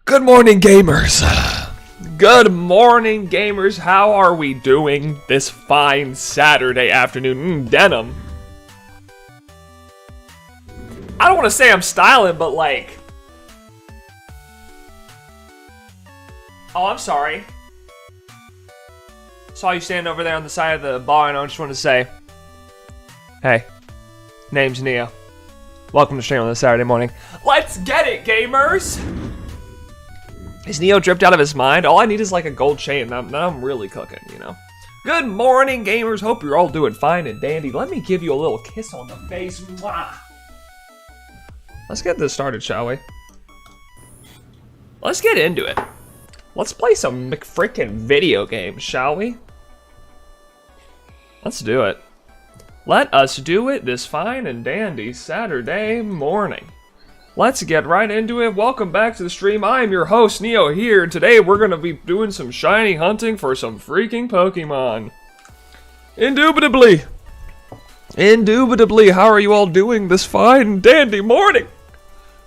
Good morning, gamers. Good morning, gamers. How are we doing this fine Saturday afternoon? Denim. I don't want to say I'm styling, but like... Oh, I'm sorry. Saw you standing over there on the side of the bar, and I just want to say... Hey. Name's Neo. Welcome to stream on this Saturday morning. Let's get it, gamers! Is Neo dripped out of his mind? All I need is like a gold chain, and now I'm really cooking, you know? Good morning, gamers. Hope you're all doing fine and dandy. Let me give you a little kiss on the face. Mwah. Let's get this started, shall we? Let's get into it. Let's play some McFrickin' video games, shall we? Let's do it. Let us do it this fine and dandy Saturday morning. Let's get right into it. Welcome back to the stream. I am your host, NeoHere. Today we're going to be doing some shiny hunting for some freaking Pokemon. Indubitably. Indubitably, how are you all doing this fine and dandy morning?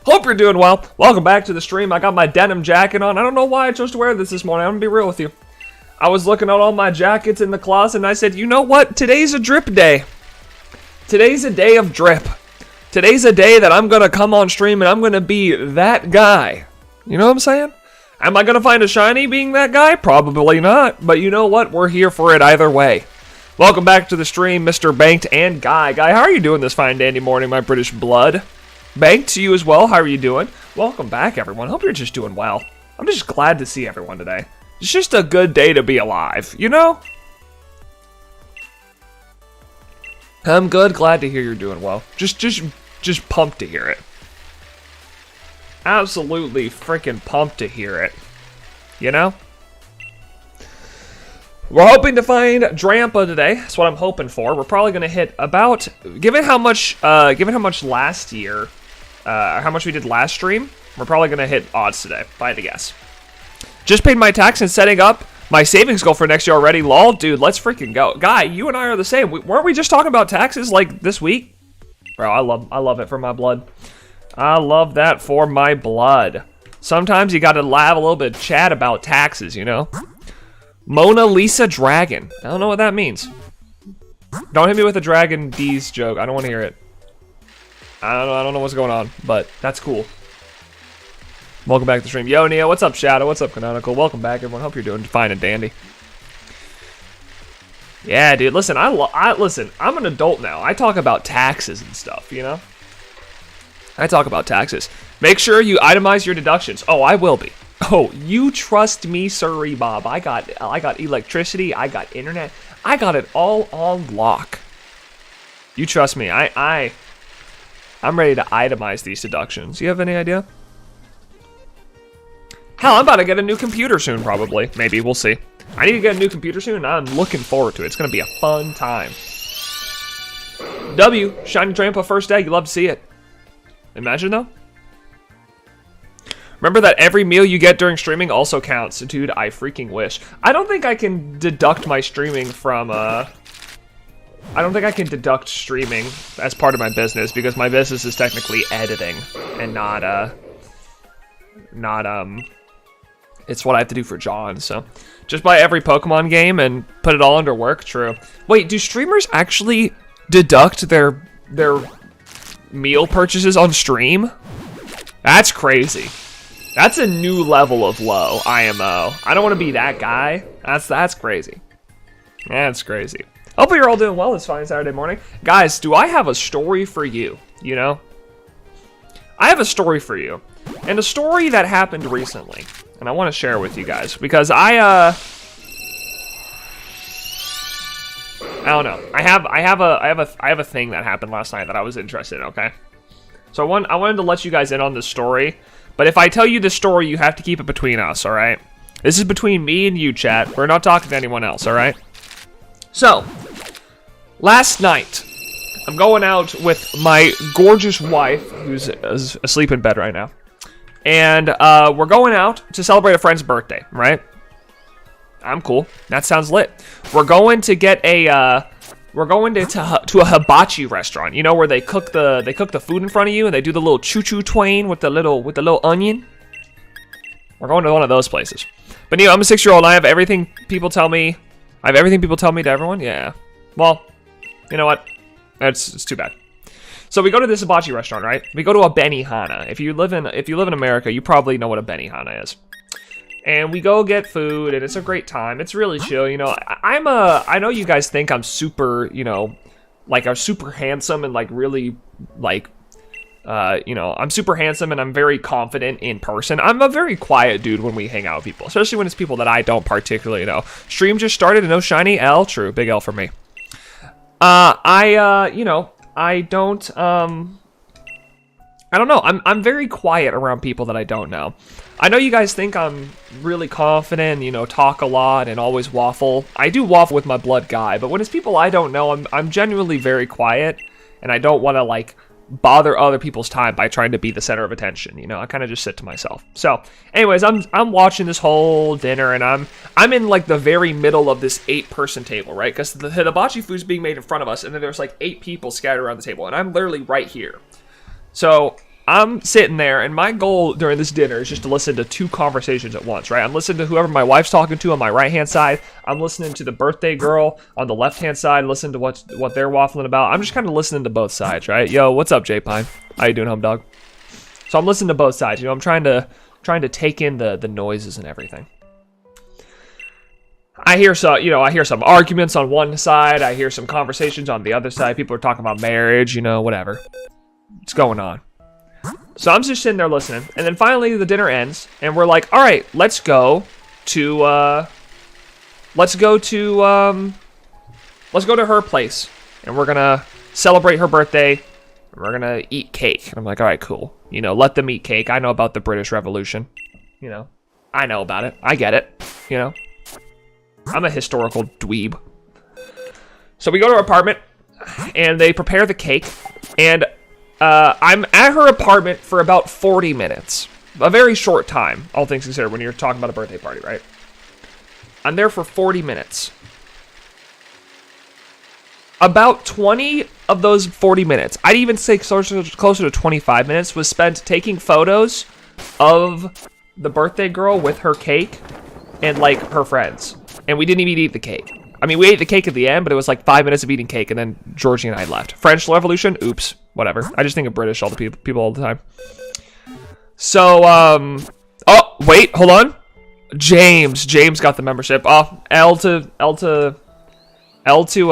Hope you're doing well. Welcome back to the stream. I got my denim jacket on. I don't know why I chose to wear this morning. I'm going to be real with you. I was looking at all my jackets in the closet and I said, you know what? Today's a drip day. Today's a day of drip. Today's a day that I'm going to come on stream and I'm going to be that guy. You know what I'm saying? Am I going to find a shiny being that guy? Probably not. But you know what? We're here for it either way. Welcome back to the stream, Mr. Banked and Guy. Guy, how are you doing this fine dandy morning, my British blood? Banked to you as well. How are you doing? Welcome back, everyone. Hope you're just doing well. I'm just glad to see everyone today. It's just a good day to be alive, you know? I'm good. Glad to hear you're doing well. Just pumped to hear it. Absolutely freaking pumped to hear it. You know? We're hoping to find Drampa today. That's what I'm hoping for. We're probably going to hit about, given how much last year, how much we did last stream, we're probably going to hit odds today, if I had to guess. Just paid my tax and setting up my savings goal for next year already. Lol, dude, let's freaking go. Guy, you and I are the same. Weren't we just talking about taxes like this week? Bro, I love it for my blood. I love that for my blood. Sometimes you gotta have a little bit of chat about taxes, you know? Mona Lisa Dragon. I don't know what that means. Don't hit me with a Dragon D's joke. I don't want to hear it. I don't know what's going on, but that's cool. Welcome back to the stream. Yo, Neo, what's up, Shadow? What's up, Canonical? Welcome back, everyone. Hope you're doing fine and dandy. Yeah, dude, listen, listen, I'm an adult now. I talk about taxes and stuff, you know? I talk about taxes. Make sure you itemize your deductions. Oh, I will be. Oh, you trust me, sirree Bob. I got electricity, I got internet. I got it all on lock. You trust me. I'm ready to itemize these deductions. You have any idea? Hell, I'm about to get a new computer soon, probably. Maybe, we'll see. I need to get a new computer soon, and I'm looking forward to it. It's going to be a fun time. W, Shiny Drampa first day. You love to see it. Imagine, though. Remember that every meal you get during streaming also counts. Dude, I freaking wish. I don't think I can deduct my streaming from, I don't think I can deduct streaming as part of my business, because my business is technically editing, and not, it's what I have to do for John, so. Just buy every Pokemon game and put it all under work? True. Wait, do streamers actually deduct their meal purchases on stream? That's crazy. That's a new level of low, IMO. I don't want to be that guy. That's crazy. That's crazy. Hopefully you're all doing well this fine Saturday morning. Guys, do I have a story for you? You know? I have a story for you. And a story that happened recently. And I want to share with you guys because I don't know. I have a thing that happened last night that I was interested in, okay? So I wanted to let you guys in on this story, but if I tell you this story, you have to keep it between us, all right? This is between me and you, chat. We're not talking to anyone else, all right? So, last night, I'm going out with my gorgeous wife, who's asleep in bed right now. And we're going out to celebrate a friend's birthday, right? I'm cool. That sounds lit. We're going to get a we're going to a hibachi restaurant. You know where they cook the food in front of you and they do the little choo-choo twain with the little onion. We're going to one of those places. But I'm a 6-year-old and I have everything people tell me. I have everything people tell me to everyone? Yeah. Well, you know what? It's too bad. So we go to this hibachi restaurant, right? We go to a Benihana. If you live in America, you probably know what a Benihana is. And we go get food, and it's a great time. It's really chill, I know you guys think I'm super, like I'm super handsome and like really like, I'm super handsome and I'm very confident in person. I'm a very quiet dude when we hang out with people, especially when it's people that I don't particularly know. Stream just started, no shiny L. True, big L for me. I don't know. I'm very quiet around people that I don't know. I know you guys think I'm really confident, talk a lot and always waffle. I do waffle with my blood guy, but when it's people I don't know, I'm genuinely very quiet, and I don't want to like bother other people's time by trying to be the center of attention. I kind of just sit to myself. So, anyways, I'm watching this whole dinner, and I'm in like the very middle of this 8-person table, right? Because the hibachi food's being made in front of us, and then there's like 8 people scattered around the table, and I'm literally right here. So I'm sitting there, and my goal during this dinner is just to listen to 2 conversations at once, right? I'm listening to whoever my wife's talking to on my right-hand side. I'm listening to the birthday girl on the left-hand side, listening to what they're waffling about. I'm just kind of listening to both sides, right? Yo, what's up, J-Pine? How you doing, home dog? So I'm listening to both sides. I'm trying to take in the noises and everything. I hear some arguments on one side. I hear some conversations on the other side. People are talking about marriage, whatever. What's going on? So I'm just sitting there listening, and then finally the dinner ends, and we're like, all right, let's go to her place, and we're gonna celebrate her birthday, and we're gonna eat cake. And I'm like, all right, cool. Let them eat cake. I know about the British Revolution. I know about it. I get it. I'm a historical dweeb. So we go to her apartment, and they prepare the cake, and I'm at her apartment for about 40 minutes. A very short time, all things considered, when you're talking about a birthday party, right? I'm there for 40 minutes. About 20 of those 40 minutes, I'd even say closer to 25 minutes, was spent taking photos of the birthday girl with her cake and, like, her friends. And we didn't even eat the cake. I mean, we ate the cake at the end, but it was like 5 minutes of eating cake, and then Georgie and I left. French Revolution? Oops. Whatever. I just think of British all the people all the time. So, oh, wait, hold on. James got the membership. Oh, L to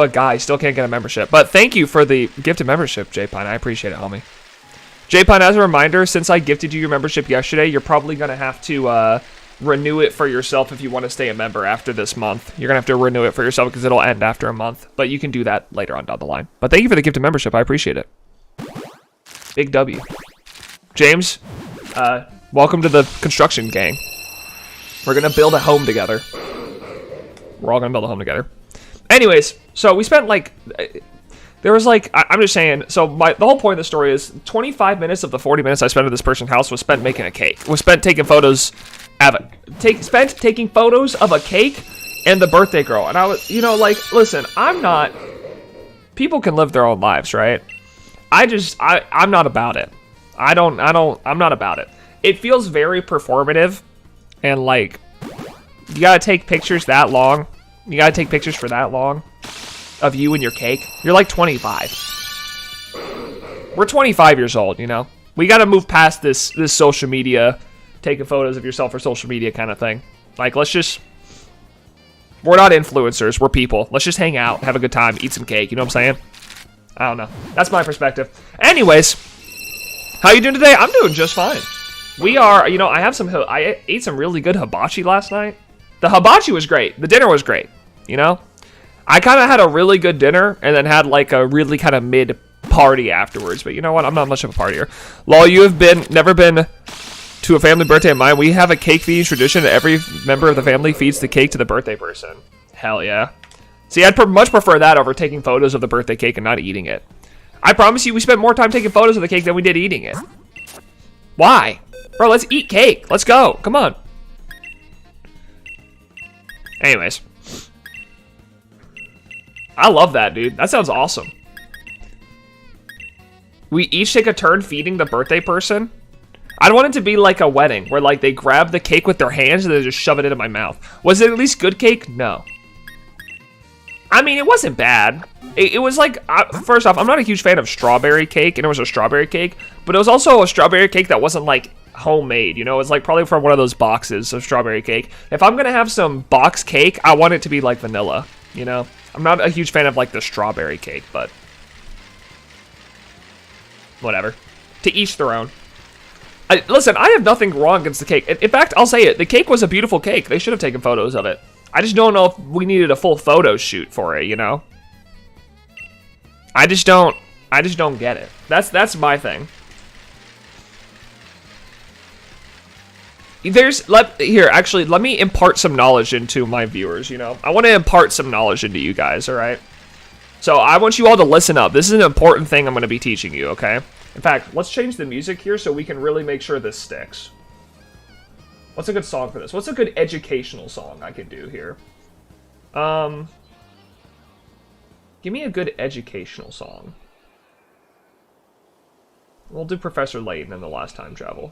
a guy. Still can't get a membership. But thank you for the gifted membership, J-Pine. I appreciate it, homie. J-Pine, as a reminder, since I gifted you your membership yesterday, you're probably going to have to, renew it for yourself if you want to stay a member after this month. You're going to have to renew it for yourself because it'll end after a month. But you can do that later on down the line. But thank you for the gifted membership. I appreciate it. Big W. James, welcome to the construction gang. We're going to build a home together. We're all going to build a home together. Anyways, so we spent like... There was like... I'm just saying... So the whole point of the story is 25 minutes of the 40 minutes I spent at this person's house was spent making a cake. Was spent taking photos... spent taking photos of a cake and the birthday girl. And I was, listen, I'm not... People can live their own lives, right? I'm not about it. I'm not about it. It feels very performative, and like, you gotta take pictures that long. You gotta take pictures for that long of you and your cake. You're like 25. We're 25 years old, We gotta move past this social media, taking photos of yourself for social media kind of thing. Like, we're not influencers, we're people. Let's just hang out, have a good time, eat some cake, you know what I'm saying? I don't know. That's my perspective. Anyways, how you doing today? I'm doing just fine. We are, I ate some really good hibachi last night. The hibachi was great. The dinner was great, I kind of had a really good dinner and then had like a really kind of mid party afterwards. But you know what? I'm not much of a partier. Lol, you have never been to a family birthday of mine. We have a cake feeding tradition. Every member of the family feeds the cake to the birthday person. Hell yeah. See, I'd much prefer that over taking photos of the birthday cake and not eating it. I promise you, we spent more time taking photos of the cake than we did eating it. Why? Bro, let's eat cake. Let's go. Come on. Anyways. I love that, dude. That sounds awesome. We each take a turn feeding the birthday person. I'd want it to be like a wedding, where like they grab the cake with their hands and they just shove it into my mouth. Was it at least good cake? No. I mean, it wasn't bad. It was like, first off, I'm not a huge fan of strawberry cake, and it was a strawberry cake, but it was also a strawberry cake that wasn't like homemade, you know? It was like probably from one of those boxes of strawberry cake. If I'm gonna have some box cake, I want it to be like vanilla, you know? I'm not a huge fan of like the strawberry cake, but whatever. To each their own. Listen, I have nothing wrong against the cake. In fact, I'll say it. The cake was a beautiful cake. They should have taken photos of it. I just don't know if we needed a full photo shoot for it, you know? I just don't get it. That's my thing. Actually, let me impart some knowledge into my viewers, you know? I want to impart some knowledge into you guys, alright? So I want you all to listen up. This is an important thing I'm going to be teaching you, okay? In fact, let's change the music here so we can really make sure this sticks. What's a good song for this? What's a good educational song I can do here? Give me a good educational song. We'll do Professor Layton in the Last Time Travel.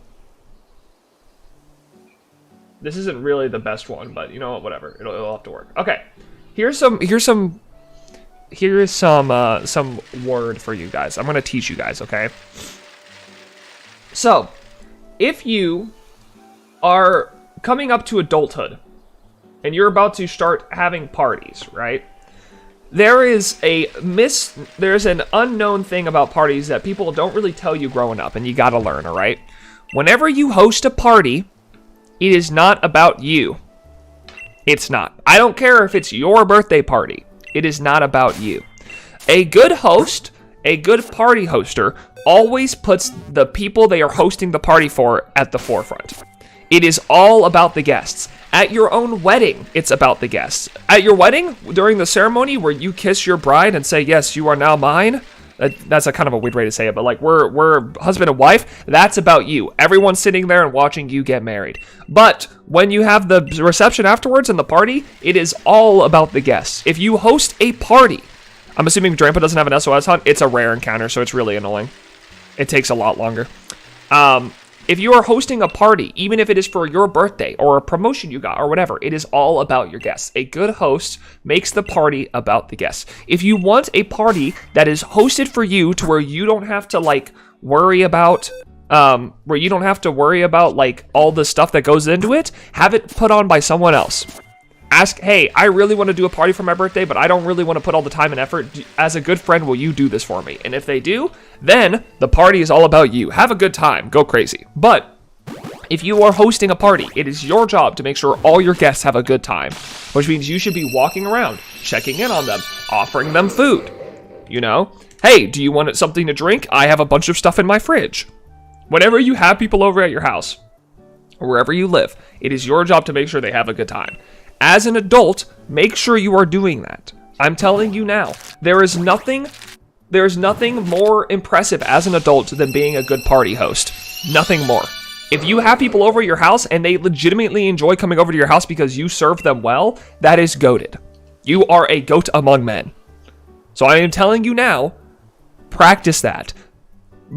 This isn't really the best one, but you know what? Whatever. It'll have to work. Okay. Here's some word for you guys. I'm gonna teach you guys, okay? So, if you are coming up to adulthood and you're about to start having parties, right? There's an unknown thing about parties that people don't really tell you growing up, and you gotta learn, all right? Whenever you host a party, it is not about you. It's not. I don't care if it's your birthday party. It is not about you. A good host, a good party hoster, always puts the people they are hosting the party for at the forefront. It is all about the guests. At your own wedding, it's about the guests. At your wedding, during the ceremony where you kiss your bride and say, yes, you are now mine. That's a kind of a weird way to say it, but like we're husband and wife. That's about you. Everyone's sitting there and watching you get married. But when you have the reception afterwards and the party, it is all about the guests. If you host a party, I'm assuming Drampa doesn't have an SOS hunt. It's a rare encounter, so it's really annoying. It takes a lot longer. If you are hosting a party, even if it is for your birthday or a promotion you got or whatever, it is all about your guests. A good host makes the party about the guests. If you want a party that is hosted for you to where you don't have to like worry about like all the stuff that goes into it, have it put on by someone else. Ask, hey, I really want to do a party for my birthday, but I don't really want to put all the time and effort. As a good friend, will you do this for me? And if they do, then the party is all about you. Have a good time. Go crazy. But if you are hosting a party, it is your job to make sure all your guests have a good time, which means you should be walking around, checking in on them, offering them food. You know, hey, do you want something to drink? I have a bunch of stuff in my fridge. Whenever you have people over at your house, or wherever you live, it is your job to make sure they have a good time. As an adult, make sure you are doing that. I'm telling you now, there is nothing more impressive as an adult than being a good party host. Nothing more. If you have people over at your house and they legitimately enjoy coming over to your house because you serve them well, that is goated. You are a goat among men. So I am telling you now, practice that.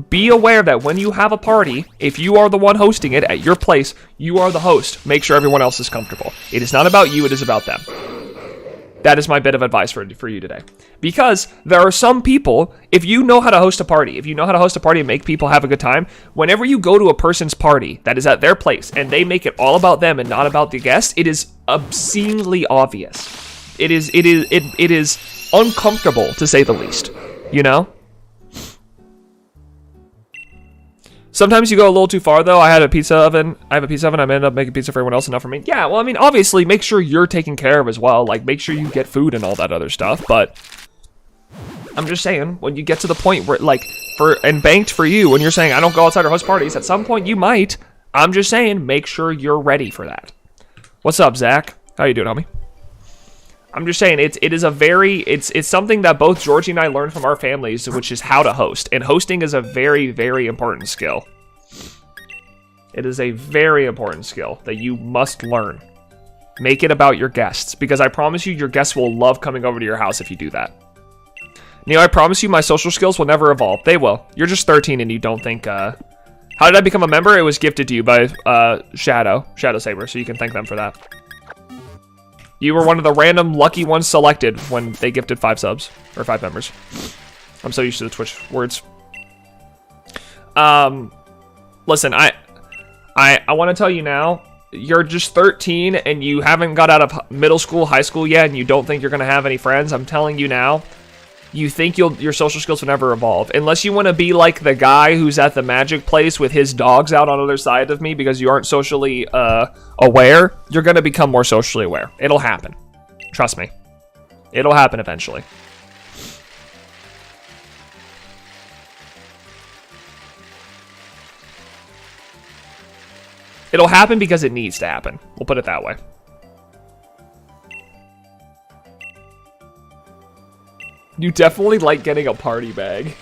Be aware that when you have a party, if you are the one hosting it at your place, you are the host. Make sure everyone else is comfortable. It is not about you, it is about them. That is my bit of advice for you today. Because there are some people, if you know how to host a party, and make people have a good time, whenever you go to a person's party that is at their place and they make it all about them and not about the guest, it is obscenely obvious. It is uncomfortable, to say the least. You know? Sometimes you go a little too far, though. I have a pizza oven. I ended up making pizza for everyone else and not for me. Yeah, well, I mean, obviously, make sure you're taken care of as well. Like, make sure you get food and all that other stuff. But I'm just saying, when you get to the point where, like, banked for you, when you're saying, I don't go outside or host parties, at some point you might. I'm just saying, make sure you're ready for that. What's up, Zach? How you doing, homie? I'm just saying, it's something that both Georgie and I learned from our families, which is how to host. And hosting is a very, very important skill. It is a very important skill that you must learn. Make it about your guests, because I promise you, your guests will love coming over to your house if you do that. Neo, I promise you my social skills will never evolve. They will. You're just 13 and you don't think, how How did I become a member? It was gifted to you by Shadow Saber, so you can thank them for that. You were one of the random lucky ones selected when they gifted 5 subs or 5 members. I'm so used to the Twitch words. Listen, I want to tell you now, you're just 13 and you haven't got out of middle school, high school yet, and you don't think you're gonna have any friends. I'm telling you now, you think your social skills will never evolve unless you want to be like the guy who's at the magic place with his dogs out on the other side of me because you aren't socially aware. You're gonna become more socially aware. It'll happen. Trust me. It'll happen eventually. It'll happen because it needs to happen. We'll put it that way. You definitely like getting a party bag.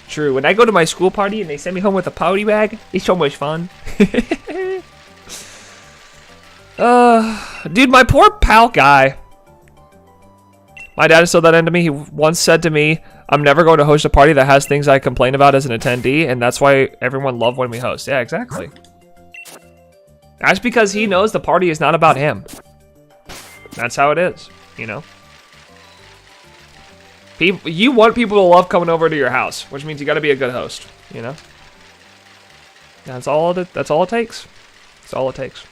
True. When I go to my school party and they send me home with a party bag, it's so much fun. Dude, my poor pal guy. My dad instilled that into me. He once said to me, I'm never going to host a party that has things I complain about as an attendee, and that's why everyone loves when we host. Yeah, exactly. That's because he knows the party is not about him. That's how it is, you know? You want people to love coming over to your house, which means you got to be a good host, you know? That's all it takes. That's all it takes.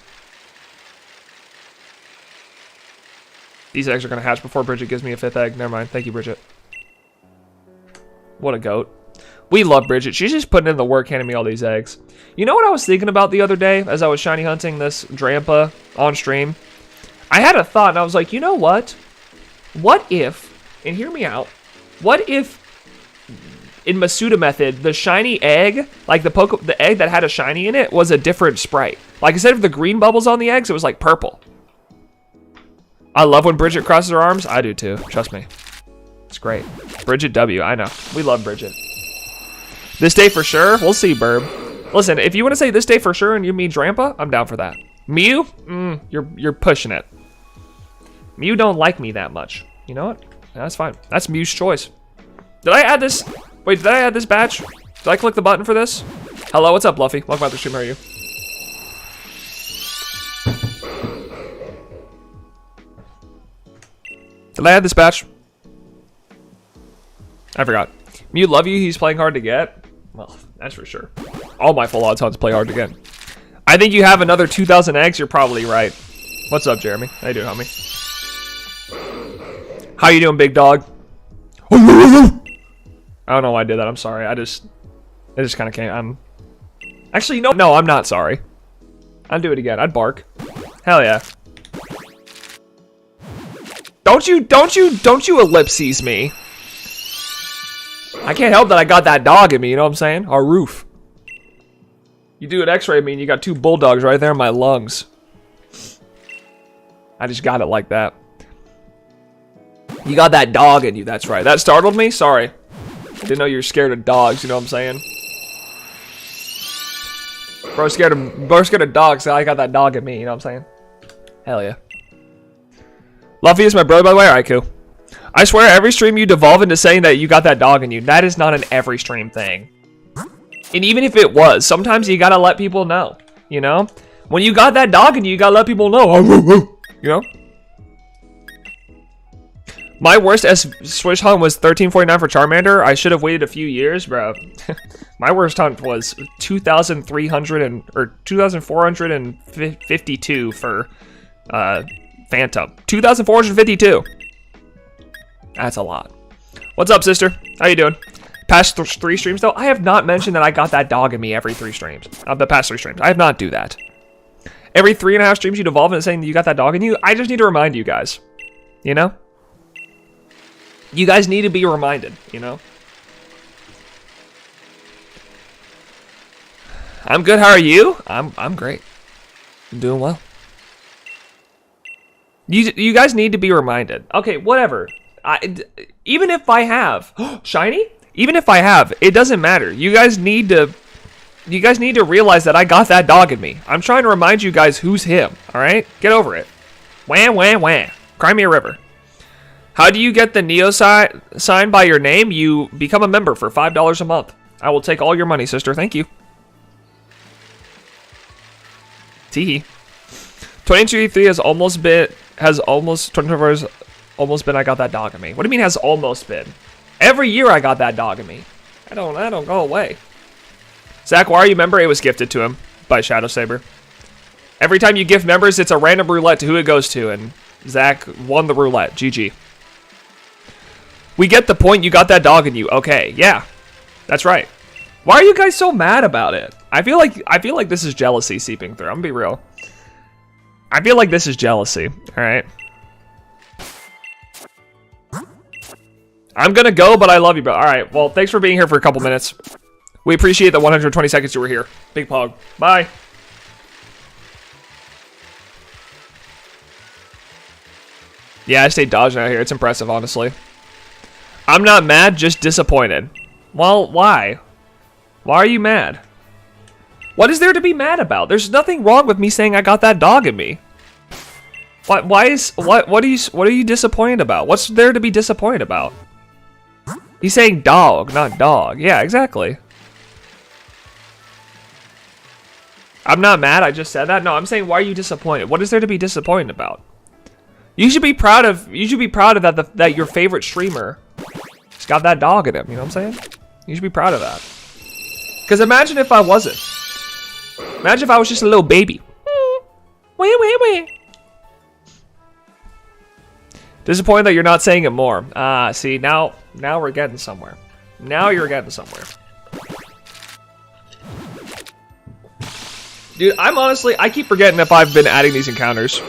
These eggs are going to hatch before Bridget gives me a 5th egg. Never mind. Thank you, Bridget. What a goat. We love Bridget. She's just putting in the work handing me all these eggs. You know what I was thinking about the other day as I was shiny hunting this Drampa on stream? I had a thought, and I was like, you know what? What if, and hear me out, what if in Masuda method, the shiny egg, like the egg that had a shiny in it, was a different sprite? Like instead of the green bubbles on the eggs, it was like purple. I love when Bridget crosses her arms. I do too. Trust me. It's great. Bridget W. I know. We love Bridget. This day for sure. We'll see, Burb. Listen, if you want to say this day for sure and you mean Drampa, I'm down for that. Mew? You're pushing it. Mew don't like me that much. You know what? That's fine. That's Mew's choice. Did I add this? Wait, did I add this badge? Did I click the button for this? Hello, what's up, Luffy? Welcome back to the stream. How are you? Did I add this badge? I forgot. Mew, love you. He's playing hard to get. Well, that's for sure. All my full odds hunts play hard to get. I think you have another 2,000 eggs. You're probably right. What's up, Jeremy? How you doing, homie? How you doing, big dog? I don't know why I did that. I'm sorry. It just kind of came. Actually, no, I'm not sorry. I'll do it again. I'd bark. Hell yeah. Don't you ellipses me. I can't help that I got that dog in me, you know what I'm saying? Our roof. You do an x-ray of me and you got 2 bulldogs right there in my lungs. I just got it like that. You got that dog in you, that's right. That startled me? Sorry. I didn't know you were scared of dogs, you know what I'm saying? Bro's scared of dogs, so I got that dog in me, you know what I'm saying? Hell yeah. Luffy is my brother, by the way. Alright, cool. I swear, every stream you devolve into saying that you got that dog in you. That is not an every stream thing. And even if it was, sometimes you gotta let people know, you know? When you got that dog in you, you gotta let people know. You know? My worst Switch hunt was 1349 for Charmander. I should have waited a few years, bro. My worst hunt was 2,452 for Phantom. 2,452. That's a lot. What's up, sister? How you doing? Past 3 streams, though, I have not mentioned that I got that dog in me every 3 streams. The past 3 streams. I have not do that. Every 3.5 streams you devolve into saying that you got that dog in you, I just need to remind you guys. You know? You guys need to be reminded, you know? I'm good, how are you? I'm great. I'm doing well. You guys need to be reminded. Okay, whatever. Even if I have shiny, even if I have, it doesn't matter. You guys need to realize that I got that dog in me. I'm trying to remind you guys who's him. All right, get over it. Wham, wham, wham. Cry me a river. How do you get the Neo sign by your name? You become a member for $5 a month. I will take all your money, sister. Thank you. Teehee. 2023 has almost been, 24 hours almost been I got that dog in me. What do you mean has almost been? Every year I got that dog in me. I don't go away. Zach, why are you a member? It was gifted to him by Shadow Saber. Every time you gift members, it's a random roulette to who it goes to, and Zach won the roulette. GG. We get the point. You got that dog in you. Okay, yeah, that's right. Why are you guys so mad about it? I feel like this is jealousy seeping through. I'm gonna be real. I feel like this is jealousy. All right. I'm gonna go, but I love you, bro. All right. Well, thanks for being here for a couple minutes. We appreciate the 120 seconds you were here. Big pog. Bye. Yeah, I stayed dodging out here. It's impressive, honestly. I'm not mad, just disappointed. Well, why? Why are you mad? What is there to be mad about? There's nothing wrong with me saying I got that dog in me. What are you disappointed about? What's there to be disappointed about? He's saying dog, not dog. Yeah, exactly. I'm not mad, I just said that. No, I'm saying why are you disappointed? What is there to be disappointed about? You should be proud of that that your favorite streamer has got that dog in him, you know what I'm saying? You should be proud of that. Cause imagine if I wasn't. Imagine if I was just a little baby. Wait. Disappointed that you're not saying it more. See, now we're getting somewhere. Now you're getting somewhere. Dude, I keep forgetting if I've been adding these encounters.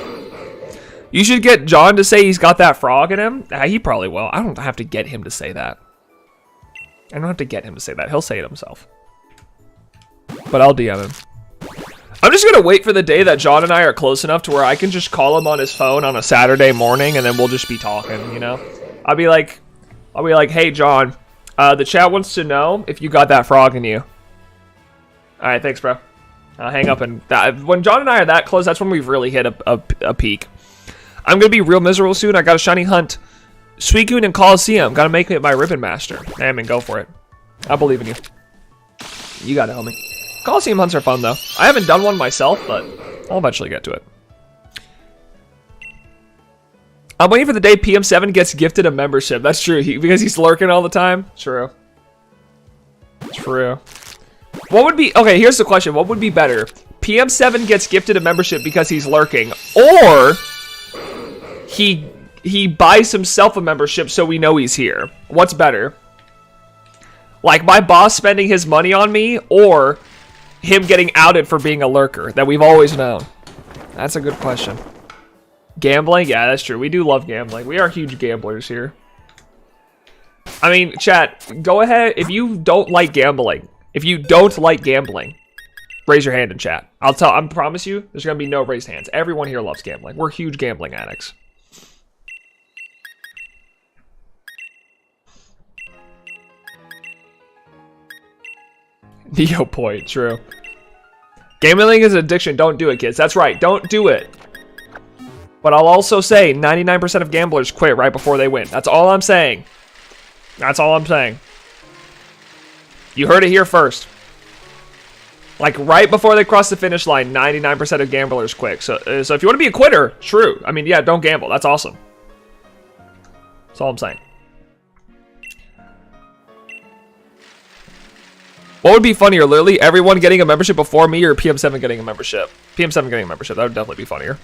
You should get John to say he's got that frog in him. He probably will. I don't have to get him to say that. I don't have to get him to say that. He'll say it himself. But I'll DM him. I'm just gonna wait for the day that John and I are close enough to where I can just call him on his phone on a Saturday morning, and then we'll just be talking, you know? I'll be like, hey John, the chat wants to know if you got that frog in you. Alright, thanks bro. I'll hang up, and when John and I are that close, that's when we've really hit a peak. I'm gonna be real miserable soon. I got a shiny hunt. Suicune and Coliseum. Gotta make it my ribbon master. Damn, and go for it. I believe in you. You got it, homie. Coliseum hunts are fun, though. I haven't done one myself, but I'll eventually get to it. I'm waiting for the day PM7 gets gifted a membership. That's true, because he's lurking all the time. True. True. What would be... Okay, here's the question. What would be better? PM7 gets gifted a membership because he's lurking, or he buys himself a membership so we know he's here. What's better? Like my boss spending his money on me, or him getting outed for being a lurker that we've always known? That's a good question. Gambling? Yeah, that's true. We do love gambling. We are huge gamblers here. I mean, chat, go ahead. If you don't like gambling, raise your hand in chat. I promise you, there's gonna be no raised hands. Everyone here loves gambling. We're huge gambling addicts. Neo point, true. Gambling is an addiction. Don't do it, kids. That's right. Don't do it. But I'll also say 99% of gamblers quit right before they win. That's all I'm saying. That's all I'm saying. You heard it here first. Like right before they cross the finish line, 99% of gamblers quit. So if you want to be a quitter, true. I mean, yeah, don't gamble. That's awesome. That's all I'm saying. What would be funnier? Literally everyone getting a membership before me, or PM7 getting a membership? PM7 getting a membership. That would definitely be funnier.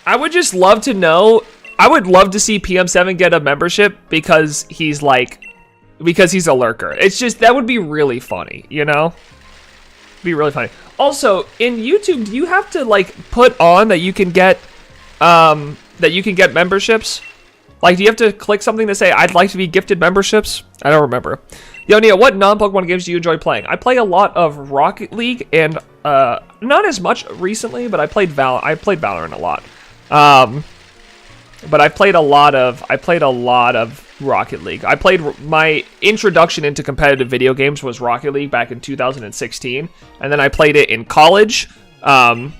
I would just love to know. I would love to see PM7 get a membership because he's a lurker. It's just, that would be really funny, you know? Be really funny. Also, in YouTube, do you have to like put on that you can get memberships? Like, do you have to click something to say, I'd like to be gifted memberships? I don't remember. Yo, Neo, what non-Pokemon games do you enjoy playing? I play a lot of Rocket League, and not as much recently, but I played Valorant a lot. But I played a lot of Rocket League. My introduction into competitive video games was Rocket League back in 2016, and then I played it in college. And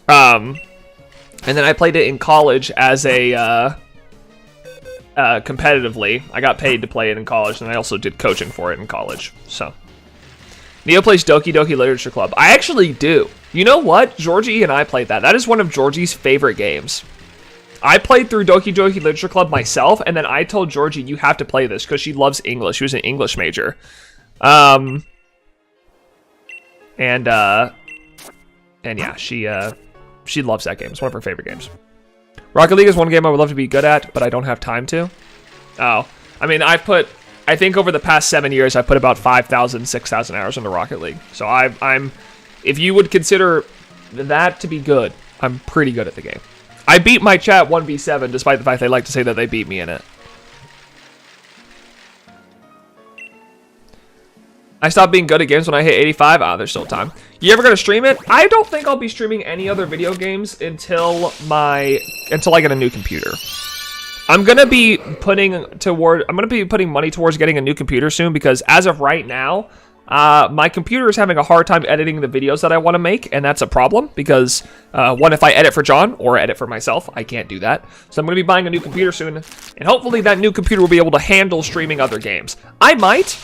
then I played it in college as a competitively. I got paid to play it in college, and I also did coaching for it in college. So, Neo plays Doki Doki Literature Club. I actually do. You know what? Georgie and I played that. That is one of Georgie's favorite games. I played through Doki Doki Literature Club myself, and then I told Georgie, you have to play this, because she loves English. She was an English major. And yeah, she loves that game. It's one of her favorite games. Rocket League is one game I would love to be good at, but I don't have time to. Oh, I mean, I think over the past 7 years, I put about 5,000, 6,000 hours into Rocket League. So I'm, if you would consider that to be good, I'm pretty good at the game. I beat my chat 1v7, despite the fact they like to say that they beat me in it. I stopped being good at games when I hit 85. Ah, there's still time. You ever gonna stream it? I don't think I'll be streaming any other video games until I get a new computer. I'm gonna be putting money towards getting a new computer soon, because as of right now, my computer is having a hard time editing the videos that I want to make, and that's a problem because one, if I edit for John or edit for myself, I can't do that. So I'm going to be buying a new computer soon, and hopefully that new computer will be able to handle streaming other games. I might.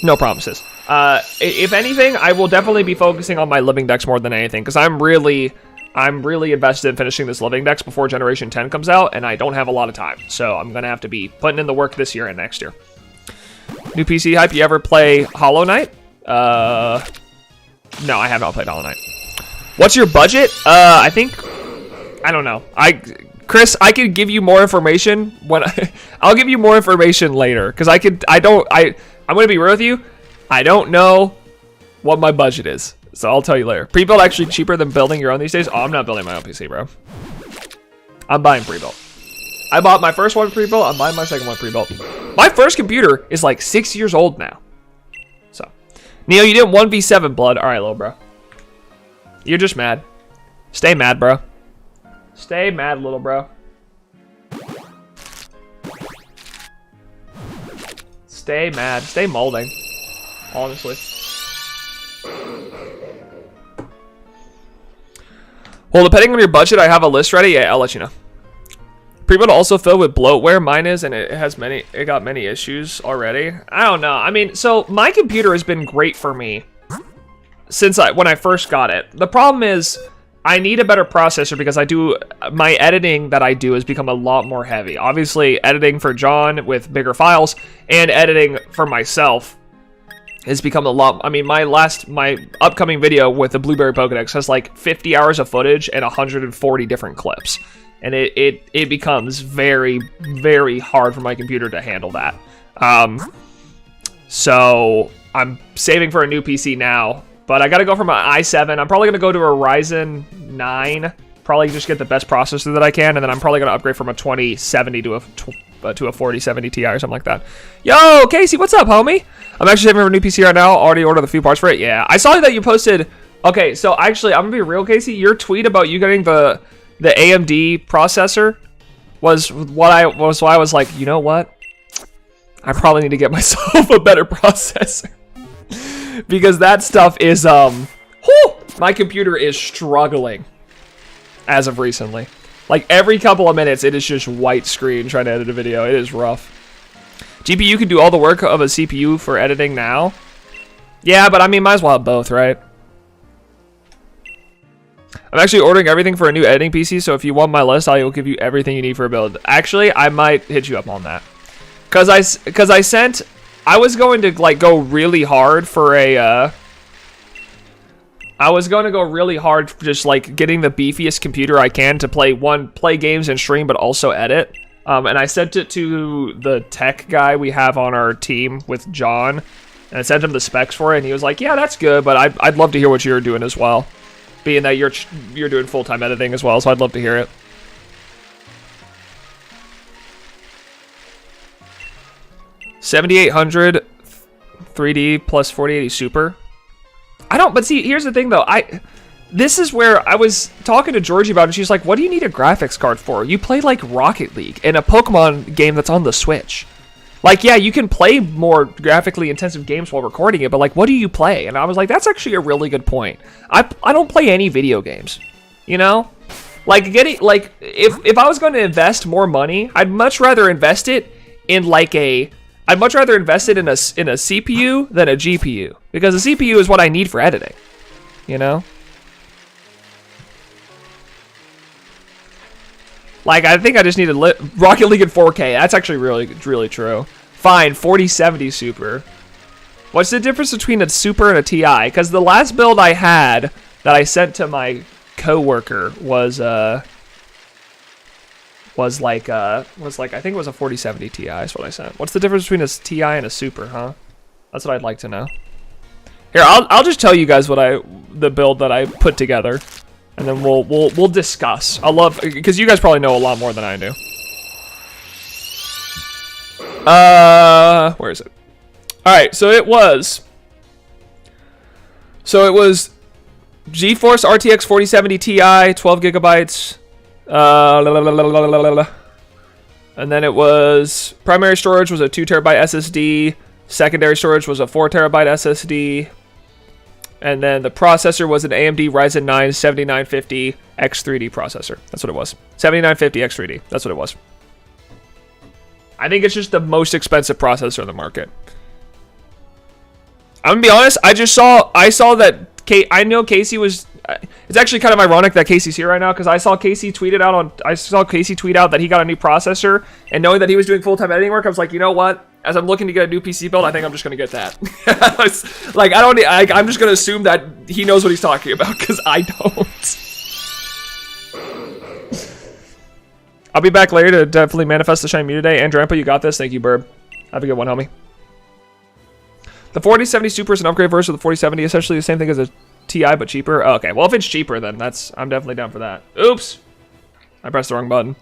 No promises. If anything, I will definitely be focusing on my living decks more than anything, because I'm really invested in finishing this living decks before Generation 10 comes out, and I don't have a lot of time. So I'm going to have to be putting in the work this year and next year. New PC hype, you ever play Hollow Knight? No, I have not played Hollow Knight. What's your budget? I don't know. Chris, I could give you more information when I'll give you more information later, because I'm going to be real with you. I don't know what my budget is, so I'll tell you later. Pre-built actually cheaper than building your own these days? Oh, I'm not building my own PC, bro. I'm buying pre-built. I bought my first one pre-built. I'm buying my second one pre-built. My first computer is like 6 years old now. So, Neo, you didn't 1v7 blood. All right, little bro. You're just mad. Stay mad, bro. Stay mad, little bro. Stay mad. Stay molding. Honestly. Well, depending on your budget, I have a list ready. Yeah, I'll let you know. Pre-built also filled with bloatware. Mine is, and it got many issues already. I don't know. I mean, so my computer has been great for me since when I first got it. The problem is I need a better processor because my editing that I do has become a lot more heavy. Obviously, editing for John with bigger files and editing for myself has become a lot. I mean, my upcoming video with the Blueberry Pokedex has like 50 hours of footage and 140 different clips. And it becomes very, very hard for my computer to handle that. So I'm saving for a new PC now, but I got to go from an i7. I'm probably going to go to a Ryzen 9, probably just get the best processor that I can, and then I'm probably going to upgrade from a 2070 to a 4070 Ti or something like that. Yo, Casey, what's up, homie? I'm actually saving for a new PC right now. Already ordered a few parts for it. Yeah, I saw that you posted. Okay, so actually, I'm going to be real, Casey. Your tweet about you getting the AMD processor was why I was like, you know what? I probably need to get myself a better processor. Because that stuff is, my computer is struggling as of recently. Like, every couple of minutes, it is just white screen trying to edit a video. It is rough. GPU can do all the work of a CPU for editing now. Yeah, but I mean, might as well have both, right? I'm actually ordering everything for a new editing PC, so if you want my list, I will give you everything you need for a build. Actually, I might hit you up on that. Because I was going to, like, go really hard for a, I was going to go really hard for just, like, getting the beefiest computer I can to play games and stream, but also edit. And I sent it to the tech guy we have on our team with John, and I sent him the specs for it, and he was like, yeah, that's good, but I'd love to hear what you're doing as well. Being that you're doing full-time editing as well, so I'd love to hear it. $7,800 3D plus 4080 Super. But see, here's the thing though. This is where I was talking to Georgie about it, and she's like, what do you need a graphics card for? You play like Rocket League in a Pokemon game that's on the Switch. Like, yeah, you can play more graphically intensive games while recording it, but like, what do you play? And I was like, that's actually a really good point. I don't play any video games, you know? Like getting like if I was going to invest more money, I'd much rather invest it in I'd much rather invest it in a CPU than a GPU, because a CPU is what I need for editing, you know? Like, I think I just need to Rocket League in 4K. That's actually really true. Fine, 4070 Super. What's the difference between a Super and a TI? Because the last build I had that I sent to my coworker was like I think it was a 4070 Ti is what I sent. What's the difference between a Ti and a Super, huh? That's what I'd like to know. Here, I'll just tell you guys the build that I put together, and then we'll discuss. Because you guys probably know a lot more than I do. Where is it? All right, so it was GeForce RTX 4070 Ti, 12 gigabytes. And then it was primary storage was a 2 terabyte SSD, secondary storage was a 4 terabyte SSD, and then the processor was an AMD Ryzen 9 7950 X3D processor. That's what it was. 7950 X3D. That's what it was. I think it's just the most expensive processor in the market. I'm gonna be honest. I saw that. I know Casey was. It's actually kind of ironic that Casey's here right now, because I saw Casey tweet out that he got a new processor, and knowing that he was doing full-time editing work, I was like, you know what? As I'm looking to get a new PC build, I think I'm just gonna get that. Like, I'm just gonna assume that he knows what he's talking about, because I don't. I'll be back later to definitely manifest the shiny Mew today. And Drampa, you got this. Thank you, Burb. Have a good one, homie. The 4070 Super is an upgrade version of the 4070, essentially the same thing as a TI, but cheaper. Oh, okay, well, if it's cheaper, then I'm definitely down for that. Oops! I pressed the wrong button.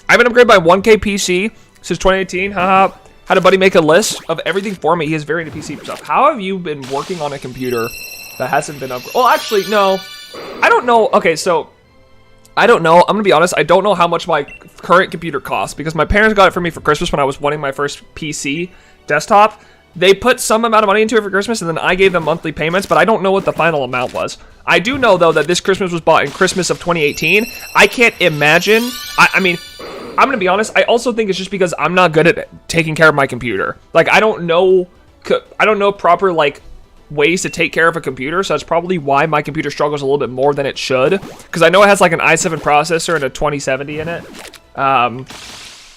I've been upgraded by 1K PC since 2018. Haha. Had a buddy make a list of everything for me. He is very into PC stuff. How have you been working on a computer that hasn't been upgraded? Well, actually, no. I don't know. Okay, so I don't know. I'm gonna be honest. I don't know how much my current computer costs, because my parents got it for me for Christmas when I was wanting my first PC desktop. They put some amount of money into it for Christmas, and then I gave them monthly payments, but I don't know what the final amount was. I do know, though, that this Christmas was bought in Christmas of 2018. I can't imagine. I mean, I'm gonna be honest. I also think it's just because I'm not good at taking care of my computer. Like, I don't know proper, like, ways to take care of a computer, so that's probably why my computer struggles a little bit more than it should, because I know it has like an i7 processor and a 2070 in it,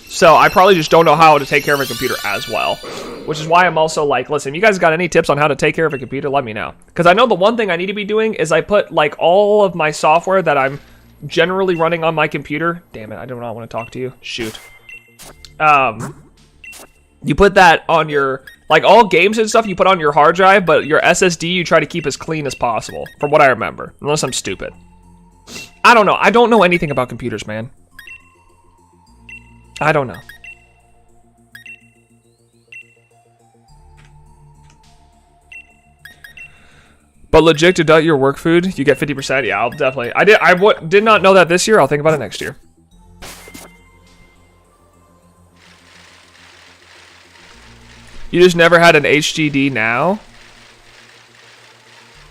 so I probably just don't know how to take care of a computer as well, which is why I'm also like, listen, you guys got any tips on how to take care of a computer, let me know, because I know the one thing I need to be doing is I put like all of my software that I'm generally running on my computer, damn it, I do not want to talk to you, shoot, you put that on your, like, all games and stuff you put on your hard drive, but your SSD you try to keep as clean as possible, from what I remember. Unless I'm stupid. I don't know. I don't know anything about computers, man. I don't know. But legit, to your work food, you get 50%? Yeah, I'll definitely. I did not know that this year. I'll think about it next year. You just never had an HDD now?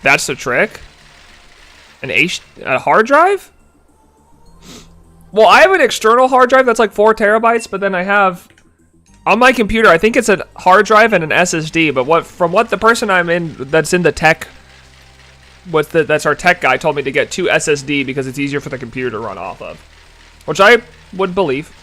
That's the trick? A hard drive? Well, I have an external hard drive that's like 4 terabytes, but then I have... On my computer, I think it's a hard drive and an SSD, but from what the person I'm in that's in the tech... that's our tech guy told me to get 2 SSD because it's easier for the computer to run off of. Which I would believe.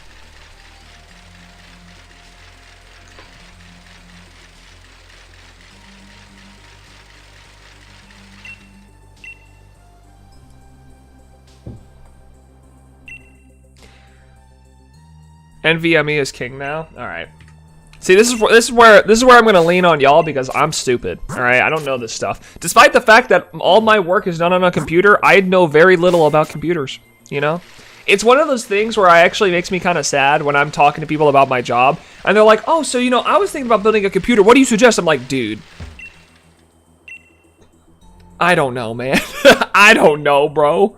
NVMe is king now. All right. See, this is where I'm gonna lean on y'all, because I'm stupid. All right, I don't know this stuff. Despite the fact that all my work is done on a computer, I know very little about computers. You know, it's one of those things where it actually makes me kind of sad when I'm talking to people about my job, and they're like, "Oh, so you know, I was thinking about building a computer. What do you suggest?" I'm like, "Dude, I don't know, man. I don't know, bro.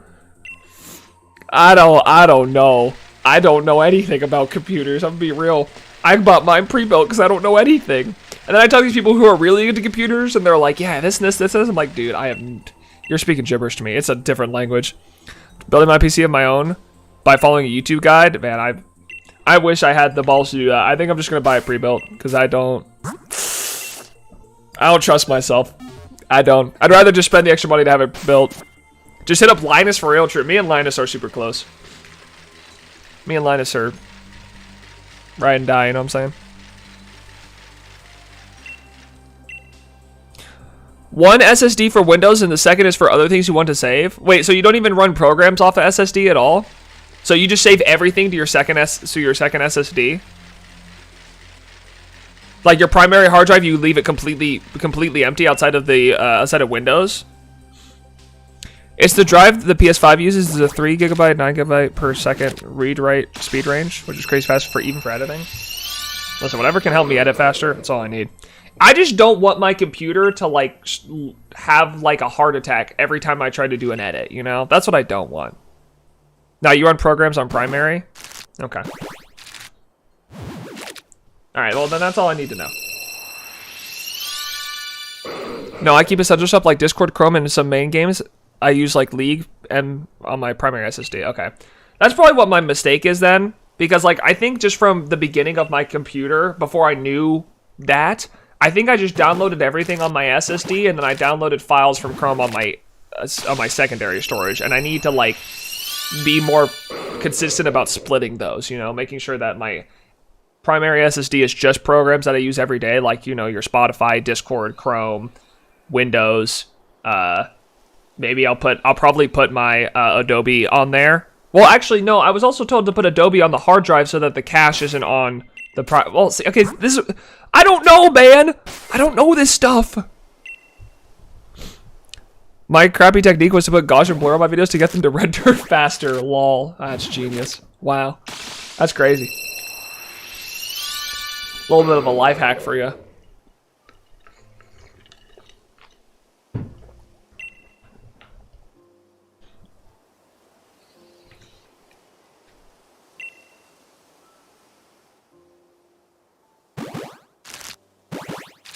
I don't know." I don't know anything about computers. I'm gonna be real. I bought mine pre-built because I don't know anything. And then I talk to these people who are really into computers, and they're like, yeah, this. I'm like, dude, you're speaking gibberish to me. It's a different language. Building my PC of my own by following a YouTube guide, man, I wish I had the balls to do that. I think I'm just gonna buy it pre-built because I don't trust myself. I don't. I'd rather just spend the extra money to have it built. Just hit up Linus for real trip. Me and Linus are super close. Me and Linus are ride and die, you know what I'm saying? One SSD for Windows and the second is for other things you want to save. Wait, so you don't even run programs off the SSD at all? So you just save everything to your second SSD? Like your primary hard drive, you leave it completely empty outside of Windows? It's the drive the PS5 uses is a 3 GB, 9 GB per second read-write speed range, which is crazy fast even for editing. Listen, whatever can help me edit faster, that's all I need. I just don't want my computer to like have like a heart attack every time I try to do an edit, you know? That's what I don't want. Now, you run programs on primary? Okay. Alright, well then that's all I need to know. No, I keep essential stuff like Discord, Chrome, and some main games. I use like League and on my primary SSD. Okay. That's probably what my mistake is then. Because like I think just from the beginning of my computer, before I knew that, I think I just downloaded everything on my SSD and then I downloaded files from Chrome on my secondary storage. And I need to like be more consistent about splitting those, you know, making sure that my primary SSD is just programs that I use every day, like, you know, your Spotify, Discord, Chrome, Windows. Maybe I'll probably put my Adobe on there. Well, actually, no. I was also told to put Adobe on the hard drive so that the cache isn't on the well, see, okay, I don't know, man. I don't know this stuff. My crappy technique was to put Gaussian blur on my videos to get them to render faster. Lol. That's genius. Wow. That's crazy. A little bit of a life hack for you.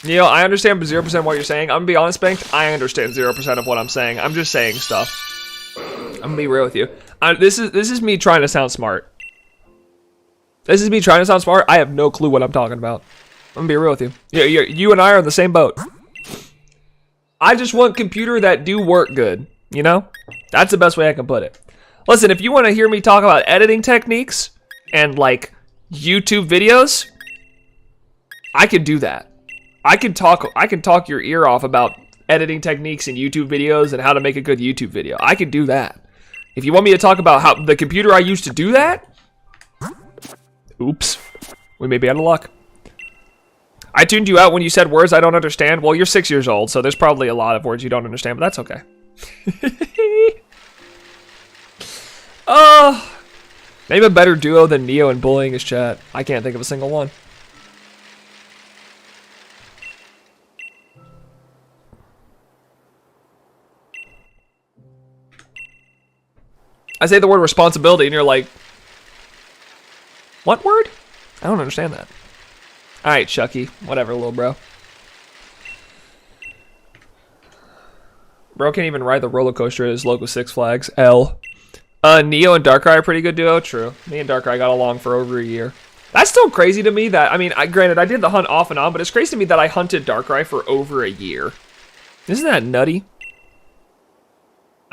Neo, I understand 0% what you're saying. I'm gonna be honest, Banked. I understand 0% of what I'm saying. I'm just saying stuff. I'm gonna be real with you. This is me trying to sound smart. This is me trying to sound smart. I have no clue what I'm talking about. I'm gonna be real with you. You and I are in the same boat. I just want computer that do work good. You know, that's the best way I can put it. Listen, if you want to hear me talk about editing techniques and like YouTube videos, I can do that. I can talk your ear off about editing techniques in YouTube videos and how to make a good YouTube video. I can do that. If you want me to talk about how the computer I use to do that, oops, we may be out of luck. I tuned you out when you said words I don't understand. Well, you're 6 years old, so there's probably a lot of words you don't understand, but that's okay. Name a better duo than Neo and bullying his chat. I can't think of a single one. I say the word responsibility and you're like, what word? I don't understand that. Alright, Chucky. Whatever, little bro. Bro can't even ride the roller coaster at his local Six Flags. L. Neo and Darkrai are a pretty good duo. True. Me and Darkrai got along for over a year. That's still crazy to me that, I mean, granted, I did the hunt off and on, but it's crazy to me that I hunted Darkrai for over a year. Isn't that nutty?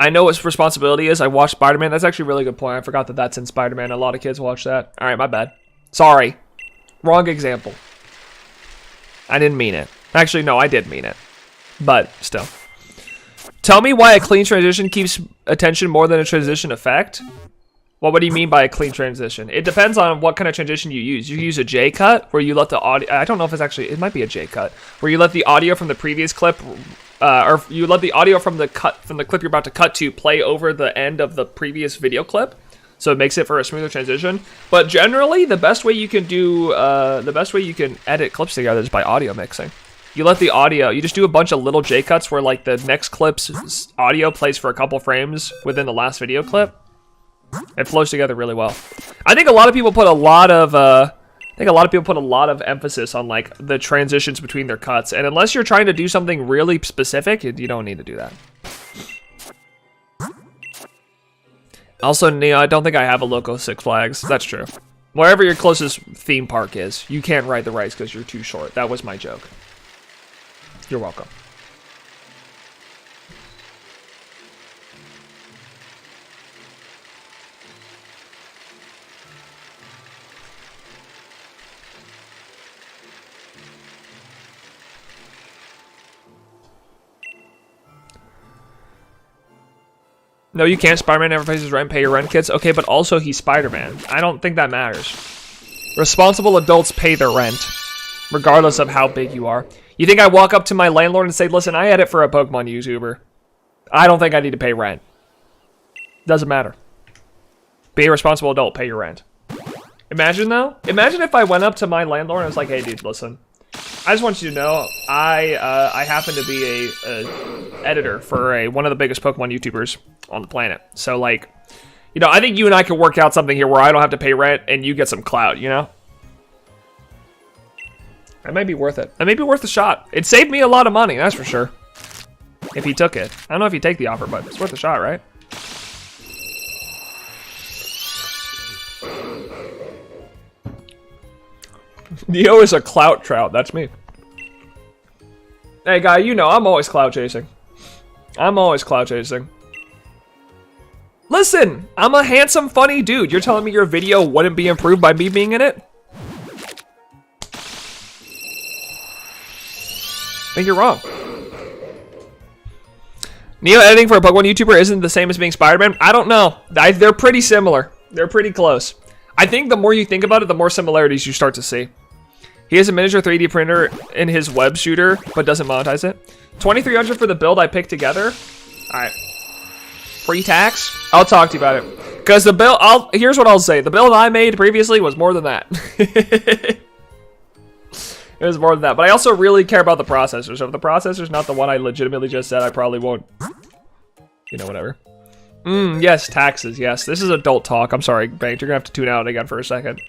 I know what responsibility is. I watched Spider-Man. That's actually a really good point. I forgot that that's in Spider-Man. A lot of kids watch that. All right, my bad. Sorry. Wrong example. I didn't mean it. Actually, no, I did mean it. But still. Tell me why a clean transition keeps attention more than a transition effect. Well, what do you mean by a clean transition? It depends on what kind of transition you use. You use a J cut where you let the audio... I don't know if it's actually... It might be a J cut. Where you let the audio from the previous clip... or you let the audio from the clip you're about to cut to play over the end of the previous video clip. So it makes it for a smoother transition. But generally, the best way you can edit clips together is by audio mixing. You let the audio... You just do a bunch of little J cuts where like the next clip's audio plays for a couple frames within the last video clip. It flows together really well. I think a lot of people put a lot of think a lot of people put a lot of emphasis on like the transitions between their cuts, and unless you're trying to do something really specific, you don't need to do that. Also, Neo, I don't think I have a local Six Flags. That's true. Wherever your closest theme park is, you can't ride the rides because you're too short. That was my joke. You're welcome. No, you can't. Spider-Man never pays his rent. Pay your rent, kids. Okay, but also he's Spider-Man. I don't think that matters. Responsible adults pay their rent, regardless of how big you are. You think I walk up to my landlord and say, listen, I edit for a Pokemon YouTuber. I don't think I need to pay rent. Doesn't matter. Be a responsible adult. Pay your rent. Imagine, though. Imagine if I went up to my landlord and I was like, hey, dude, listen. I just want you to know, I happen to be a editor for one of the biggest Pokemon YouTubers on the planet. So, like, you know, I think you and I could work out something here where I don't have to pay rent and you get some clout, you know? That might be worth it. That may be worth a shot. It saved me a lot of money, that's for sure. If he took it. I don't know if he'd take the offer, but it's worth a shot, right? Neo is a clout trout. That's me. Hey, guy, you know I'm always clout chasing. I'm always clout chasing. Listen, I'm a handsome, funny dude. You're telling me your video wouldn't be improved by me being in it? I think you're wrong. Neo editing for a Pokemon YouTuber isn't the same as being Spider-Man? I don't know. They're pretty similar. They're pretty close. I think the more you think about it, the more similarities you start to see. He has a miniature 3D printer in his web shooter, but doesn't monetize it. $2,300 for the build I picked together. All right. Pre-tax? I'll talk to you about it. Because the build, here's what I'll say. The build I made previously was more than that. It was more than that. But I also really care about the processor. So if the processor's not the one I legitimately just said, I probably won't. You know, whatever. Yes, taxes. Yes, this is adult talk. I'm sorry, Bank. You're going to have to tune out again for a second.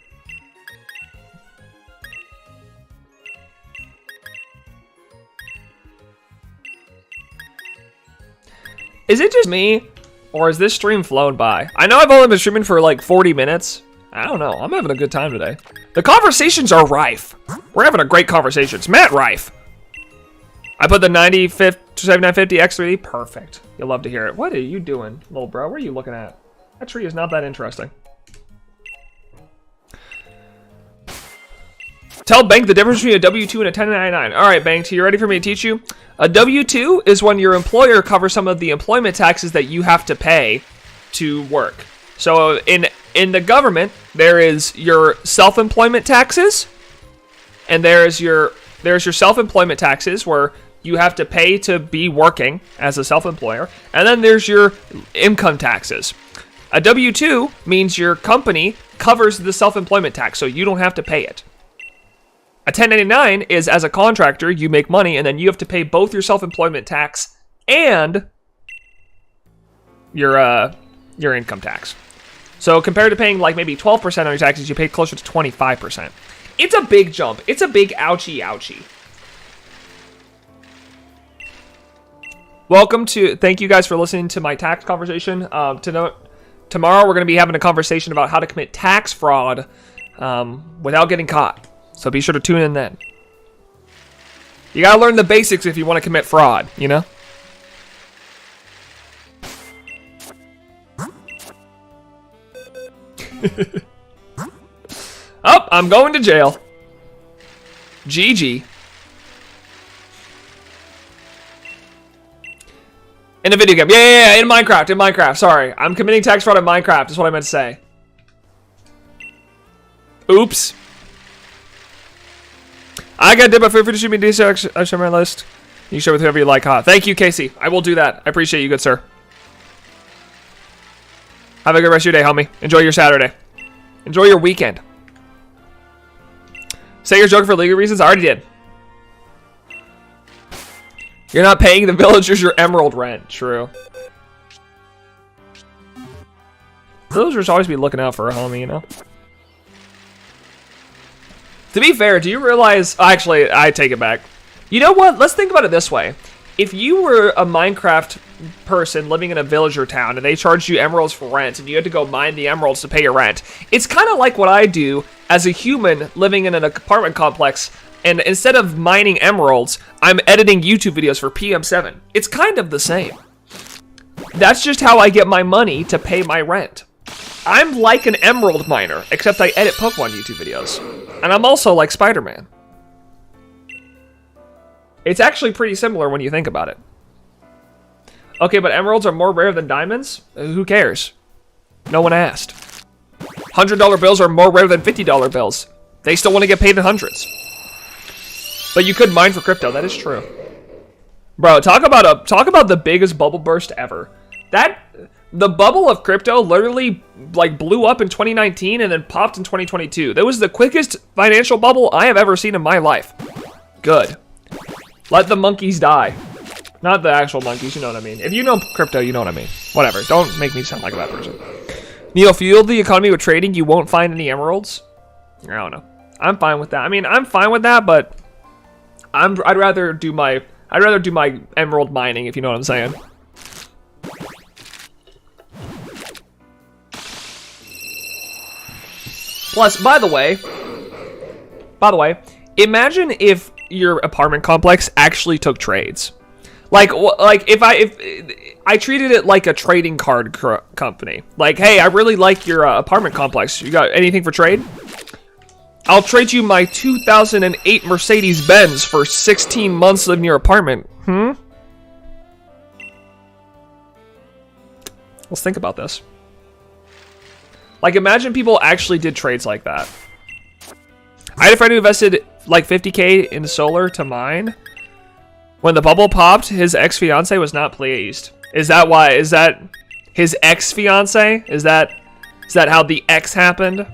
Is it just me, or is this stream flown by? I know I've only been streaming for like 40 minutes. I don't know. I'm having a good time today. The conversations are rife. We're having a great conversation. It's Matt rife. I put the 7950 X3D. Perfect. You'll love to hear it. What are you doing, little bro? What are you looking at? That tree is not that interesting. Tell Bank the difference between a W-2 and a 1099. All right, Bank, you ready for me to teach you? A W-2 is when your employer covers some of the employment taxes that you have to pay to work. So in the government, there is your self-employment taxes, and there's your self-employment taxes where you have to pay to be working as a self-employer, and then there's your income taxes. A W-2 means your company covers the self-employment tax, so you don't have to pay it. A 1099 is, as a contractor, you make money, and then you have to pay both your self-employment tax and your income tax. So compared to paying like maybe 12% on your taxes, you pay closer to 25%. It's a big jump. It's a big ouchie ouchie. Thank you guys for listening to my tax conversation. Tomorrow we're going to be having a conversation about how to commit tax fraud without getting caught. So be sure to tune in then. You gotta learn the basics if you want to commit fraud, you know? Oh, I'm going to jail. GG. In a video game. Yeah, in Minecraft. Sorry. I'm committing tax fraud in Minecraft, is what I meant to say. Oops. I got dip, but feel free to shoot me DC. I share my list. You share with whoever you like, huh? Thank you, Casey. I will do that. I appreciate you, good sir. Have a good rest of your day, homie. Enjoy your Saturday. Enjoy your weekend. Say you're joking for legal reasons? I already did. You're not paying the villagers your emerald rent. True. Villagers always be looking out for a homie, you know? To be fair, do you realize... Actually, I take it back. You know what? Let's think about it this way. If you were a Minecraft person living in a village or town and they charged you emeralds for rent and you had to go mine the emeralds to pay your rent, it's kind of like what I do as a human living in an apartment complex, and instead of mining emeralds, I'm editing YouTube videos for PM7. It's kind of the same. That's just how I get my money to pay my rent. I'm like an emerald miner, except I edit Pokemon YouTube videos. And I'm also like Spider-Man. It's actually pretty similar when you think about it. Okay, but emeralds are more rare than diamonds? Who cares? No one asked. $100 bills are more rare than $50 bills. They still want to get paid in hundreds. But you could mine for crypto, that is true. Bro, talk about the biggest bubble burst ever. The bubble of crypto literally like blew up in 2019 and then popped in 2022. That was the quickest financial bubble I have ever seen in my life. Good. Let the monkeys die. Not the actual monkeys, you know what I mean. If you know crypto, you know what I mean. Whatever, don't make me sound like a bad person. Neo, fuel the economy with trading, you won't find any emeralds? I don't know. I'm fine with that. I mean, I'm fine with that, but I'd rather do my emerald mining, if you know what I'm saying. Plus, by the way, imagine if your apartment complex actually took trades. Like if I treated it like a trading card company. Like, hey, I really like your apartment complex. You got anything for trade? I'll trade you my 2008 Mercedes-Benz for 16 months in your apartment. Let's think about this. Like, imagine people actually did trades like that. I had a friend who invested like 50K in solar to mine. When the bubble popped, his ex-fiance was not pleased. Is that why? Is that his ex-fiance? Is that how the X happened?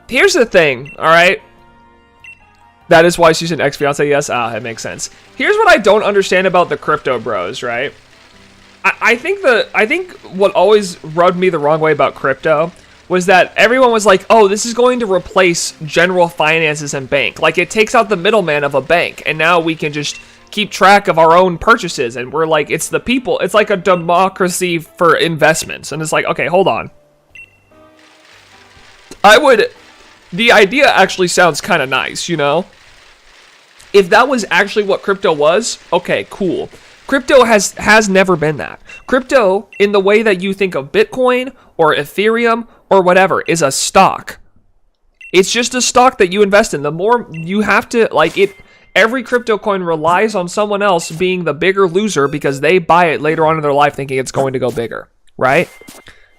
Here's the thing, all right? That is why she's an ex-fiance, yes? It makes sense. Here's what I don't understand about the crypto bros, right? I think what always rubbed me the wrong way about crypto was that everyone was like, oh, this is going to replace general finances and bank. Like, it takes out the middleman of a bank, and now we can just keep track of our own purchases, and we're like, it's the people. It's like a democracy for investments. And it's like, okay, hold on. The idea actually sounds kind of nice, you know? If that was actually what crypto was, okay, cool. Crypto has never been that. Crypto, in the way that you think of Bitcoin or Ethereum or whatever, is a stock. It's just a stock that you invest in. The more you have to, like, every crypto coin relies on someone else being the bigger loser because they buy it later on in their life thinking it's going to go bigger, right?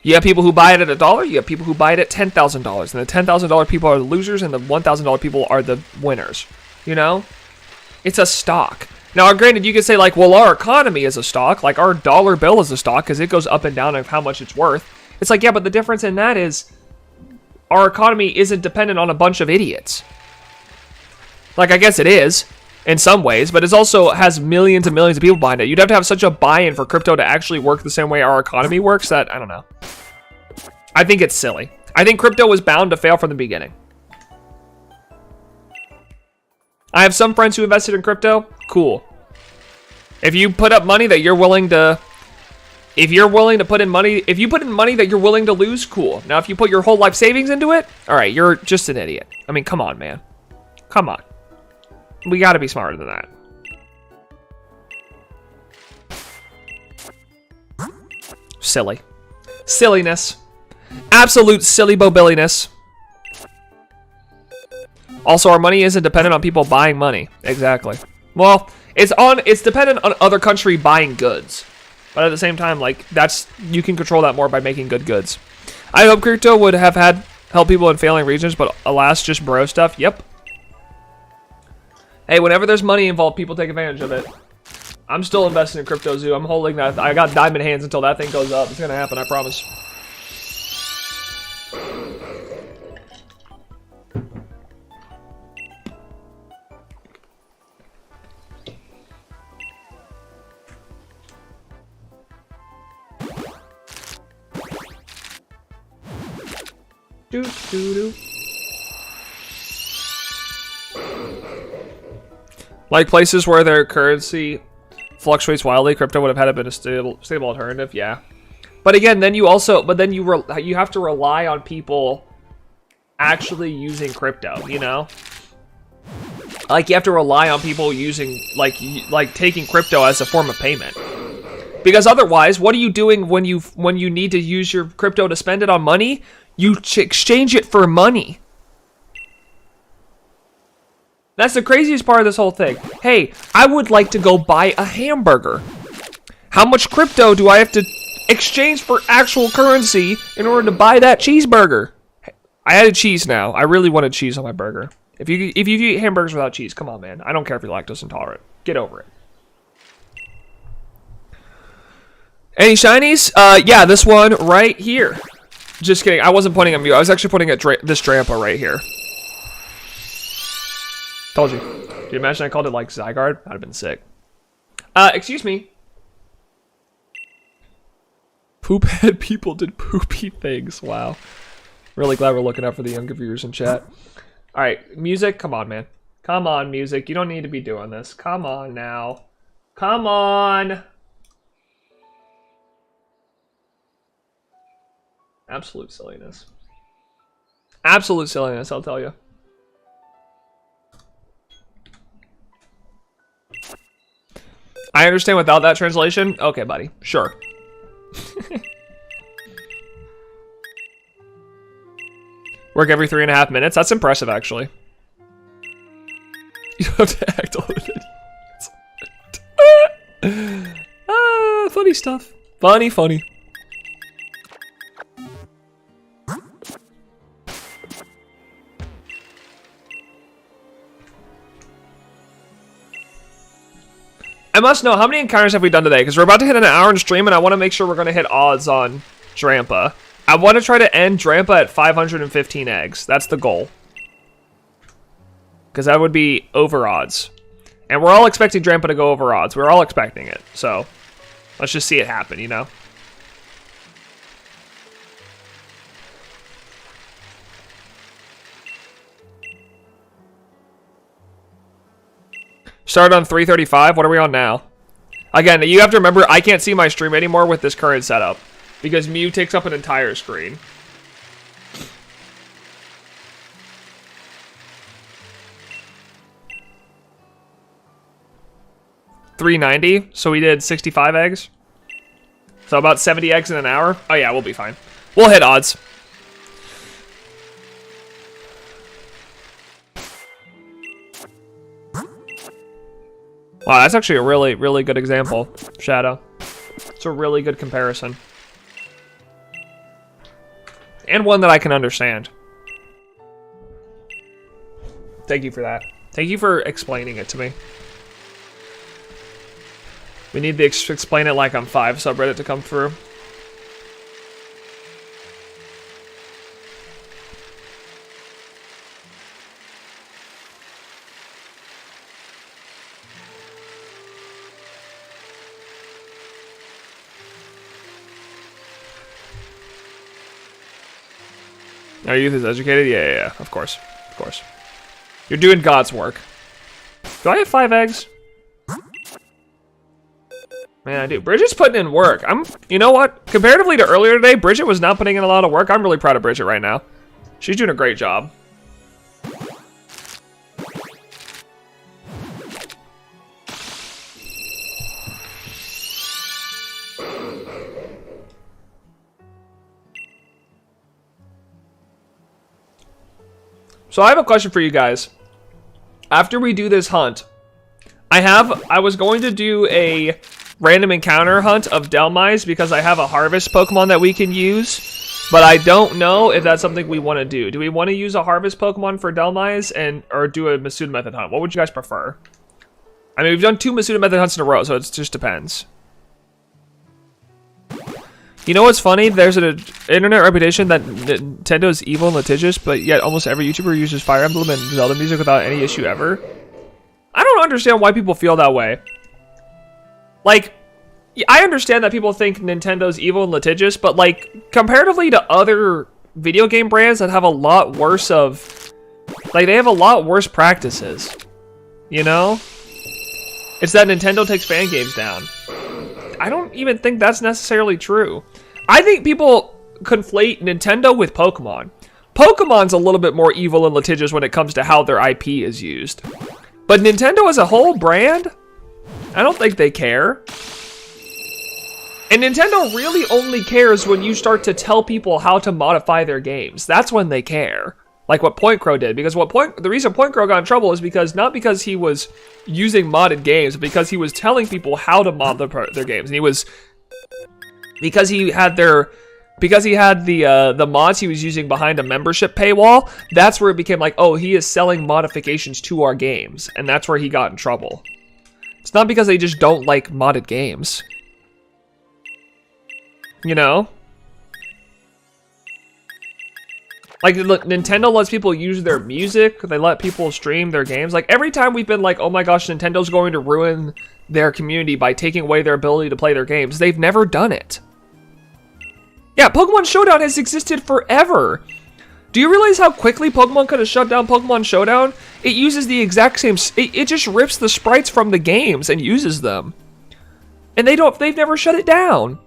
You have people who buy it at $1, you have people who buy it at $10,000, and the $10,000 people are the losers, and the $1,000 people are the winners, you know? It's a stock. Now, granted, you could say, like, well, our economy is a stock, like, our dollar bill is a stock, because it goes up and down of how much it's worth. It's like, yeah, but the difference in that is, our economy isn't dependent on a bunch of idiots. Like, I guess it is, in some ways, but it also has millions and millions of people behind it. You'd have to have such a buy-in for crypto to actually work the same way our economy works that, I don't know. I think it's silly. I think crypto was bound to fail from the beginning. I have some friends who invested in crypto. Cool. If you put up money that you're willing to... If you put in money that you're willing to lose, cool. Now, if you put your whole life savings into it, all right, you're just an idiot. I mean, come on, man. Come on. We gotta be smarter than that. Silly. Silliness. Absolute silly bobilliness. Also, our money isn't dependent on people buying money. Exactly. Well, it's dependent on other country buying goods. But at the same time, like, you can control that more by making good goods. I hope crypto would have helped people in failing regions, but alas, just bro stuff. Yep. Hey, whenever there's money involved, people take advantage of it. I'm still investing in Crypto Zoo. I'm holding that. I got diamond hands until that thing goes up. It's gonna happen, I promise. Like places where their currency fluctuates wildly, crypto would have had been a stable alternative. Yeah, but again, then you have to rely on people actually using crypto. You know, like you have to rely on people using like taking crypto as a form of payment. Because otherwise, what are you doing when you need to use your crypto to spend it on money? You exchange it for money. That's the craziest part of this whole thing. Hey, I would like to go buy a hamburger. How much crypto do I have to exchange for actual currency in order to buy that cheeseburger? I added cheese now. I really wanted cheese on my burger. If you eat hamburgers without cheese, come on, man. I don't care if you're lactose intolerant. Get over it. Any shinies? Yeah, this one right here. Just kidding. I wasn't pointing at you. I was actually pointing at this Drampa right here. Told you. Do you imagine I called it like Zygarde? That'd have been sick. Excuse me. Poophead people did poopy things. Wow. Really glad we're looking out for the younger viewers in chat. Alright, music. Come on, man. Come on, music. You don't need to be doing this. Come on now. Come on. Absolute silliness. Absolute silliness, I'll tell you. I understand without that translation. Okay, buddy. Sure. Work every 3.5 minutes. That's impressive, actually. You don't have to act all the idiots. Funny stuff. Funny. I must know, how many encounters have we done today? Because we're about to hit an hour in stream, and I want to make sure we're going to hit odds on Drampa. I want to try to end Drampa at 515 eggs. That's the goal. Because that would be over odds. And we're all expecting Drampa to go over odds. We're all expecting it. So, let's just see it happen, you know? Started on 335. What are we on now? Again, you have to remember, I can't see my stream anymore with this current setup. Because Mew takes up an entire screen. $390. So we did 65 eggs. So about 70 eggs in an hour. Oh yeah, we'll be fine. We'll hit odds. Wow, that's actually a really, really good example, Shadow. It's a really good comparison. And one that I can understand. Thank you for that. Thank you for explaining it to me. We need the explain it like I'm 5 subreddit to come through. Our youth is educated? Yeah, of course. Of course. You're doing God's work. Do I have 5 eggs? Man, I do. Bridget's putting in work. You know what? Comparatively to earlier today, Bridget was not putting in a lot of work. I'm really proud of Bridget right now. She's doing a great job. So I have a question for you guys. After we do this hunt, I was going to do a random encounter hunt of Delmise because I have a harvest Pokemon that we can use, but I don't know if that's something we want to do. Do we want to use a harvest Pokemon for Delmise or do a Masuda method hunt? What would you guys prefer? I mean, we've done 2 Masuda method hunts in a row, so it just depends. You know what's funny? There's an internet reputation that Nintendo is evil and litigious, but yet almost every YouTuber uses Fire Emblem and Zelda music without any issue ever. I don't understand why people feel that way. Like, I understand that people think Nintendo's evil and litigious, but like, comparatively to other video game brands that have a lot worse of, like, they have a lot worse practices, you know? It's that Nintendo takes fan games down. I don't even think that's necessarily true. I think people conflate Nintendo with Pokemon. Pokemon's a little bit more evil and litigious when it comes to how their IP is used. But Nintendo as a whole brand, I don't think they care. And Nintendo really only cares when you start to tell people how to modify their games. That's when they care. Like what Point Crow did. Because the reason Point Crow got in trouble is because, not because he was using modded games, but because he was telling people how to mod their games. And he was, because he had the mods he was using behind a membership paywall, that's where it became like, oh, he is selling modifications to our games. And that's where he got in trouble. It's not because they just don't like modded games. You know? Like, look, Nintendo lets people use their music. They let people stream their games. Like, every time we've been like, oh my gosh, Nintendo's going to ruin their community by taking away their ability to play their games, they've never done it. Yeah, Pokemon Showdown has existed forever. Do you realize how quickly Pokemon could have shut down Pokemon Showdown? It uses the exact same... It just rips the sprites from the games and uses them. And they've never shut it down.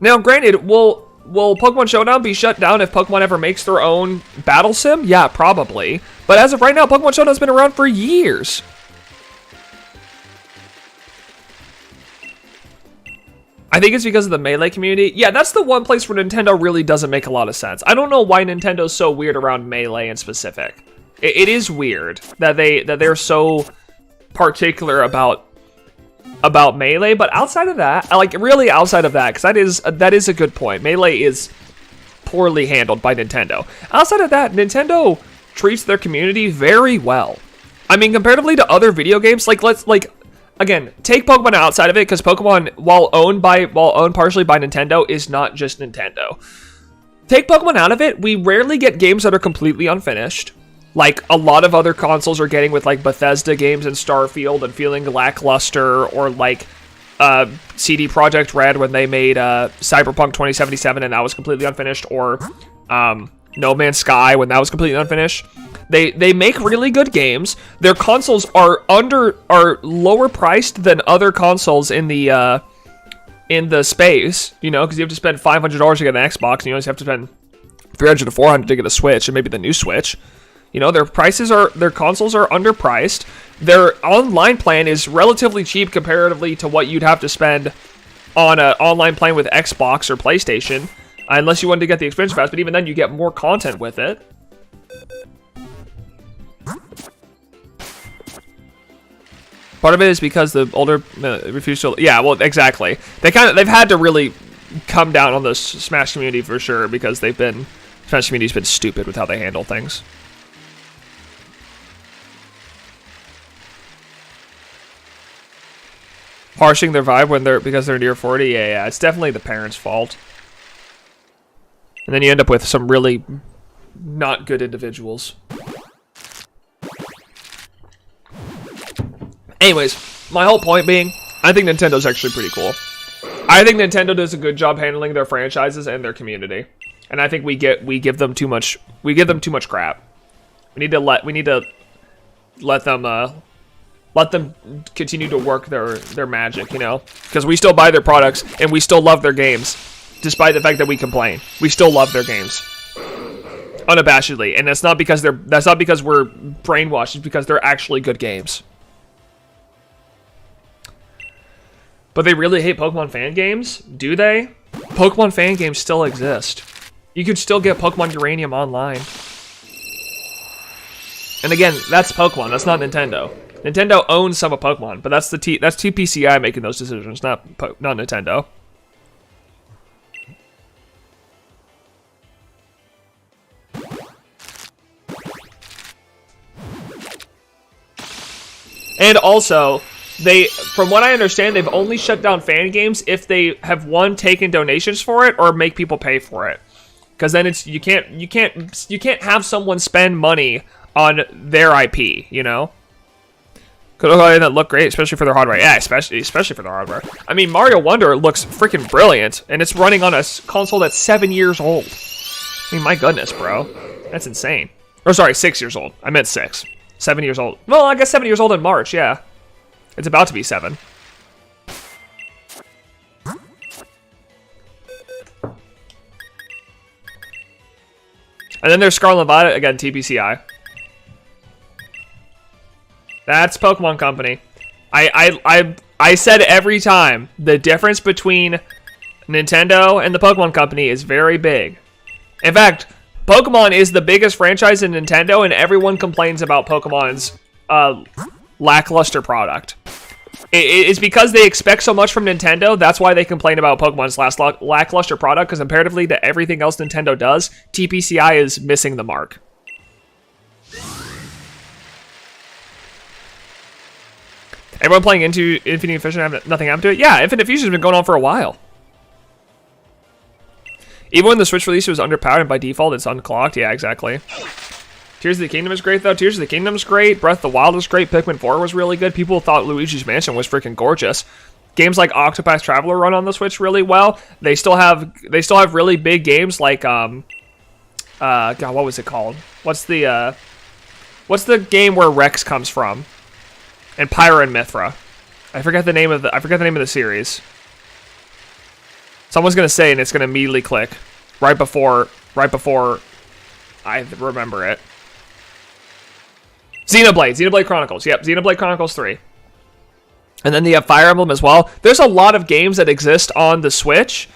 Now, granted, will Pokemon Showdown be shut down if Pokemon ever makes their own battle sim? Yeah, probably. But as of right now, Pokemon Showdown's been around for years. I think it's because of the Melee community. Yeah, that's the one place where Nintendo really doesn't make a lot of sense. I don't know why Nintendo's so weird around Melee in specific. It is weird that they're so particular about Melee, but outside of that, like really outside of that, because that is a good point. Melee is poorly handled by Nintendo. Outside of that, Nintendo treats their community very well. I mean, comparatively to other video games, again, take Pokemon outside of it, because Pokemon, while owned partially by Nintendo, is not just Nintendo. Take Pokemon out of it, we rarely get games that are completely unfinished. Like a lot of other consoles are getting with like Bethesda games and Starfield and feeling lackluster, or like CD Projekt Red when they made Cyberpunk 2077 and that was completely unfinished, or No Man's Sky when that was completely unfinished. They make really good games. Their consoles are lower priced than other consoles in the space, you know, because you have to spend $500 to get an Xbox, and you always have to spend $300 to $400 to get a Switch, and maybe the new Switch. You know, their consoles are underpriced. Their online plan is relatively cheap comparatively to what you'd have to spend on an online plan with Xbox or PlayStation, unless you wanted to get the expansion pass, but even then you get more content with it. Part of it is because the older refuse to... Yeah, well, exactly. They've had to really come down on the Smash community for sure, because Smash community's been stupid with how they handle things. Harshing their vibe because they're near 40. Yeah, it's definitely the parents' fault. And then you end up with some really not good individuals. Anyways, my whole point being, I think Nintendo's actually pretty cool. I think Nintendo does a good job handling their franchises and their community, and I think we give them too much crap. We need to let them continue to work their magic, you know, because we still buy their products and we still love their games, despite the fact that we complain. We still love their games unabashedly, and that's not because we're brainwashed. It's because they're actually good games. But they really hate Pokemon fan games? Do they? Pokemon fan games still exist. You could still get Pokemon Uranium online. And again, that's Pokemon. That's not Nintendo. Nintendo owns some of Pokemon, but that's TPCI making those decisions, not Nintendo. And also, from what I understand, they've only shut down fan games if they have taken donations for it or make people pay for it. Because then you can't have someone spend money on their IP, you know? Could that look great, especially for their hardware. Yeah, especially for their hardware. I mean, Mario Wonder looks freaking brilliant, and it's running on a console that's 7 years old. I mean, my goodness, bro. That's insane. Or sorry, 6 years old. I meant 6. 7 years old. Well, I guess 7 years old in March, yeah. It's about to be 7. And then there's Scarlet Violet, again, TBCI. That's Pokemon Company. I said every time, the difference between Nintendo and the Pokemon Company is very big. In fact, Pokemon is the biggest franchise in Nintendo, and everyone complains about Pokemon's lackluster product. It's because they expect so much from Nintendo. That's why they complain about Pokemon's lackluster product, because comparatively to everything else Nintendo does, TPCI is missing the mark. Everyone playing into Infinite Fusion have nothing happened to it? Yeah, Infinite Fusion's been going on for a while. Even when the Switch release was underpowered and by default it's unclocked. Yeah, exactly. Tears of the Kingdom is great, though. Tears of the Kingdom is great. Breath of the Wild is great. Pikmin 4 was really good. People thought Luigi's Mansion was freaking gorgeous. Games like Octopath Traveler run on the Switch really well. They still have really big games like God, what was it called? What's the game where Rex comes from? And Pyra and Mithra. I forget the name of the series. Someone's gonna say, and it's gonna immediately click right before I remember it. Xenoblade Chronicles. Yep, Xenoblade Chronicles 3. And then you have Fire Emblem as well. There's a lot of games that exist on the Switch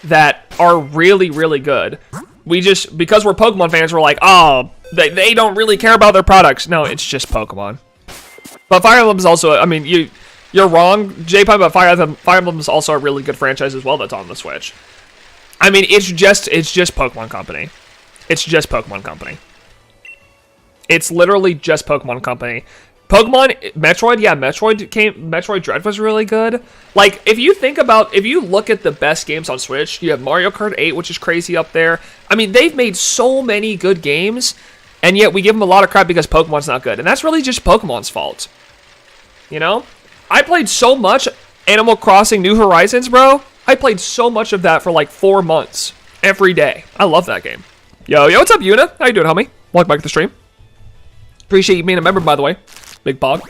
that are really, really good. Because we're Pokemon fans, we're like, oh, they don't really care about their products. No, it's just Pokemon. But Fire Emblem is also, I mean, you're wrong, J-Pipe, but Fire Emblem is also a really good franchise as well that's on the Switch. I mean, it's just Pokemon Company. It's just Pokemon Company. It's literally just Pokemon Company. Metroid, yeah, Metroid Dread was really good. Like, if you look at the best games on Switch, you have Mario Kart 8, which is crazy up there. I mean, they've made so many good games, and yet we give them a lot of crap because Pokemon's not good. And that's really just Pokemon's fault. You know? I played so much Animal Crossing New Horizons, bro. I played so much of that for like 4 months. Every day. I love that game. Yo, what's up, Yuna? How you doing, homie? Welcome back to the stream. Appreciate you being a member, by the way. Big Pog.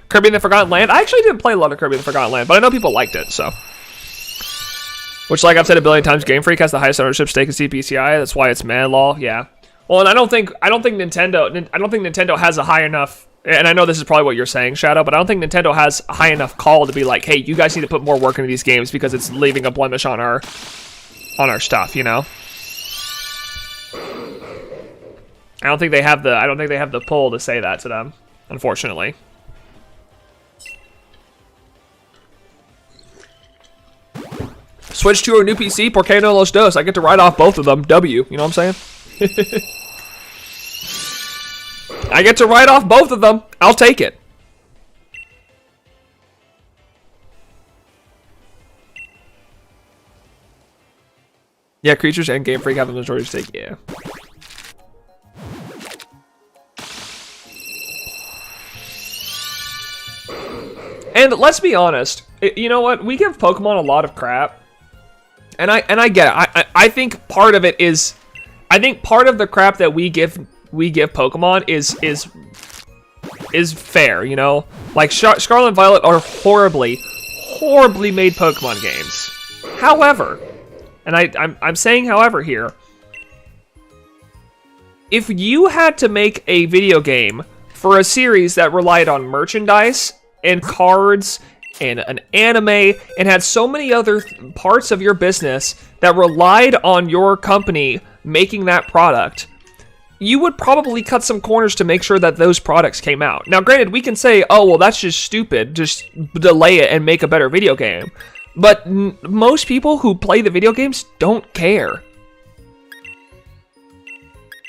Kirby in the Forgotten Land. I actually didn't play a lot of Kirby in the Forgotten Land, but I know people liked it, so. Which, like I've said a billion times, Game Freak has the highest ownership stake in CPCI. That's why it's man law. Yeah. Well, and I don't think Nintendo has a high enough. And I know this is probably what you're saying, Shadow, but I don't think Nintendo has a high enough call to be like, hey, you guys need to put more work into these games because it's leaving a blemish on our stuff, you know? I don't think they have the pull to say that to them, unfortunately. Switch to a new PC, por qué no los dos? I get to write off both of them. W, you know what I'm saying? I get to write off both of them. I'll take it. Yeah, Creatures and Game Freak have the majority stake. Yeah. And let's be honest. You know what? We give Pokemon a lot of crap. And I get it. I think part of it is, I think part of the crap that we give Pokemon is fair, you know? Like Scarlet and Violet are horribly made Pokemon games. However, and I'm saying however here, if you had to make a video game for a series that relied on merchandise and cards and an anime and had so many other parts of your business that relied on your company making that product, you would probably cut some corners to make sure that those products came out. Now, granted, we can say, oh, well, that's just stupid. Just delay it and make a better video game. But most people who play the video games don't care.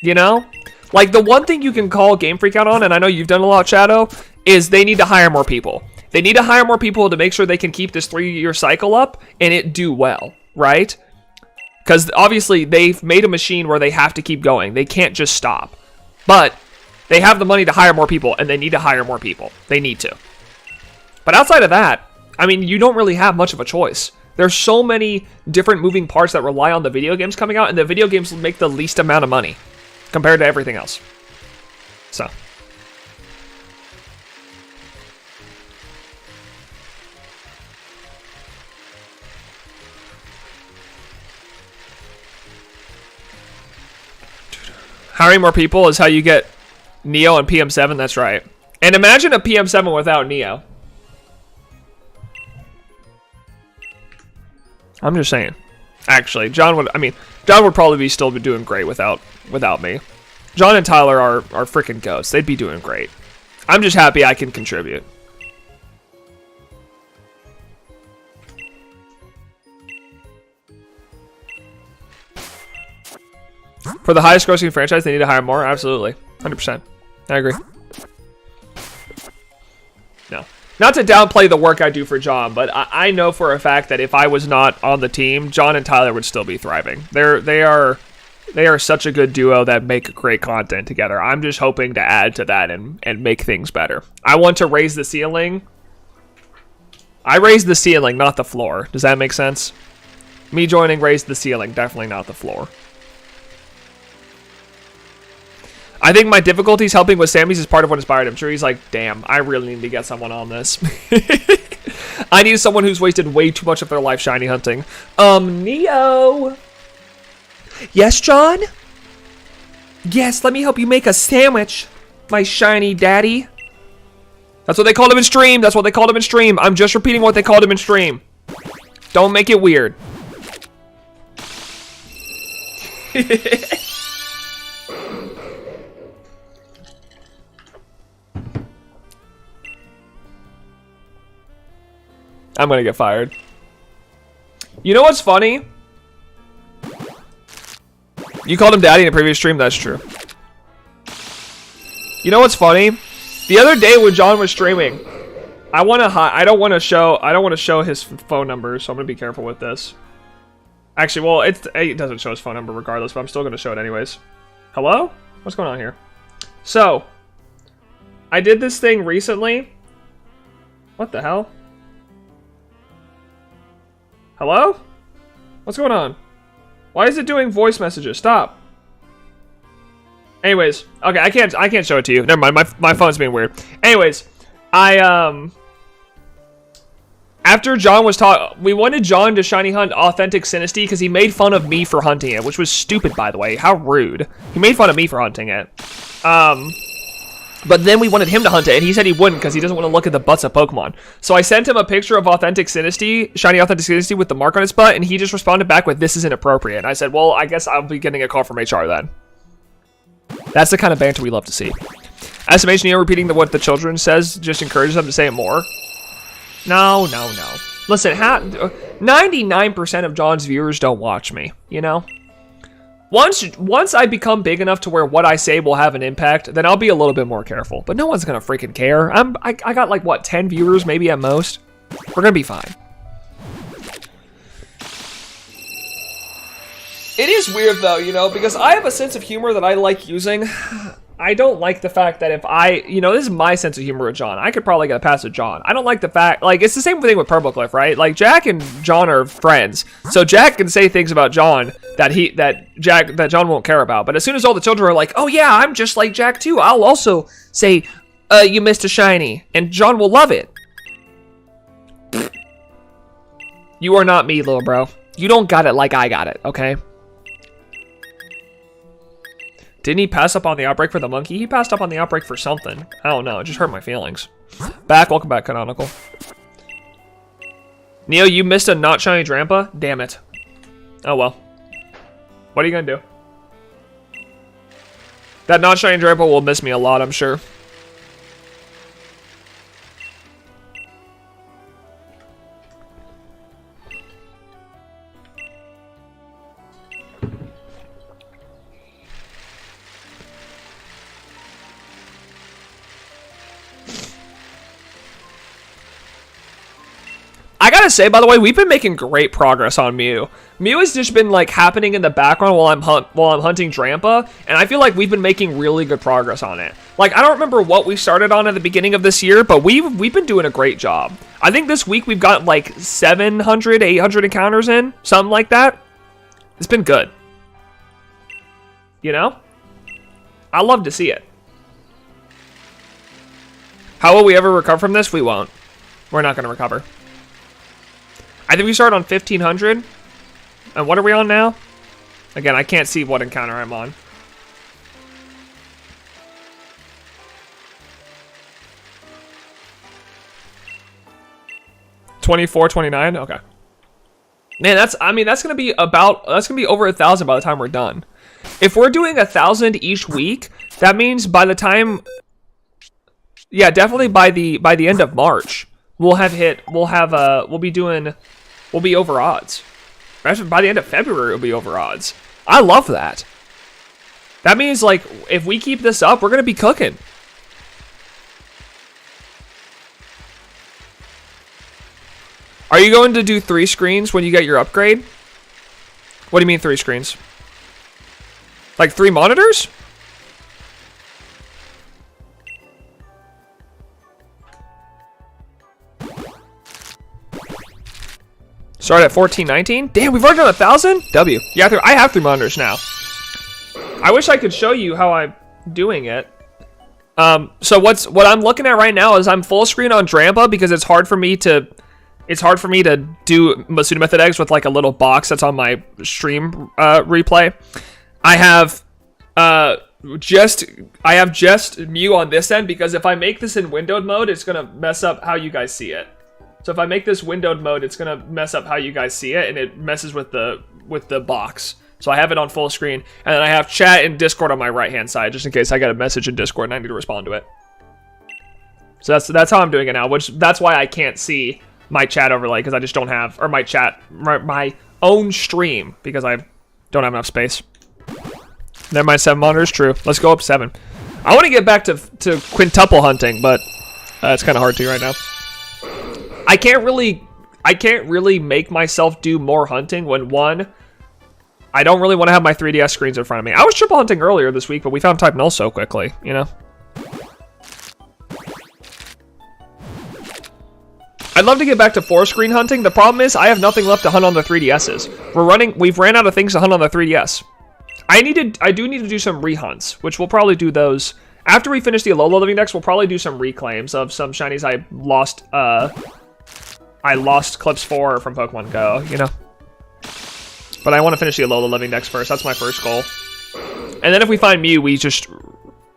You know? Like, the one thing you can call Game Freak out on, and I know you've done a lot, Shadow, is they need to hire more people. They need to hire more people to make sure they can keep this 3-year cycle up and it do well, right? Because obviously they've made a machine where they have to keep going. They can't just stop. But They have the money to hire more people, and they need to hire more people. They need to. But outside of that, I mean, you don't really have much of a choice. There's so many different moving parts that rely on the video games coming out, and the video games make the least amount of money compared to everything else. So. Hiring more people is how you get Neo and PM7, that's right. And imagine a PM7 without Neo. I'm just saying. Actually, John would probably still be doing great without me. John and Tyler are freaking goats. They'd be doing great. I'm just happy I can contribute. For the highest grossing franchise, they need to hire more? Absolutely. 100%. I agree. No. Not to downplay the work I do for John, but I know for a fact that if I was not on the team, John and Tyler would still be thriving. They are such a good duo that make great content together. I'm just hoping to add to that and make things better. I want to raise the ceiling. I raised the ceiling, not the floor. Does that make sense? Me joining raised the ceiling, definitely not the floor. I think my difficulties helping with Sammy's is part of what inspired him. Sure, he's like, damn, I really need to get someone on this. I need someone who's wasted way too much of their life shiny hunting. Neo. Yes, John? Yes, let me help you make a sandwich, my shiny daddy. That's what they called him in stream. That's what they called him in stream. I'm just repeating what they called him in stream. Don't make it weird. I'm gonna get fired. You know what's funny? You called him daddy in a previous stream? That's true. You know what's funny? The other day when John was streaming, I don't want to show his phone number, so I'm gonna be careful with this. Actually, well, it doesn't show his phone number regardless, but I'm still gonna show it anyways. Hello? What's going on here? So, I did this thing recently. What the hell? Hello? What's going on? Why is it doing voice messages? Stop. Anyways, okay, I can't show it to you. Never mind, my phone's being weird. Anyways, after John was we wanted John to shiny hunt authentic Sinisty because he made fun of me for hunting it, which was stupid, by the way. How rude. He made fun of me for hunting it. But then we wanted him to hunt it, and he said he wouldn't because he doesn't want to look at the butts of Pokemon. So I sent him a picture of authentic Sinisty, shiny authentic Sinisty with the mark on its butt, and he just responded back with, "This is inappropriate." And I said, well, I guess I'll be getting a call from HR then. That's the kind of banter we love to see. Estimation, repeating what the children says just encourages them to say it more. No. Listen, 99% of John's viewers don't watch me, you know? Once I become big enough to where what I say will have an impact, then I'll be a little bit more careful. But no one's gonna freaking care. I got like, what, 10 viewers maybe at most? We're gonna be fine. It is weird though, you know, because I have a sense of humor that I like using. I don't like the fact that if this is my sense of humor with John. I could probably get past with John. I don't like the fact, like, it's the same thing with Purple Cliff, right? Like, Jack and John are friends. So Jack can say things about John that John won't care about. But as soon as all the children are like, oh yeah, I'm just like Jack too, I'll also say, you missed a shiny. And John will love it. You are not me, little bro. You don't got it like I got it, okay? Didn't he pass up on the outbreak for the monkey? He passed up on the outbreak for something. I don't know. It just hurt my feelings. Welcome back, Canonical. Neo, you missed a not shiny Drampa? Damn it. Oh well. What are you gonna do? That not shiny Drampa will miss me a lot, I'm sure. I gotta gotta say, by the way, we've been making great progress on Mew. Mew has just been like happening in the background while I'm hunting Drampa, and I feel like we've been making really good progress on it. Like, I don't remember what we started on at the beginning of this year, but we've been doing a great job. I think this week we've got like 700, 800 encounters in, something like that. It's been good. You know? I love to see it. How will we ever recover from this? We won't. We're not going to recover. I think we started on 1500. And what are we on now? Again, I can't see what encounter I'm on. $24, $29. Okay. Man, that's gonna be over 1,000 by the time we're done. If we're doing 1,000 each week, that means by the time, yeah, definitely by the end of March, we'll be over odds. Actually, by the end of February, it'll be over odds. I love that. That means, like, if we keep this up, we're gonna be cooking. Are you going to do 3 screens when you get your upgrade? What do you mean 3 screens? Like 3 monitors? Start at 1419? Damn, we've already done 1,000? W. Yeah, I have 3 monitors now. I wish I could show you how I'm doing it. So what I'm looking at right now is I'm full screen on Drampa because it's hard for me to do Masuda Method Eggs with like a little box that's on my stream replay. I have just Mew on this end because if I make this in windowed mode, it's gonna mess up how you guys see it. So if I make this windowed mode, it's gonna mess up how you guys see it, and it messes with the box. So I have it on full screen, and then I have chat and Discord on my right hand side, just in case I get a message in Discord and I need to respond to it. So that's how I'm doing it now, that's why I can't see my chat overlay, because I just don't have, or my own stream, because I don't have enough space. Never mind, 7 monitors, true. Let's go up 7. I want to get back to quintuple hunting, but it's kind of hard to right now. I can't really make myself do more hunting when, one, I don't really want to have my 3DS screens in front of me. I was triple hunting earlier this week, but we found type null so quickly, you know? I'd love to get back to 4-screen hunting. The problem is I have nothing left to hunt on the 3DSs. We've ran out of things to hunt on the 3DS. I do need to do some rehunts, which we'll probably do those after we finish the Alola Living Dex. We'll probably do some reclaims of some shinies I lost. I lost Clips 4 from Pokemon Go, you know. But I want to finish the Alola Living Dex first. That's my first goal. And then if we find Mew, we just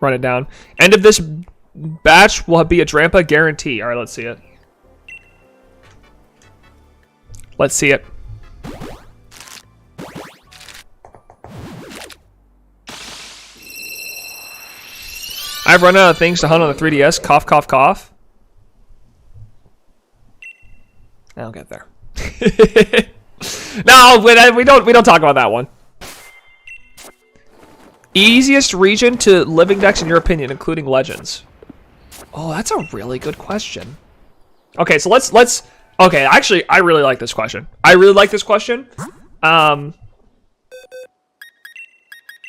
run it down. End of this batch will be a Drampa guarantee. All right, let's see it. Let's see it. I've run out of things to hunt on the 3DS. Cough, cough, cough. I'll get there. No, we don't talk about that one. Easiest region to Living Dex in your opinion, including Legends? Oh, that's a really good question. Okay, so let's. Okay, actually, I really like this question. So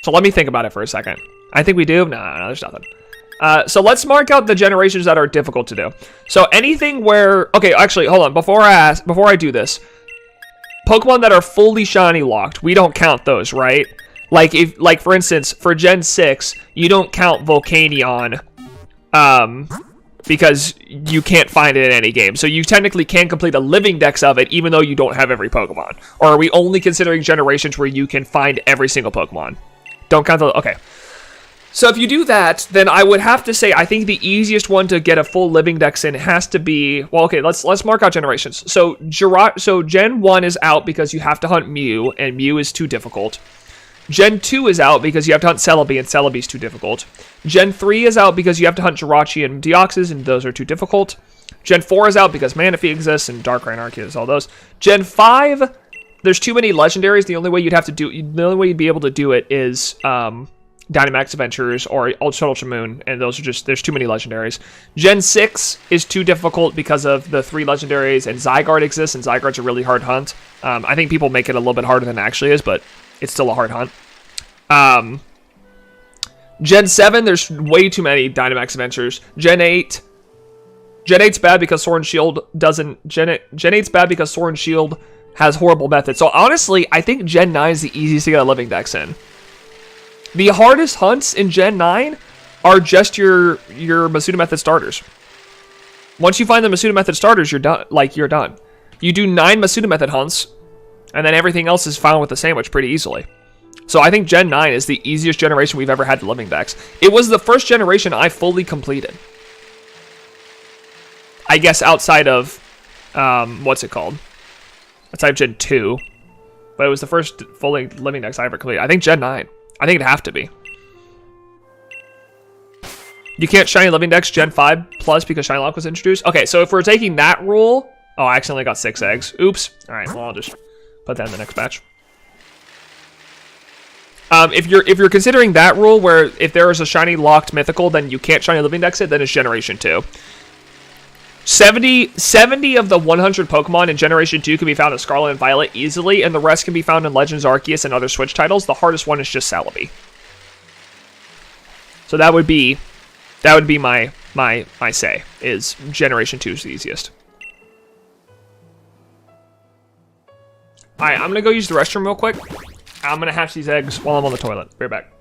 let me think about it for a second. I think we do. No, there's nothing. So let's mark out the generations that are difficult to do. So anything where, okay, actually, hold on. Before I do this, Pokemon that are fully shiny locked, we don't count those, right? Like for instance, for Gen 6, you don't count Volcanion, because you can't find it in any game. So you technically can complete a Living Dex of it, even though you don't have every Pokemon. Or are we only considering generations where you can find every single Pokemon? Don't count the, okay. So if you do that, then I would have to say I think the easiest one to get a full Living Dex in has to be, well, okay, let's mark out generations. So Gen 1 is out because you have to hunt Mew, and Mew is too difficult. Gen 2 is out because you have to hunt Celebi, and Celebi is too difficult. Gen 3 is out because you have to hunt Jirachi and Deoxys, and those are too difficult. Gen 4 is out because Manaphy exists, and Darkrai and Arceus, all those. Gen 5, there's too many legendaries. The only way you'd be able to do it is Dynamax Adventures or Ultra Moon, and those are just, there's too many legendaries. Gen 6 is too difficult because of the 3 legendaries, and Zygarde exists, and Zygarde's a really hard hunt. I think people make it a little bit harder than it actually is, but it's still a hard hunt. Gen 7, there's way too many Dynamax Adventures. Gen 8's bad because Sword and Shield doesn't... Gen 8's bad because Sword and Shield has horrible methods. So honestly, I think Gen 9 is the easiest to get a Living Dex in. The hardest hunts in Gen 9 are just your Masuda Method starters. Once you find the Masuda Method starters, you're done. Like, you're done. You do 9 Masuda Method hunts, and then everything else is found with the sandwich pretty easily. So I think Gen 9 is the easiest generation we've ever had to Living Dex. It was the first generation I fully completed. I guess outside of, what's it called? Outside of Gen 2. But it was the first fully Living Dex I ever completed. I think Gen 9. I think it'd have to be. You can't Shiny Living Dex Gen 5 plus because Shiny Lock was introduced? Okay, so if we're taking that rule... Oh, I accidentally got 6 eggs. Oops. Alright, well, I'll just put that in the next batch. If you're considering that rule, where if there is a Shiny Locked Mythical, then you can't Shiny Living Dex it, then it's Generation 2. 70 of the 100 Pokemon in Generation 2 can be found in Scarlet and Violet easily, and the rest can be found in Legends Arceus and other Switch titles. The hardest one is just Celebi. So that would be my say, is Generation 2 is the easiest. Alright, I'm gonna go use the restroom real quick. I'm gonna hatch these eggs while I'm on the toilet. Be right back.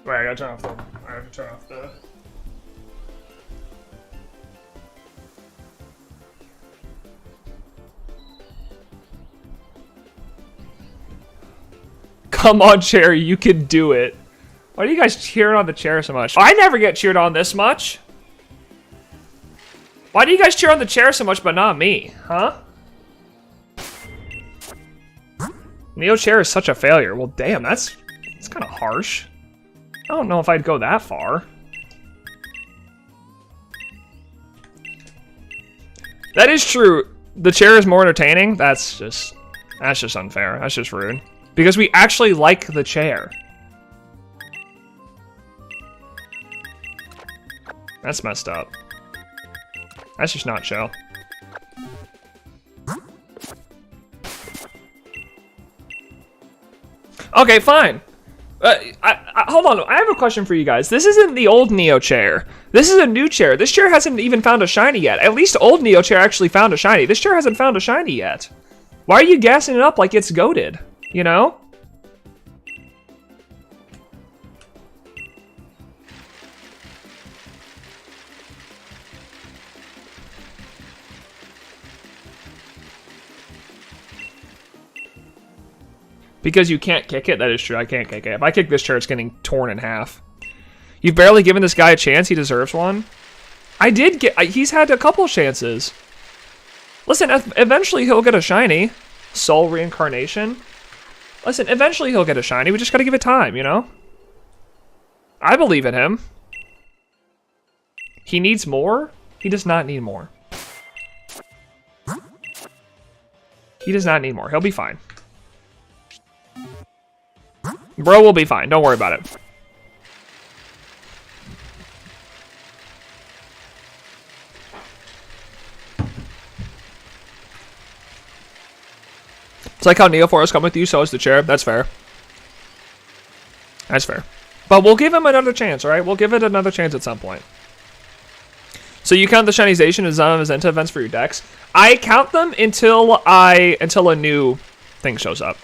Wait, I gotta turn off the... I have to turn off the... Come on, Cherry, you can do it. Why are you guys cheering on the chair so much? I never get cheered on this much. Why do you guys cheer on the chair so much but not me, huh? Neo chair is such a failure. Well, damn, that's kind of harsh. I don't know if I'd go that far. That is true. The chair is more entertaining. That's just unfair. That's just rude. Because we actually like the chair. That's messed up. That's just not chill. Okay, fine. Hold on, I have a question for you guys. This isn't the old Neo chair. This is a new chair. This chair hasn't even found a shiny yet. At least old Neo chair actually found a shiny. This chair hasn't found a shiny yet. Why are you gassing it up like it's goated? You know? Because you can't kick it? That is true, I can't kick it. If I kick this chair, it's getting torn in half. You've barely given this guy a chance, he deserves one. I did get, he's had a couple chances. Listen, eventually he'll get a shiny. Soul reincarnation. Listen, eventually he'll get a shiny, we just gotta give it time, you know? I believe in him. He needs more? He does not need more. He does not need more, he'll be fine. Bro will be fine. Don't worry about it. It's like how NeoHere has come with you, so is the chair. That's fair. That's fair. But we'll give him another chance, alright? We'll give it another chance at some point. So you count the Shinization as none of his Enta events for your decks? I count them until a new thing shows up.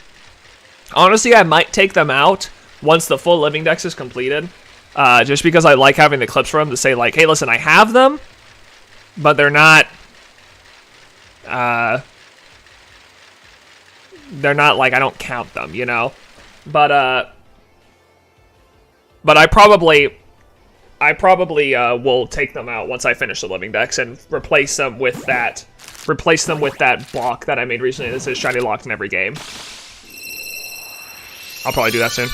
Honestly, I might take them out once the full living dex is completed. Just because I like having the clips for them to say, like, hey, listen, I have them, but they're not... they're not, like, I don't count them, you know? But I probably will take them out once I finish the living dex and replace them with that block that I made recently that says shiny locked in every game. I'll probably do that soon.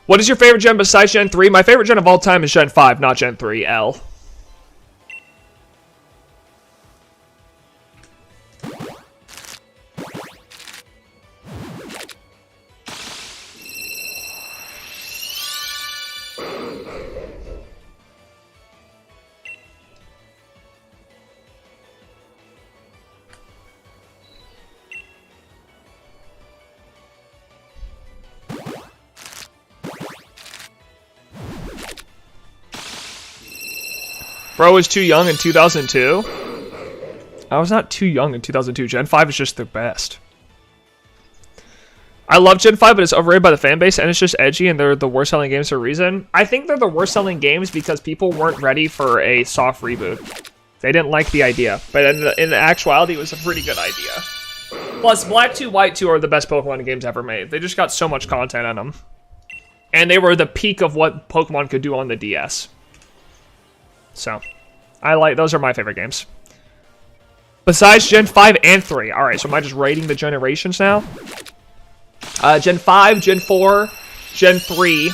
What is your favorite gen besides Gen 3? My favorite gen of all time is Gen 5, not Gen 3, L. Bro was too young in 2002? I was not too young in 2002. Gen 5 is just the best. I love Gen 5, but it's overrated by the fan base, and it's just edgy, and they're the worst selling games for a reason. I think they're the worst selling games because people weren't ready for a soft reboot. They didn't like the idea, but in the actuality, it was a pretty good idea. Plus, Black 2, White 2 are the best Pokemon games ever made. They just got so much content on them. And they were the peak of what Pokemon could do on the DS. So, those are my favorite games. Besides Gen 5 and 3. Alright, so am I just rating the generations now? Gen 5, Gen 4, Gen 3.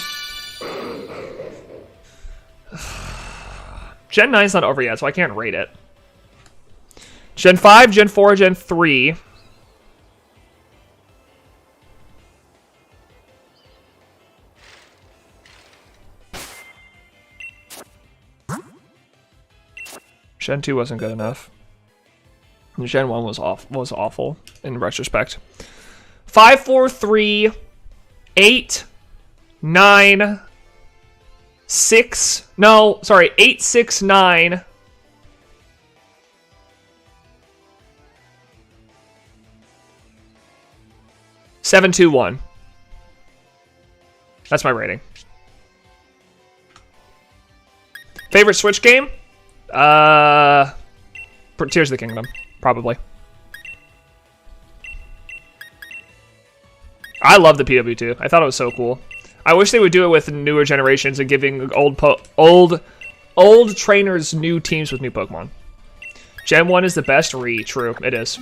Gen 9's not over yet, so I can't rate it. Gen 5, Gen 4, Gen 3. Gen 2 wasn't good enough. Gen 1 was awful in retrospect. 5, 4, 3, 8, 9, 6. No, sorry, 8, 6, 9. 7, 2, 1. That's my rating. Favorite Switch game? Tears of the Kingdom, probably. I love the PW2. I thought it was so cool. I wish they would do it with newer generations and giving old trainers new teams with new Pokemon. Gen 1 is the best True, it is.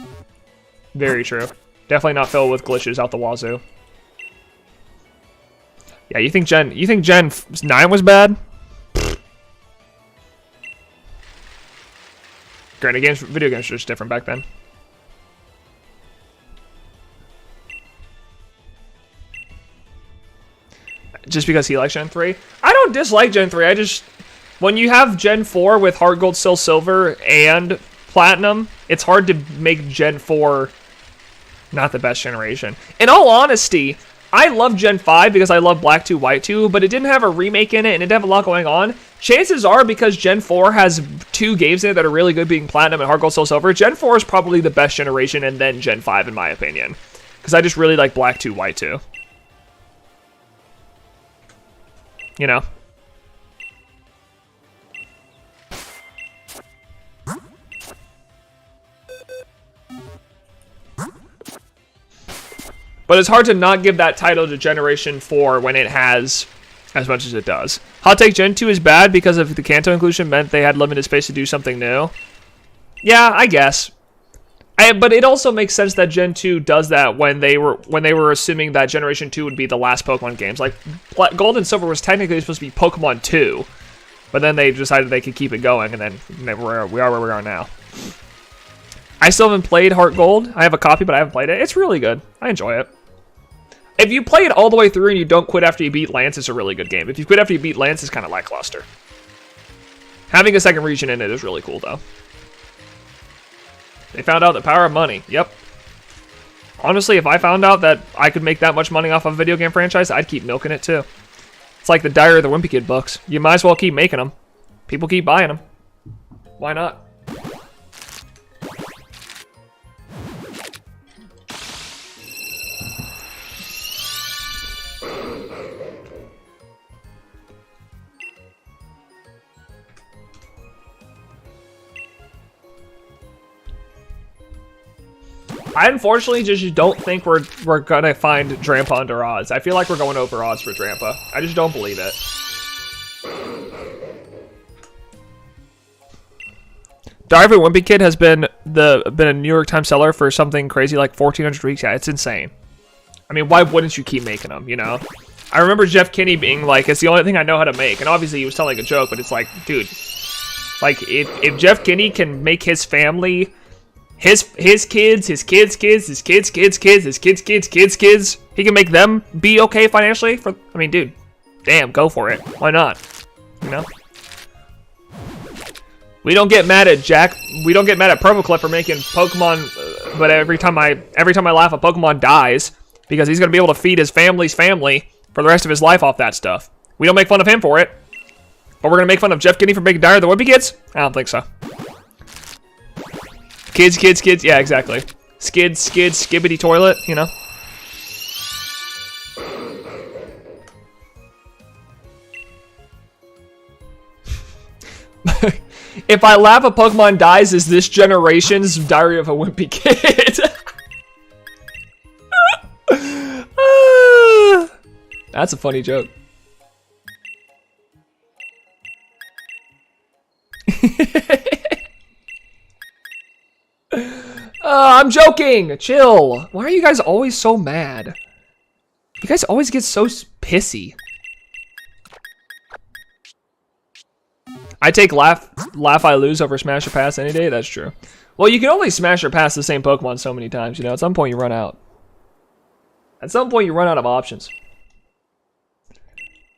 Very true. Definitely not filled with glitches out the wazoo. Yeah, you think Gen 9 was bad? Granted, video games were just different back then. Just because he likes Gen 3? I don't dislike Gen 3, I just... When you have Gen 4 with Heart Gold, Soul Silver, and Platinum, it's hard to make Gen 4 not the best generation. In all honesty, I love Gen 5 because I love Black 2, White 2, but it didn't have a remake in it and it didn't have a lot going on. Chances are, because Gen 4 has 2 games in it that are really good, being Platinum and Heart Gold, Soul Silver, Gen 4 is probably the best generation, and then Gen 5 in my opinion. Because I just really like Black 2, White 2. You know? But it's hard to not give that title to Generation 4 when it has as much as it does. Hot take, Gen 2 is bad because of the Kanto inclusion meant they had limited space to do something new. Yeah, I guess. But it also makes sense that Gen 2 does that when they were assuming that Generation 2 would be the last Pokemon games. Like, Gold and Silver was technically supposed to be Pokemon 2, but then they decided they could keep it going, and then we are where we are now. I still haven't played Heart Gold. I have a copy, but I haven't played it. It's really good. I enjoy it. If you play it all the way through and you don't quit after you beat Lance, it's a really good game. If you quit after you beat Lance, it's kind of lackluster. Having a second region in it is really cool, though. They found out the power of money. Yep. Honestly, if I found out that I could make that much money off of a video game franchise, I'd keep milking it, too. It's like the Diary of the Wimpy Kid books. You might as well keep making them. People keep buying them. Why not? I unfortunately just don't think we're gonna find Drampa under odds. I feel like we're going over odds for Drampa. I just don't believe it. Diary of a Wimpy Kid has been a New York Times seller for something crazy like 1,400 weeks. Yeah, it's insane. I mean, why wouldn't you keep making them? You know, I remember Jeff Kinney being like, "It's the only thing I know how to make," and obviously he was telling a joke, but it's like, dude, like if Jeff Kinney can make his family. His kids, his kids' kids, his kids' kids' kids, his kids' kids' kids' kids. He can make them be okay financially. I mean, dude, damn, go for it. Why not? You know. We don't get mad at Jack. We don't get mad at Purpleclip for making Pokemon. But every time I laugh, a Pokemon dies because he's gonna be able to feed his family's family for the rest of his life off that stuff. We don't make fun of him for it, but we're gonna make fun of Jeff Kinney for making Diary of the Wimpy Kids. I don't think so. Kids, kids, kids. Yeah, exactly. Skids, skids, skibbity toilet, you know? If I laugh a Pokemon dies, is this generation's Diary of a Wimpy Kid? That's a funny joke. I'm joking! Chill! Why are you guys always so mad? You guys always get so pissy. I take laugh I lose over smash or pass any day, that's true. Well, you can only smash or pass the same Pokemon so many times, you know, at some point you run out. At some point you run out of options.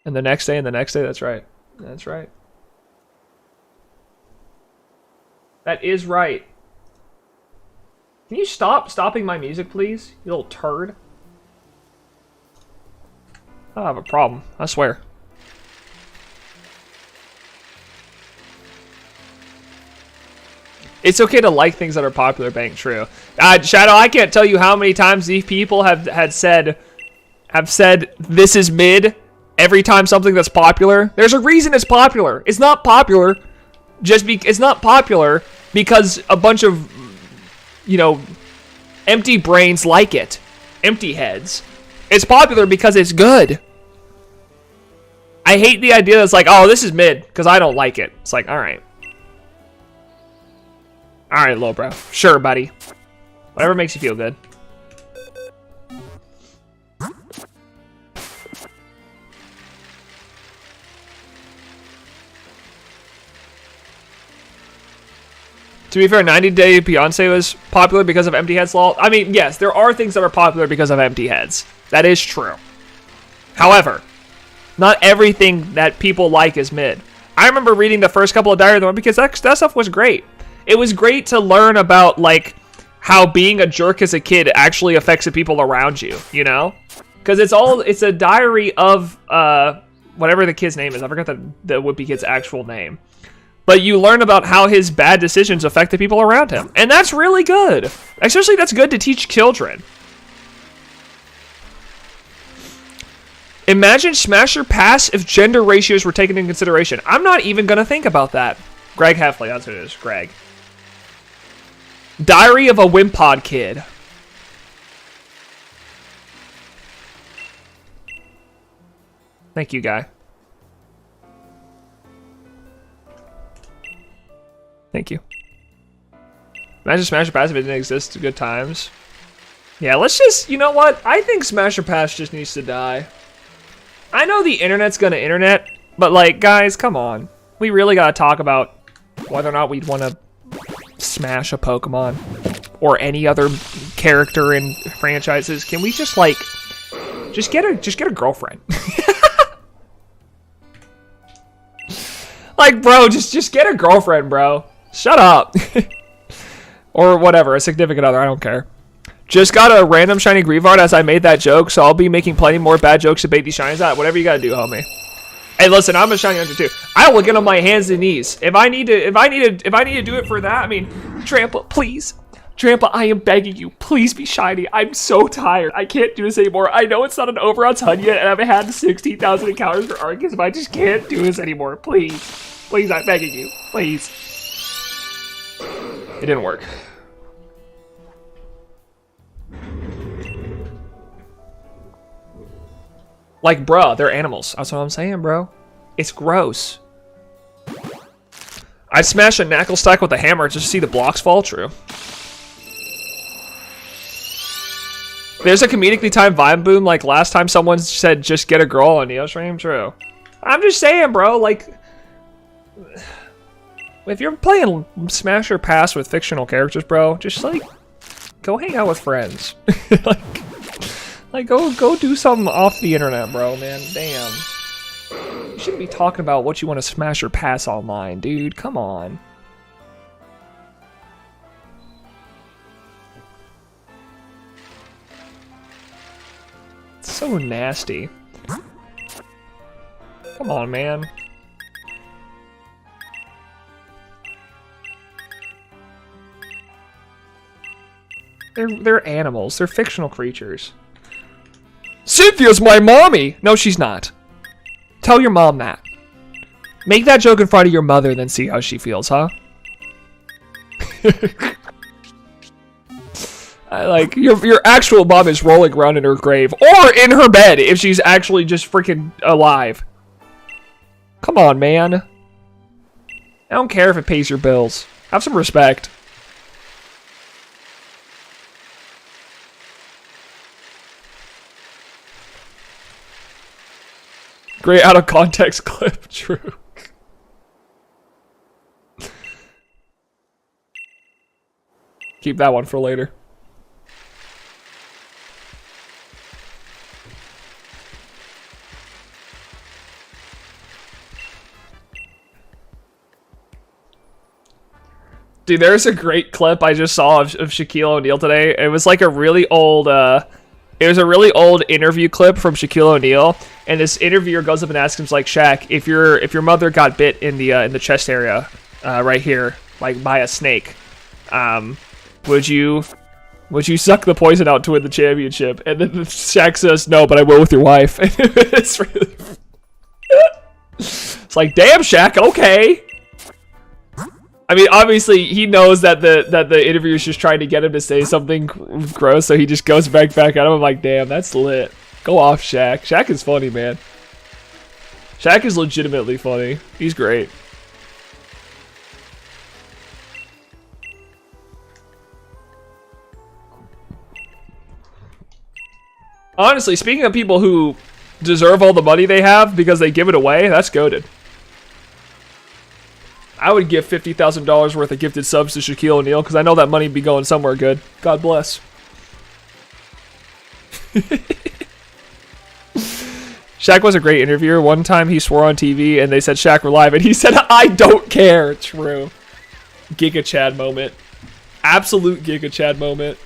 And the next day and the next day, that's right. That's right. That is right. Can you stop stopping my music, please? You little turd. I don't have a problem, I swear. It's okay to like things that are popular, Bank, true. Shadow, I can't tell you how many times these people have said this is mid every time something that's popular. There's a reason it's popular. It's not popular it's not popular because a bunch of, you know, empty brains like it. Empty heads. It's popular because it's good. I hate the idea that's like, oh, this is mid because I don't like it. It's like, alright. Alright, little bro. Sure, buddy. Whatever makes you feel good. To be fair, 90 Day Beyonce was popular because of Empty Heads Law. I mean, yes, there are things that are popular because of Empty Heads. That is true. However, not everything that people like is mid. I remember reading the first couple of Diary of the Wimpy Kids. That stuff was great. It was great to learn about, like, how being a jerk as a kid actually affects the people around you, you know? Because it's a diary of, whatever the kid's name is. I forgot the Wimpy Kid's actual name. But you learn about how his bad decisions affect the people around him. And that's really good. Especially that's good to teach children. Imagine smash or pass if gender ratios were taken into consideration. I'm not even going to think about that. Greg Heffley, that's what it is. Greg. Diary of a Wimpod Kid. Thank you, guy. Thank you. Imagine Smash or Pass if it didn't exist. Good times. Yeah, let's just... You know what? I think Smash or Pass just needs to die. I know the internet's gonna internet, but, like, guys, come on. We really gotta talk about whether or not we'd want to smash a Pokemon or any other character in franchises. Can we just, like... Just get a girlfriend. Like, bro, just get a girlfriend, bro. Shut up. Or whatever, a significant other, I don't care. Just got a random shiny Greavard as I made that joke, so I'll be making plenty more bad jokes to bait these shinies out. Whatever you gotta do, homie. Hey, listen, I'm a shiny hunter too. I will get on my hands and knees. If I need to do it for that, I mean, Trampa, please. Trampa, I am begging you, please be shiny. I'm so tired. I can't do this anymore. I know it's not an overall ton yet, and I've had 16,000 encounters for Arceus, but I just can't do this anymore. Please. Please, I'm begging you. Please. It didn't work. Like, bruh, they're animals. That's what I'm saying, bro. It's gross. I'd smash a knuckle stack with a hammer just to see the blocks fall. True. There's a comedically timed vibe boom like last time someone said just get a girl on Neo stream. True. I'm just saying, bro, like... If you're playing Smash or Pass with fictional characters, bro, just, like, go hang out with friends. Like, go do something off the internet, bro, man. Damn. You shouldn't be talking about what you want to smash or pass online, dude. Come on. It's so nasty. Come on, man. They're animals. They're fictional creatures. Cynthia's my mommy! No, she's not. Tell your mom that. Make that joke in front of your mother, then see how she feels, huh? Like, your actual mom is rolling around in her grave. Or in her bed, if she's actually just freaking alive. Come on, man. I don't care if it pays your bills. Have some respect. Great out of context clip, true. Keep that one for later. Dude, there's a great clip I just saw of Shaquille O'Neal today. It was like a really old, it was a really old interview clip from Shaquille O'Neal, and this interviewer goes up and asks him, like, Shaq, if your mother got bit in the chest area, right here, like by a snake, would you suck the poison out to win the championship? And then Shaq says, no, but I will with your wife. It's really, it's like, damn, Shaq, okay. I mean, obviously, he knows that the interviewer's just trying to get him to say something gross, so he just goes back at him. I'm like, damn, that's lit. Go off, Shaq. Shaq is funny, man. Shaq is legitimately funny. He's great. Honestly, speaking of people who deserve all the money they have because they give it away, that's goated. I would give $50,000 worth of gifted subs to Shaquille O'Neal because I know that money would be going somewhere good. God bless. Shaq was a great interviewer. One time he swore on TV and they said, Shaq, we're live. And he said, I don't care. True. Giga Chad moment. Absolute Giga Chad moment.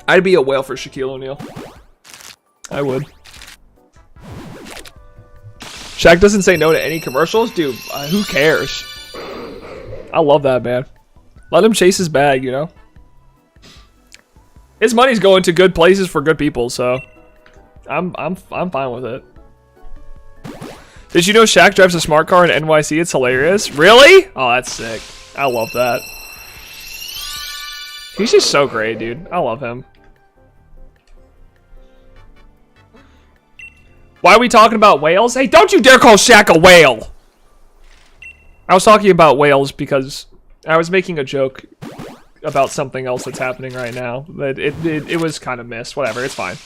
I'd be a whale for Shaquille O'Neal. I would. Shaq doesn't say no to any commercials? Dude, who cares? I love that, man. Let him chase his bag, you know? His money's going to good places for good people, so I'm fine with it. Did you know Shaq drives a smart car in NYC? It's hilarious. Really? Oh, that's sick. I love that. He's just so great, dude. I love him. Why are we talking about whales? Hey, don't you dare call Shaq a whale! I was talking about whales because I was making a joke about something else that's happening right now. But it was kind of missed. Whatever, it's fine.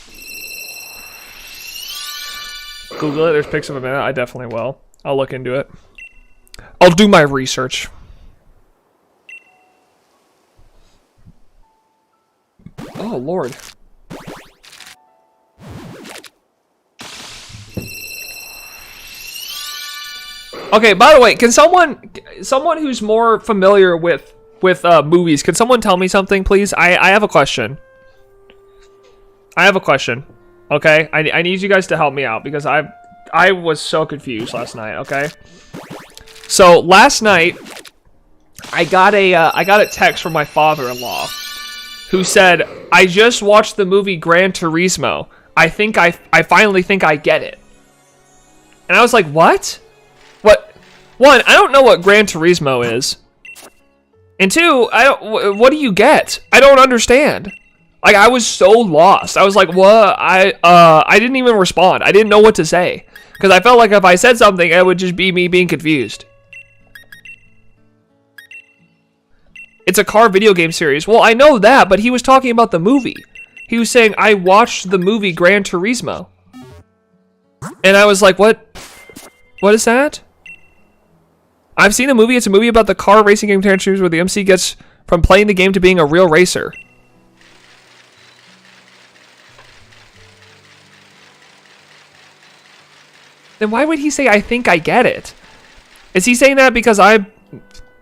Google it. There's pics of him in it. I definitely will. I'll look into it. I'll do my research. Oh, Lord. Okay, by the way, can someone who's more familiar with movies, can someone tell me something, please? I have a question. Okay, I need you guys to help me out because I was so confused last night. Okay, so last night I got a text from my father-in-law who said, I just watched the movie Gran Turismo. I finally think I get it. And I was like, what? What? One, I don't know what Gran Turismo is. And two, what do you get? I don't understand. Like, I was so lost. I was like, what? I didn't even respond. I didn't know what to say. Because I felt like if I said something, it would just be me being confused. It's a car video game series. Well, I know that, but he was talking about the movie. He was saying, I watched the movie Gran Turismo. And I was like, what? What is that? I've seen a movie. It's a movie about the car racing game Gran Turismo where the MC gets from playing the game to being a real racer. Then why would he say, I think I get it? Is he saying that because I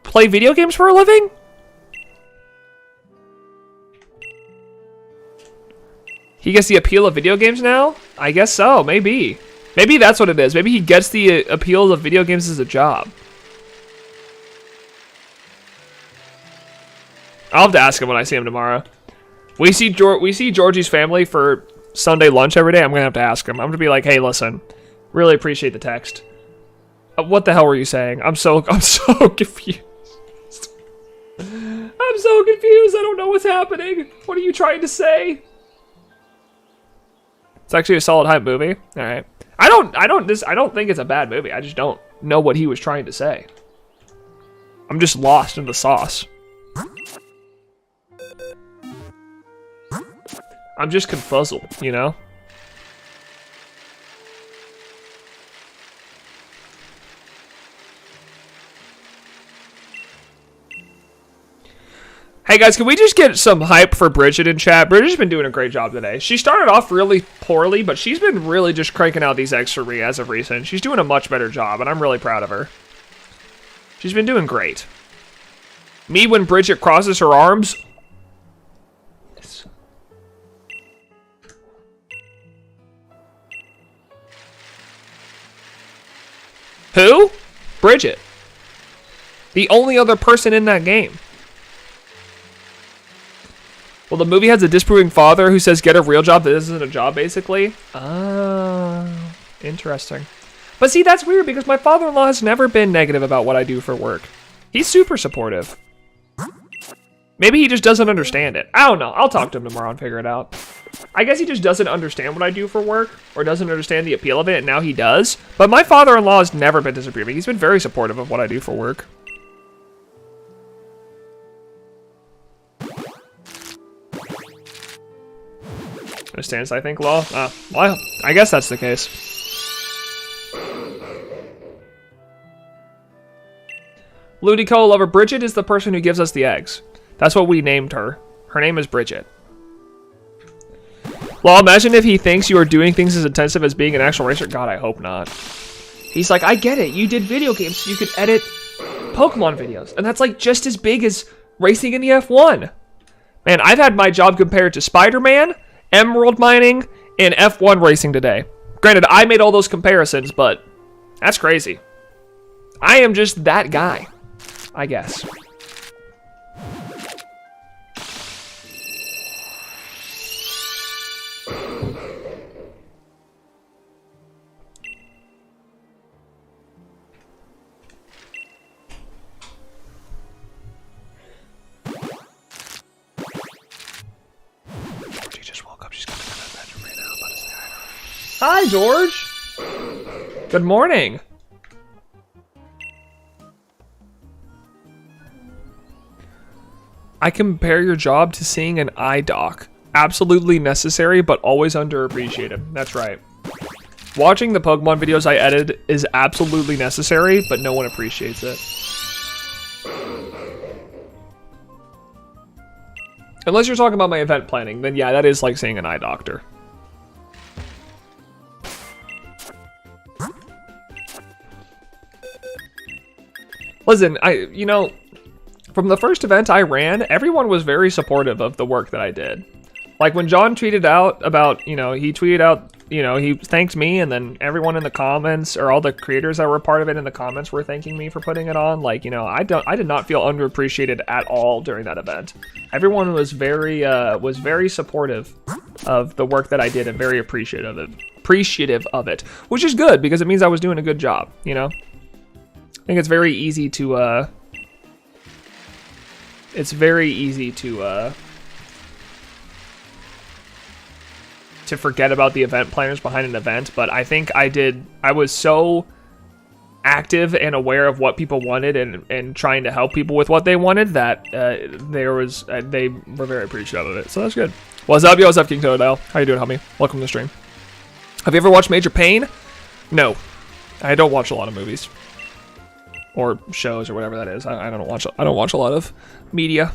play video games for a living? He gets the appeal of video games now? I guess so, maybe. Maybe that's what it is. Maybe he gets the appeal of video games as a job. I'll have to ask him when I see him tomorrow. We see Georgie's family for Sunday lunch every day. I'm gonna have to ask him. I'm gonna be like, hey, listen, really appreciate the text. What the hell were you saying? I'm so confused. I'm so confused. I don't know what's happening. What are you trying to say? It's actually a solid hype movie. All right. I don't think it's a bad movie. I just don't know what he was trying to say. I'm just lost in the sauce. I'm just confuzzled, you know? Hey guys, can we just get some hype for Bridget in chat? Bridget's been doing a great job today. She started off really poorly, but she's been really just cranking out these eggs for me as of recent. She's doing a much better job, and I'm really proud of her. She's been doing great. Me when Bridget crosses her arms. Who? Bridget. The only other person in that game. Well, the movie has a disproving father who says, get a real job that isn't a job, basically. Oh, interesting. But see, that's weird because my father-in-law has never been negative about what I do for work. He's super supportive. Maybe he just doesn't understand it. I don't know. I'll talk to him tomorrow and figure it out. I guess he just doesn't understand what I do for work or doesn't understand the appeal of it, and now he does. But my father-in-law has never been disapproving. He's been very supportive of what I do for work. Understands, I think, law. Well, I guess that's the case. Ludico lover Bridget is the person who gives us the eggs. That's what we named her. Her name is Bridget. Well, imagine if he thinks you are doing things as intensive as being an actual racer. God, I hope not. He's like, I get it. You did video games so you could edit Pokemon videos. And that's like just as big as racing in the F1. Man, I've had my job compared to Spider-Man, Emerald mining, and F1 racing today. Granted, I made all those comparisons, but that's crazy. I am just that guy, I guess. She just woke up. She's coming out of the bedroom right now. I'm about to say hi. Hi, George. Good morning. I compare your job to seeing an eye doc. Absolutely necessary, but always underappreciated. That's right. Watching the Pokemon videos I edit is absolutely necessary, but no one appreciates it. Unless you're talking about my event planning, then yeah, that is like seeing an eye doctor. Listen, you know, from the first event I ran, everyone was very supportive of the work that I did. Like when John tweeted out about, you know, he thanked me, and then everyone in the comments, or all the creators that were part of it in the comments, were thanking me for putting it on. Like, you know, I did not feel underappreciated at all during that event. Everyone was very supportive of the work that I did and very appreciative of it, which is good because it means I was doing a good job, you know? I think it's very easy to forget about the event planners behind an event, but I think I was so active and aware of what people wanted and trying to help people with what they wanted that they were very appreciative of it. So that's good. What's up, yo? What's up, King Totodile? How you doing, homie? Welcome to the stream. Have you ever watched Major Payne? No. I don't watch a lot of movies. Or shows or whatever that is. I don't watch a lot of media.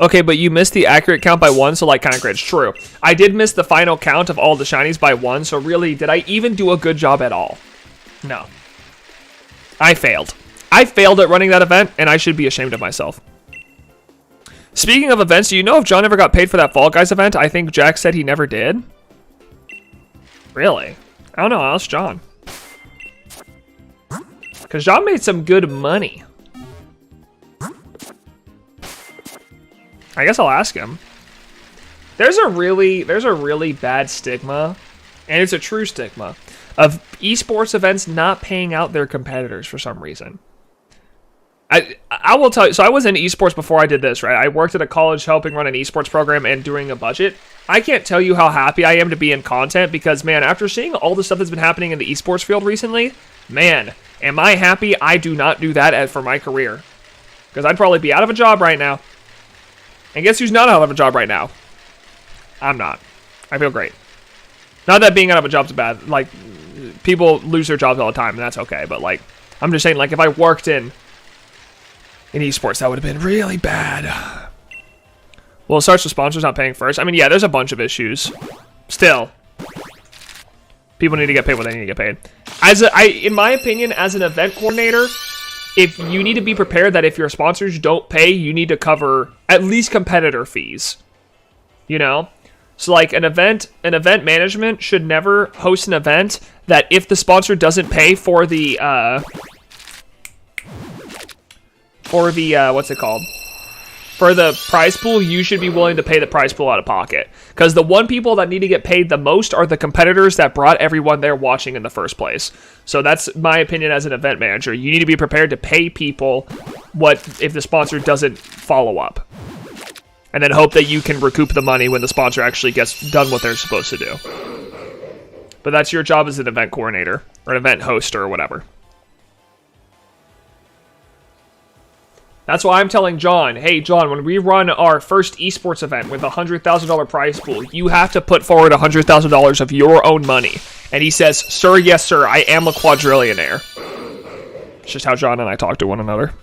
Okay, but you missed the accurate count by 1, so like kind of cringe. True. I did miss the final count of all the shinies by 1, so really, did I even do a good job at all? No. I failed. I failed at running that event, and I should be ashamed of myself. Speaking of events, do you know if John ever got paid for that Fall Guys event? I think Jack said he never did. Really? I don't know. I'll ask John. Because John made some good money. I guess I'll ask him. There's a really bad stigma, and it's a true stigma, of esports events not paying out their competitors for some reason. I will tell you, so I was in esports before I did this, right? I worked at a college helping run an esports program and doing a budget. I can't tell you how happy I am to be in content because, man, after seeing all the stuff that's been happening in the esports field recently, man, am I happy I do not do that for my career. Because I'd probably be out of a job right now. And guess who's not out of a job right now? I'm not. I feel great. Not that being out of a job's bad. Like, people lose their jobs all the time, and that's okay. But, like, I'm just saying, like, if I worked in esports, that would have been really bad. Well, it starts with sponsors not paying first. I mean, yeah, there's a bunch of issues. Still, people need to get paid what they need to get paid. In my opinion, as an event coordinator, if you need to be prepared that if your sponsors don't pay, you need to cover at least competitor fees. You know? So like an event management should never host an event that if the sponsor doesn't pay for the what's it called? For the prize pool, you should be willing to pay the prize pool out of pocket. Because the people that need to get paid the most are the competitors that brought everyone there watching in the first place. So that's my opinion as an event manager. You need to be prepared to pay people what if the sponsor doesn't follow up. And then hope that you can recoup the money when the sponsor actually gets done what they're supposed to do. But that's your job as an event coordinator, or an event host, or whatever. That's why I'm telling John, hey, John, when we run our first esports event with a $100,000 prize pool, you have to put forward $100,000 of your own money. And he says, sir, yes, sir, I am a quadrillionaire. It's just how John and I talk to one another.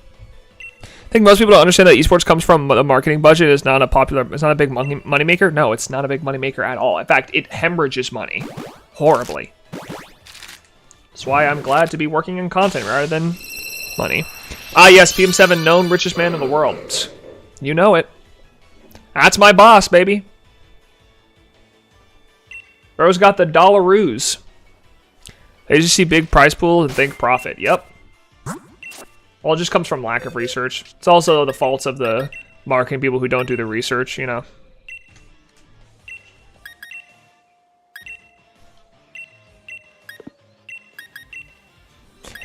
think most people don't understand that esports comes from the marketing budget. It's not a big money maker. No, it's not a big money maker at all. In fact, it hemorrhages money horribly. That's why I'm glad to be working in content rather than money. Ah, yes, PM7, known richest man in the world. You know it. That's my boss, baby. Bro's got the dollaroos. They just see big prize pool and think profit. Yep. Well, it just comes from lack of research. It's also the faults of the marketing people who don't do the research, you know.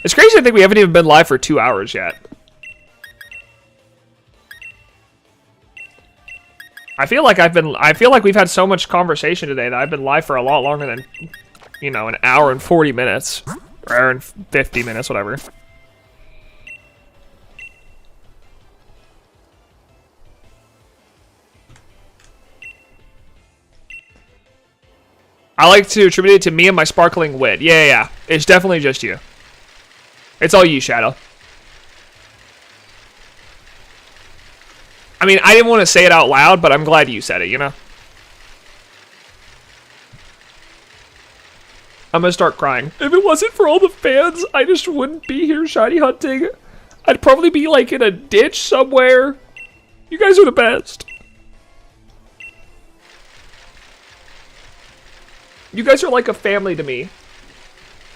It's crazy to think we haven't even been live for 2 hours yet. I feel like we've had so much conversation today that I've been live for a lot longer than, you know, an hour and 40 minutes. Or hour and 50 minutes, whatever. I like to attribute it to me and my sparkling wit. Yeah. It's definitely just you. It's all you, Shadow. I mean, I didn't want to say it out loud, but I'm glad you said it, you know? I'm gonna start crying. If it wasn't for all the fans, I just wouldn't be here shiny hunting. I'd probably be, like, in a ditch somewhere. You guys are the best. You guys are like a family to me.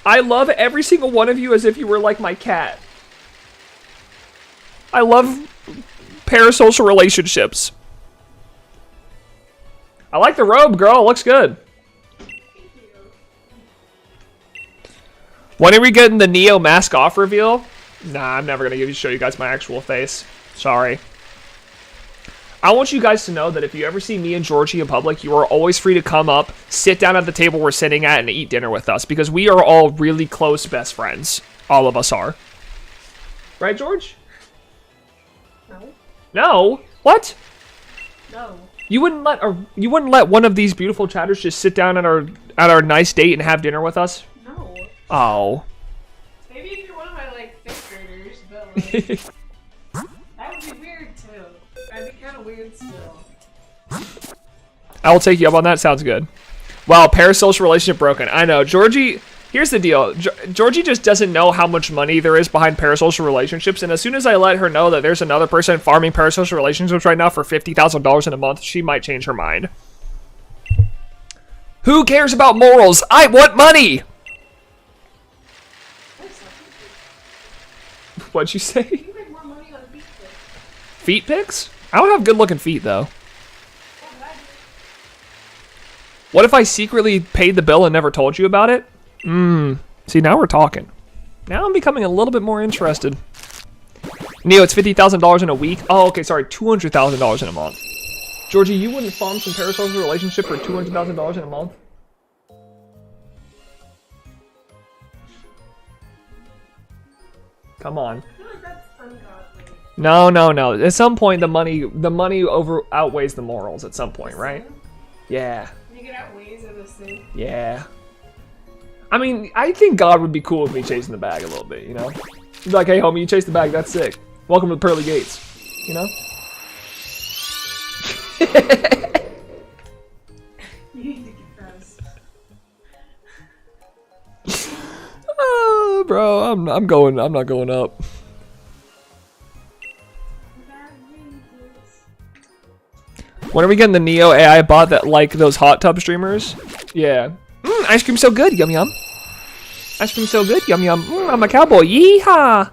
I love every single one of you as if you were like my cat. I love parasocial relationships. I like the robe, girl. It looks good. When are we getting the Neo mask off reveal? Nah, I'm never gonna show you guys my actual face. Sorry. I want you guys to know that if you ever see me and Georgie in public, you are always free to come up, sit down at the table we're sitting at, and eat dinner with us, because we are all really close best friends. All of us are. Right, George? No. No? What? No. You wouldn't let one of these beautiful chatters just sit down at our nice date and have dinner with us? No. Oh. Maybe if you're one of my like fifth graders, but like that would be weird too. That'd be kind of weird still. I will take you up on that. Sounds good. Wow, parasocial relationship broken. I know, Georgie. Here's the deal. Georgie just doesn't know how much money there is behind parasocial relationships, and as soon as I let her know that there's another person farming parasocial relationships right now for $50,000 in a month, she might change her mind. Who cares about morals? I want money! What'd you say? You make more money on feet pics. Feet pics? I don't have good-looking feet, though. What if I secretly paid the bill and never told you about it? See, now we're talking. Now I'm becoming a little bit more interested. Neo, it's $50,000 in a week. Oh, okay, sorry, $200,000 in a month. Georgie, you wouldn't farm some parasocial relationship for $200,000 in a month? Come on. I feel like that's ungodly. No. At some point, the money outweighs the morals. At some point, right? Yeah. You think it outweighs of the sin? Yeah. I mean, I think God would be cool with me chasing the bag a little bit, you know? He'd be like, hey, homie, you chased the bag, that's sick. Welcome to the pearly gates, you know? You need to confess. Oh, bro, I'm not going up. When are we getting the Neo AI bot that like those hot tub streamers? Yeah. Ice cream so good, yum yum. Ice cream so good, yum yum. I'm a cowboy, yeehaw.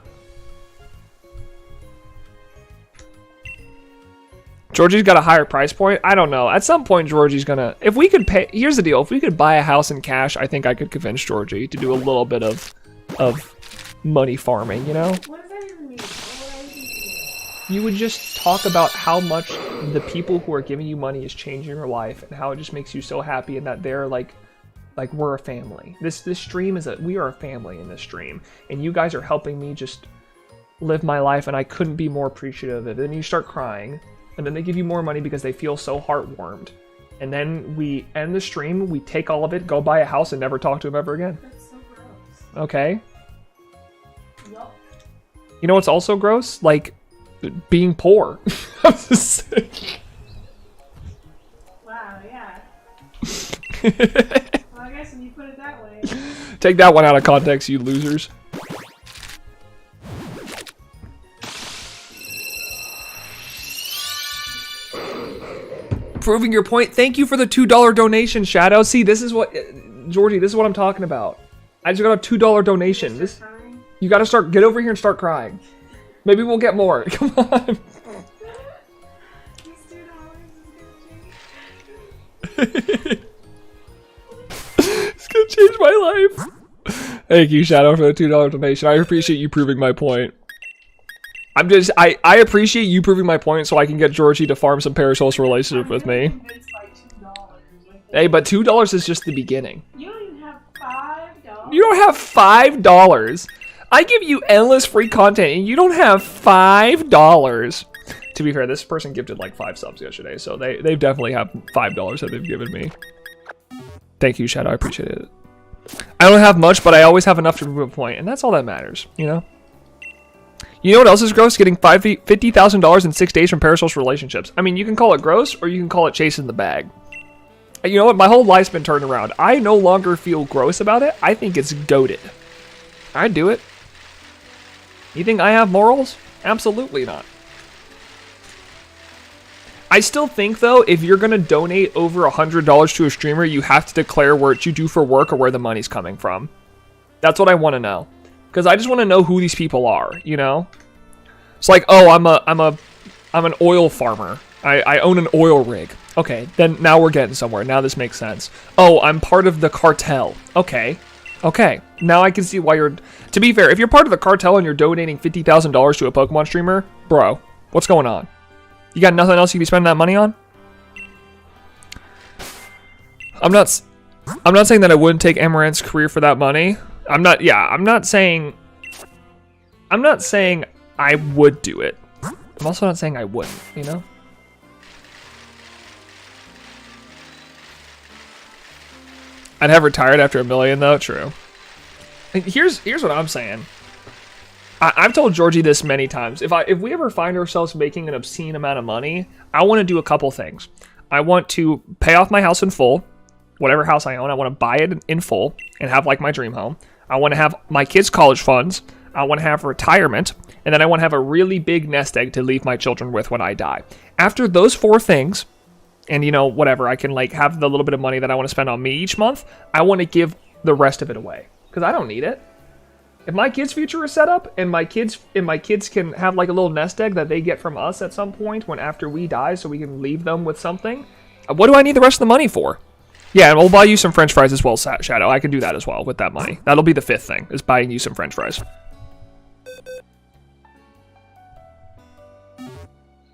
Georgie's got a higher price point. I don't know. At some point, Georgie's gonna. If we could pay, here's the deal. If we could buy a house in cash, I think I could convince Georgie to do a little bit of money farming. You know? What does that even mean? What would I even do? You would just talk about how much the people who are giving you money is changing your life, and how it just makes you so happy, and that they're like we're a family. This stream we are a family in this stream, and you guys are helping me just live my life, and I couldn't be more appreciative of it. Then you start crying, and then they give you more money because they feel so heartwarmed, and then we end the stream, we take all of it, go buy a house, and never talk to them ever again. That's so gross. Okay. Yup. You know what's also gross? Like being poor. I'm just saying. Wow, yeah. Well, I guess when you put it that way. Take that one out of context, you losers. Proving your point. Thank you for the $2 donation, Shadow. See, this is what, Georgie, this is what I'm talking about. I just got a $2 donation. This, you gotta start, get over here and start crying. Maybe we'll get more. Come on. It's gonna change my life. Thank you, Shadow, for the $2 donation. I appreciate you proving my point. I appreciate you proving my point so I can get Georgie to farm some parasocial relationship with me. Hey, but $2 is just the beginning. You don't even have $5. You don't have $5. I give you endless free content and you don't have $5. To be fair, this person gifted like 5 subs yesterday, so they definitely have $5 that they've given me. Thank you, Shadow. I appreciate it. I don't have much, but I always have enough to prove a point, and that's all that matters, you know? You know what else is gross? Getting $50,000 in 6 days from parasocial relationships. I mean, you can call it gross, or you can call it chasing the bag. And you know what? My whole life's been turned around. I no longer feel gross about it. I think it's goated. I'd do it. You think I have morals? Absolutely not. I still think, though, if you're going to donate over $100 to a streamer, you have to declare what you do for work or where the money's coming from. That's what I want to know. Because I just want to know who these people are, you know? It's like, oh, I'm an oil farmer. I own an oil rig. Okay, then now we're getting somewhere. Now this makes sense. Oh, I'm part of the cartel. Okay. Okay. Now I can see why you're... To be fair, if you're part of the cartel and you're donating $50,000 to a Pokemon streamer, bro, what's going on? You got nothing else you can be spending that money on? I'm not saying that I wouldn't take Amaranth's career for that money. I'm not saying I would do it. I'm also not saying I wouldn't, you know? I'd have retired after $1 million though, true. And here's what I'm saying. I've told Georgie this many times. If we ever find ourselves making an obscene amount of money, I want to do a couple things. I want to pay off my house in full. Whatever house I own, I want to buy it in full and have like my dream home. I want to have my kids' college funds. I want to have retirement. And then I want to have a really big nest egg to leave my children with when I die. After those 4 things, and you know, whatever, I can like have the little bit of money that I want to spend on me each month, I want to give the rest of it away. Because I don't need it. If my kids' future is set up and my kids can have like a little nest egg that they get from us at some point when after we die so we can leave them with something, what do I need the rest of the money for? Yeah, and we'll buy you some french fries as well, Shadow. I can do that as well with that money. That'll be the 5th thing, is buying you some french fries.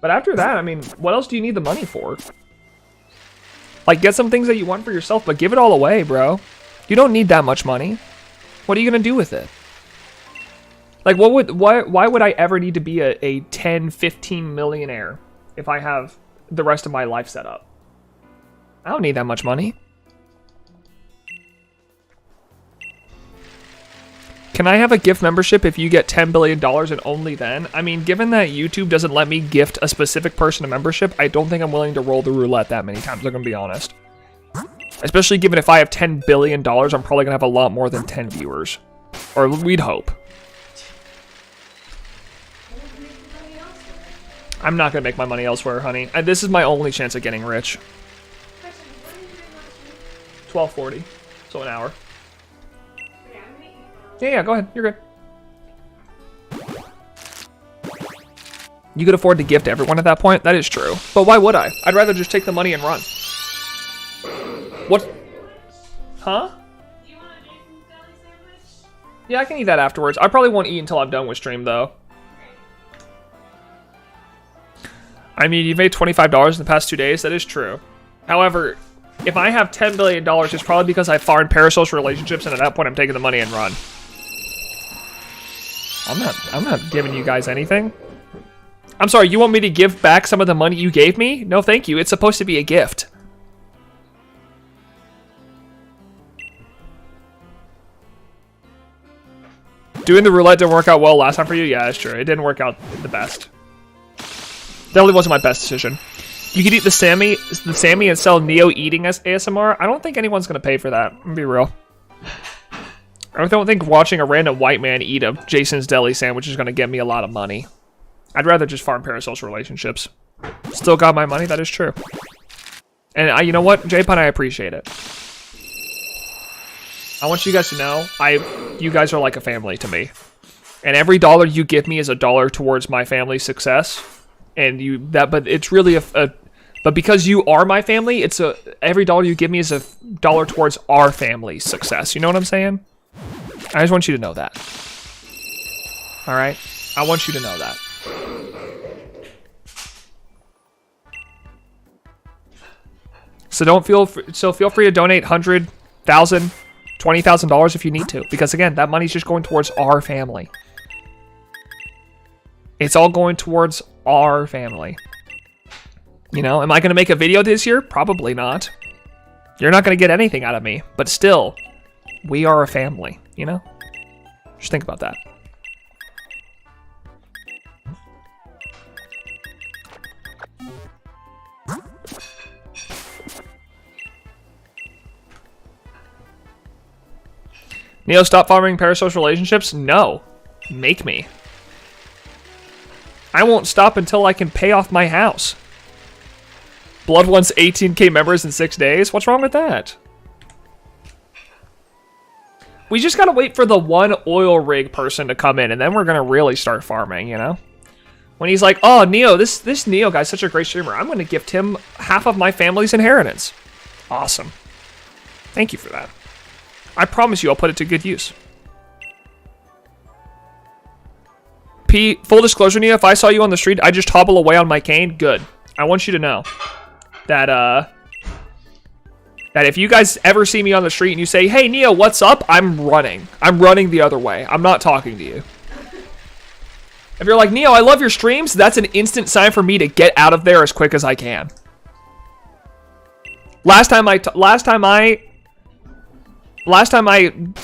But after that, I mean, what else do you need the money for? Like, get some things that you want for yourself, but give it all away, bro. You don't need that much money. What are you going to do with it? Like, why would I ever need to be a 10, 15 millionaire if I have the rest of my life set up? I don't need that much money. Can I have a gift membership if you get $10 billion and only then? I mean, given that YouTube doesn't let me gift a specific person a membership, I don't think I'm willing to roll the roulette that many times, I'm going to be honest. Especially given if I have $10 billion, I'm probably going to have a lot more than 10 viewers. Or we'd hope. I'm not going to make my money elsewhere, honey. This is my only chance of getting rich. $12.40. So an hour. Yeah, go ahead. You're good. You could afford to gift everyone at that point. That is true. But why would I? I'd rather just take the money and run. What? Huh? Do you want a Jason's Deli sandwich? Yeah, I can eat that afterwards. I probably won't eat until I'm done with stream, though. I mean, you've made $25 in the past 2 days. That is true. However, if I have $10 billion, it's probably because I farmed parasocial relationships, and at that point, I'm taking the money and run. I'm not giving you guys anything. I'm sorry, you want me to give back some of the money you gave me? No, thank you. It's supposed to be a gift. Doing the roulette didn't work out well last time for you? Yeah, that's true. It didn't work out the best. Definitely wasn't my best decision. You could eat the Sammy and sell Neo eating as ASMR. I don't think anyone's gonna pay for that. I'm gonna be real. I don't think watching a random white man eat a Jason's Deli sandwich is gonna get me a lot of money. I'd rather just farm parasocial relationships. Still got my money, that is true. And you know what, J-Pun, I appreciate it. I want you guys to know, you guys are like a family to me. And every dollar you give me is a dollar towards my family's success. And but it's really but because you are my family, every dollar you give me is a dollar towards our family's success. You know what I'm saying? I just want you to know that. All right? I want you to know that. So feel free to donate $100,000, $20,000 if you need to, because again, that money's just going towards our family. It's all going towards our family. You know, am I going to make a video this year? Probably not. You're not going to get anything out of me, but still, we are a family, you know? Just think about that. Neo, stop farming parasocial relationships? No. Make me. I won't stop until I can pay off my house. Blood wants 18k members in 6 days? What's wrong with that? We just gotta wait for the one oil rig person to come in, and then we're gonna really start farming, you know? When he's like, oh, Neo, this Neo guy's such a great streamer. I'm gonna gift him half of my family's inheritance. Awesome. Thank you for that. I promise you I'll put it to good use. P, full disclosure, Neo, if I saw you on the street, I'd just hobble away on my cane. Good. I want you to know that if you guys ever see me on the street and you say, hey, Neo, what's up? I'm running. I'm running the other way. I'm not talking to you. If you're like, Neo, I love your streams, that's an instant sign for me to get out of there as quick as I can. Last time I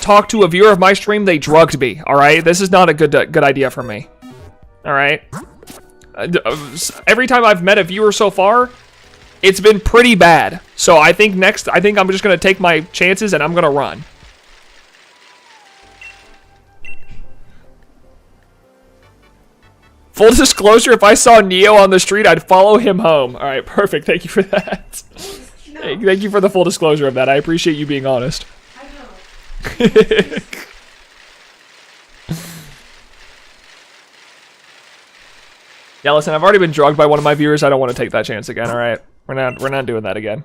talked to a viewer of my stream, they drugged me, all right? This is not a good idea for me, all right? Every time I've met a viewer so far, it's been pretty bad. So I think I'm just going to take my chances and I'm going to run. Full disclosure, if I saw Neo on the street, I'd follow him home. All right, perfect. Thank you for that. No. Thank you for the full disclosure of that. I appreciate you being honest. Yeah, listen, I've already been drugged by one of my viewers. I don't want to take that chance again, all right? We're not doing that again.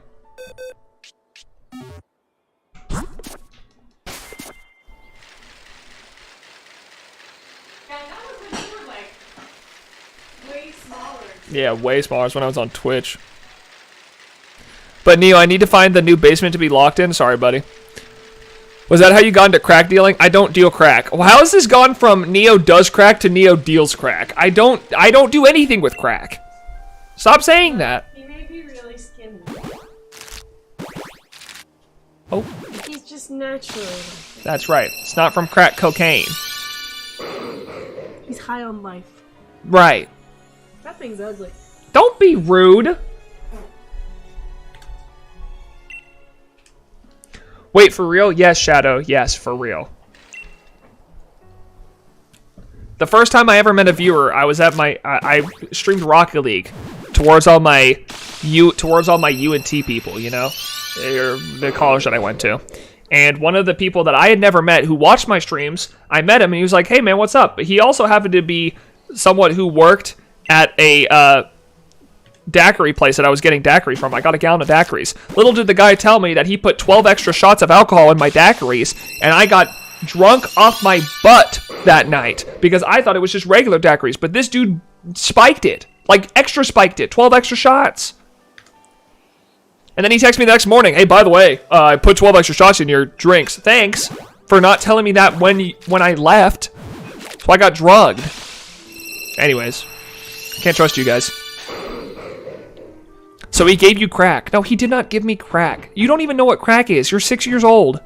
Yeah, way smaller. That's when I was on Twitch. But Neo, I need to find the new basement to be locked in. Sorry, buddy. Was that how you got into crack dealing? I don't deal crack. Well, how has this gone from Neo does crack to Neo deals crack? I don't do anything with crack. Stop saying that. He may be really skinny. Oh. He's just natural. That's right. It's not from crack cocaine. He's high on life. Right. That thing's ugly. Don't be rude. Wait, for real? Yes, Shadow. Yes, for real. The first time I ever met a viewer, I was at I streamed Rocket League towards all my UNT people, you know, or the college that I went to. And one of the people that I had never met who watched my streams, I met him and he was like, "Hey man, what's up?" But he also happened to be someone who worked at a daiquiri place that I was getting daiquiri from. I got a gallon of daiquiris. Little did the guy tell me that he put 12 extra shots of alcohol in my daiquiris, and I got drunk off my butt that night because I thought it was just regular daiquiris, but this dude spiked it, like extra spiked it, 12 extra shots. And then he texted me the next morning, "Hey, by the way, I put 12 extra shots in your drinks. Thanks for not telling me that when I left." So I got drugged. Anyways, can't trust you guys. So he gave you crack. No, he did not give me crack. You don't even know what crack is. You're 6 years old.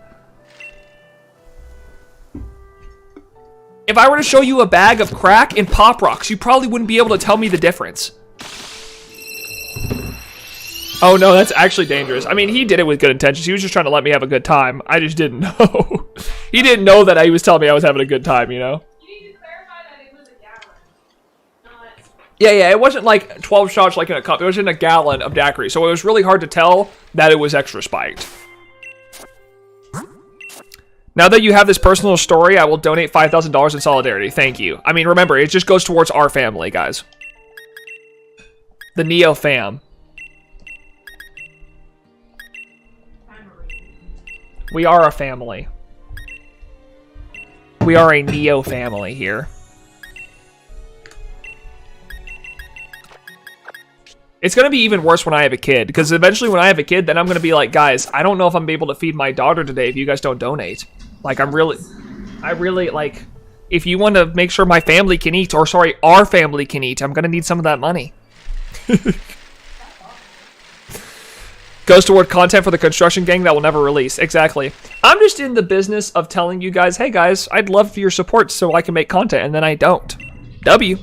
If I were to show you a bag of crack and Pop Rocks, you probably wouldn't be able to tell me the difference. Oh no, that's actually dangerous. I mean, he did it with good intentions. He was just trying to let me have a good time. I just didn't know. He didn't know that he was telling me I was having a good time, you know? You need to clarify that it was a gallon. Not... Yeah, it wasn't like 12 shots like in a cup. It was in a gallon of daiquiri. So it was really hard to tell that it was extra spiked. Now that you have this personal story, I will donate $5,000 in solidarity. Thank you. I mean, remember, it just goes towards our family, guys. The Neo fam. We are a family. We are a Neo family here. It's going to be even worse when I have a kid, because eventually when I have a kid, then I'm going to be like, guys, I don't know if I'm able to feed my daughter today if you guys don't donate. Like, I really, like, if you want to make sure my family can eat, or sorry, our family can eat, I'm going to need some of that money. Goes toward content for the construction gang that will never release. Exactly. I'm just in the business of telling you guys, hey guys, I'd love your support so I can make content, and then I don't. W.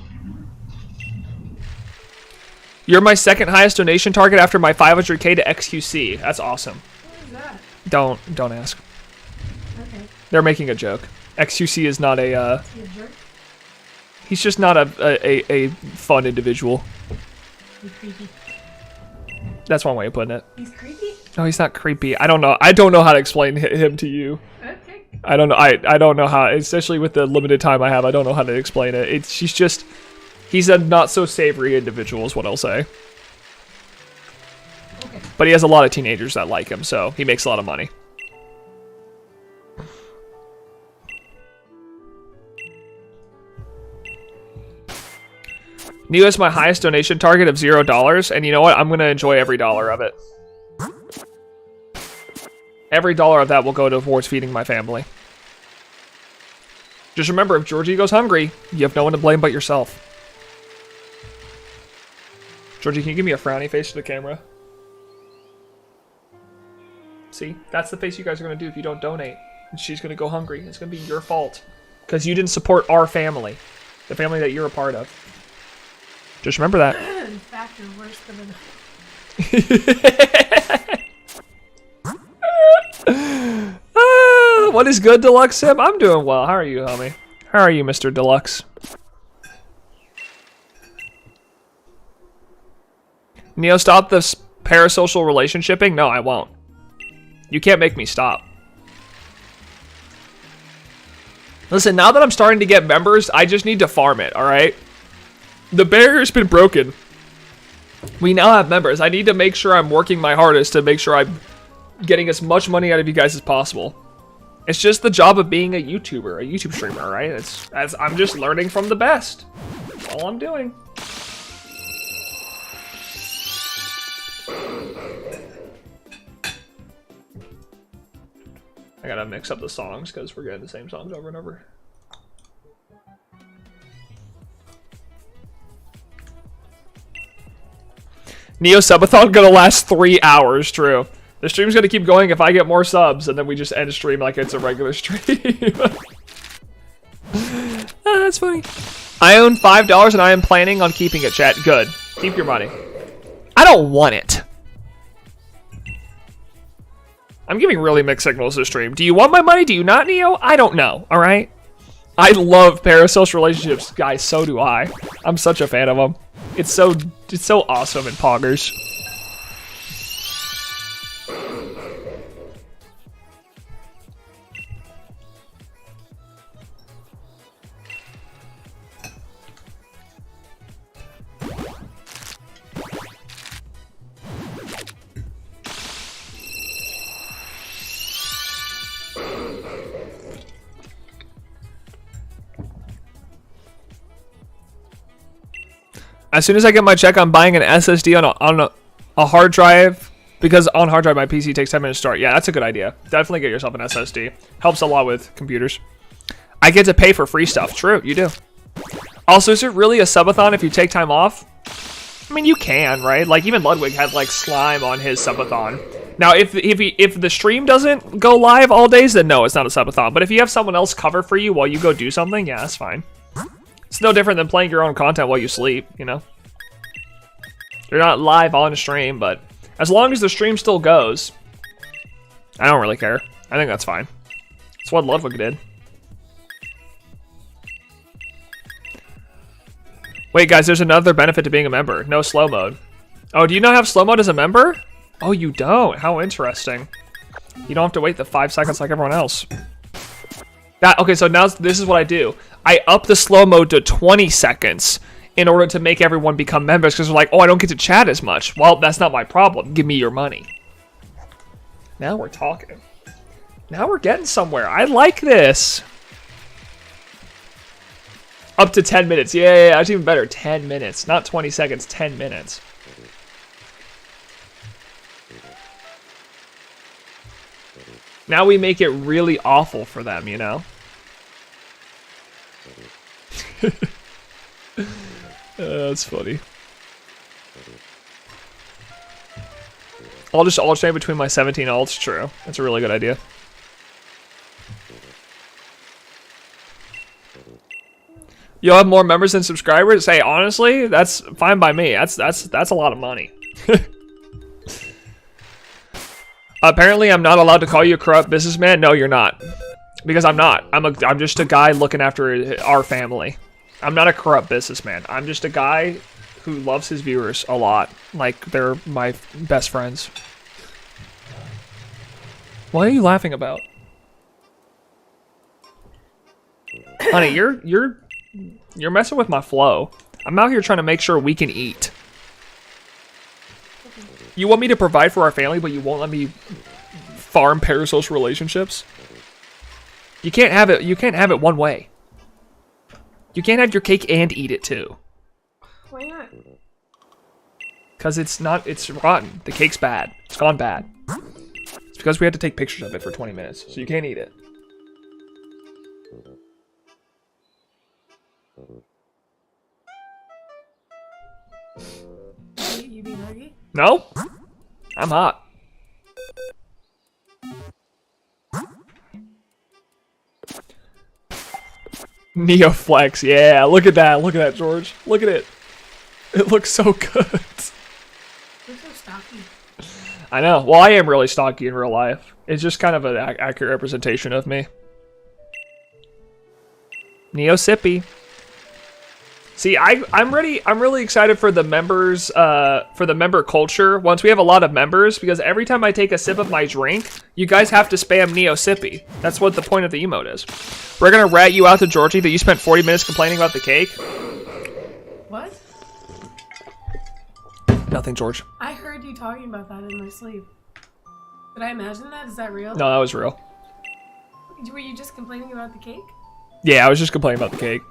You're my second highest donation target after my 500k to XQC. That's awesome. What is that? Don't ask. Okay. They're making a joke. XQC is not a, He a jerk? he's just not a fun individual. He's creepy. That's one way of putting it. He's creepy? No, he's not creepy. I don't know how to explain him to you. Okay. I don't know. I don't know how, especially with the limited time I have, I don't know how to explain it. He's a not so savory individual is what I'll say. Okay. But he has a lot of teenagers that like him, so he makes a lot of money. Neo is my highest donation target of $0, and you know what? I'm going to enjoy every dollar of it. Every dollar of that will go towards feeding my family. Just remember, if Georgie goes hungry, you have no one to blame but yourself. Georgie, can you give me a frowny face to the camera? See? That's the face you guys are going to do if you don't donate. And she's going to go hungry. It's going to be your fault. Because you didn't support our family. The family that you're a part of. Just remember that. In fact, you're worse than What is good, Deluxe Sim? I'm doing well. How are you, homie? How are you, Mr. Deluxe? Neo, stop this parasocial relationshiping? No, I won't. You can't make me stop. Listen, now that I'm starting to get members, I just need to farm it, alright? The barrier's been broken. We now have members. I need to make sure I'm working my hardest to make sure I'm getting as much money out of you guys as possible. It's just the job of being a YouTuber, a YouTube streamer, right? As I'm just learning from the best. That's all I'm doing. I gotta mix up the songs because we're getting the same songs over and over. Neo subathon gonna last 3 hours, true. The stream's gonna keep going if I get more subs, and then we just end stream like it's a regular stream. That's funny. I own $5 and I am planning on keeping it, chat. Good. Keep your money. I don't want it. I'm giving really mixed signals this stream. Do you want my money? Do you not, Neo? I don't know, alright? I love parasocial relationships, guys, so do I. I'm such a fan of them. It's so awesome in Poggers. As soon as I get my check, I'm buying an SSD on a hard drive, because on hard drive my PC takes 10 minutes to start. Yeah, that's a good idea. Definitely get yourself an SSD. Helps a lot with computers. I get to pay for free stuff. True, you do. Also, is it really a subathon if you take time off? I mean, you can, right? Like, even Ludwig had, like, slime on his subathon. Now, if the stream doesn't go live all days, then no, it's not a subathon. But if you have someone else cover for you while you go do something, yeah, that's fine. It's no different than playing your own content while you sleep, you know? You're not live on stream, but As long as the stream still goes, I don't really care. I think that's fine. That's what Ludwig did. Wait, guys, there's another benefit to being a member. No slow mode. Oh, do you not have slow mode as a member? Oh, you don't. How interesting. You don't have to wait the 5 seconds like everyone else. Okay, so now this is what I do. I up the slow mode to 20 seconds in order to make everyone become members because they're like, oh, I don't get to chat as much. Well, that's not my problem. Give me your money. Now we're talking. Now we're getting somewhere. I like this. Up to 10 minutes. Yeah, that's even better. 10 minutes. Not 20 seconds, 10 minutes. Now we make it really awful for them, you know? That's funny. I'll just alternate between my 17 alts. True. That's a really good idea. You'll have more members than subscribers? Hey, honestly, that's fine by me. That's a lot of money. Apparently, I'm not allowed to call you a corrupt businessman. No, you're not. Because I'm not. I'm just a guy looking after our family. I'm not a corrupt businessman. I'm just a guy who loves his viewers a lot. Like, they're my best friends. What are you laughing about? Honey, you're messing with my flow. I'm out here trying to make sure we can eat. You want me to provide for our family, but you won't let me farm parasocial relationships? You can't have it. You can't have it one way. You can't have your cake and eat it too. Why not? Because it's rotten. The cake's bad. It's gone bad. It's because we had to take pictures of it for 20 minutes, so you can't eat it. You being huggy? No? I'm hot. Neoflex, yeah, look at that, George. Look at it. It looks so good. You're so stocky. I know. Well, I am really stocky in real life. It's just kind of an accurate representation of me. Neo Sippy. See, I'm really excited for the members, for the member culture once we have a lot of members, because every time I take a sip of my drink, you guys have to spam Neo Sippy. That's what the point of the emote is. We're gonna rat you out to Georgie that you spent 40 minutes complaining about the cake. What? Nothing, George. I heard you talking about that in my sleep. Did I imagine that? Is that real? No, that was real. Were you just complaining about the cake? Yeah, I was just complaining about the cake.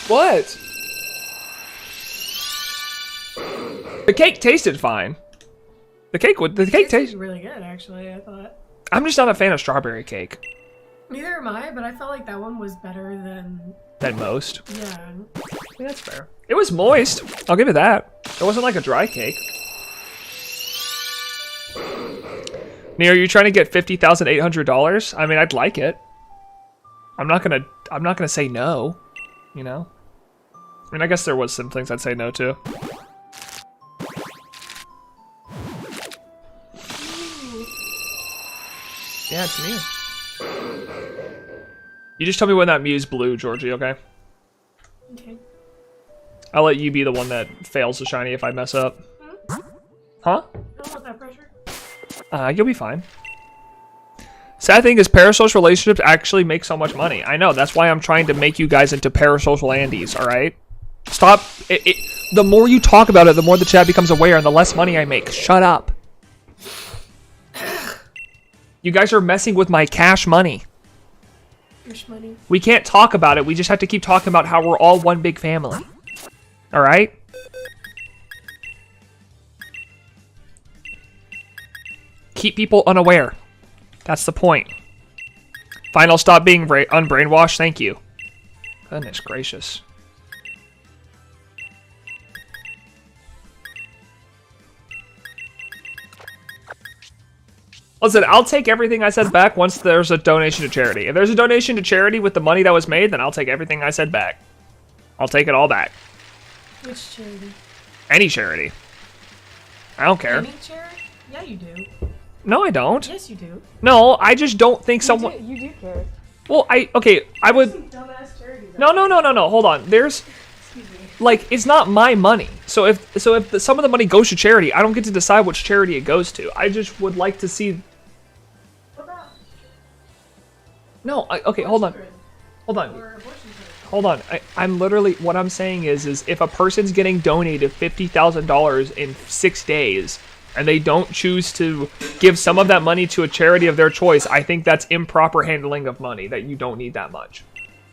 What? The cake tasted fine. The cake tasted really good, actually. I thought. I'm just not a fan of strawberry cake. Neither am I, but I felt like that one was better than most. Yeah. Yeah, that's fair. It was moist. I'll give it that. It wasn't like a dry cake. Neo, are you trying to get $50,800? I mean, I'd like it. I'm not gonna say no. You know. I mean, I guess there was some things I'd say no to. Yeah, it's me. You just tell me when that Mew's blue, Georgie, okay? Okay. I'll let you be the one that fails the shiny if I mess up. Huh? I don't want that pressure. You'll be fine. Sad thing is, parasocial relationships actually make so much money. I know, that's why I'm trying to make you guys into parasocial Andes, alright? Stop. The more you talk about it, the more the chat becomes aware and the less money I make. Shut up. You guys are messing with my cash money. Cash money. We can't talk about it. We just have to keep talking about how we're all one big family. Alright? Keep people unaware. That's the point. Fine, I'll stop being unbrainwashed. Thank you. Goodness gracious. Listen, I'll take everything I said back once there's a donation to charity. If there's a donation to charity with the money that was made, then I'll take everything I said back. I'll take it all back. Which charity? Any charity. I don't care. Any charity? Yeah, you do. No, I don't. Yes, you do. No, I just don't think someone... You do care. Well, I would... Dumbass charity. No, hold on. There's... Excuse me. Like, it's not my money. So if some of the money goes to charity, I don't get to decide which charity it goes to. I just would like to see... What about? No, okay, hold on. Hold on. Or abortion charity. Hold on. I'm literally... What I'm saying is if a person's getting donated $50,000 in 6 days... and they don't choose to give some of that money to a charity of their choice, I think that's improper handling of money, that you don't need that much.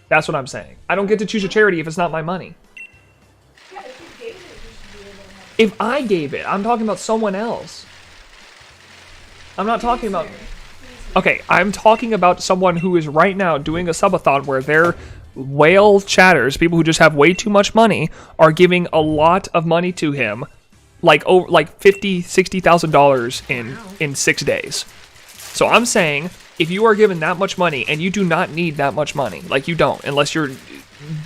That's what I'm saying. I don't get to choose a charity if it's not my money. Yeah, if you gave it, you should be able to have If I gave it, I'm talking about someone else. I'm not talking about... Okay, I'm talking about someone who is right now doing a subathon where their whale chatters, people who just have way too much money, are giving a lot of money to him, like over $50,000-$60,000 in 6 days. So I'm saying, if you are given that much money and you do not need that much money, like you don't, unless you're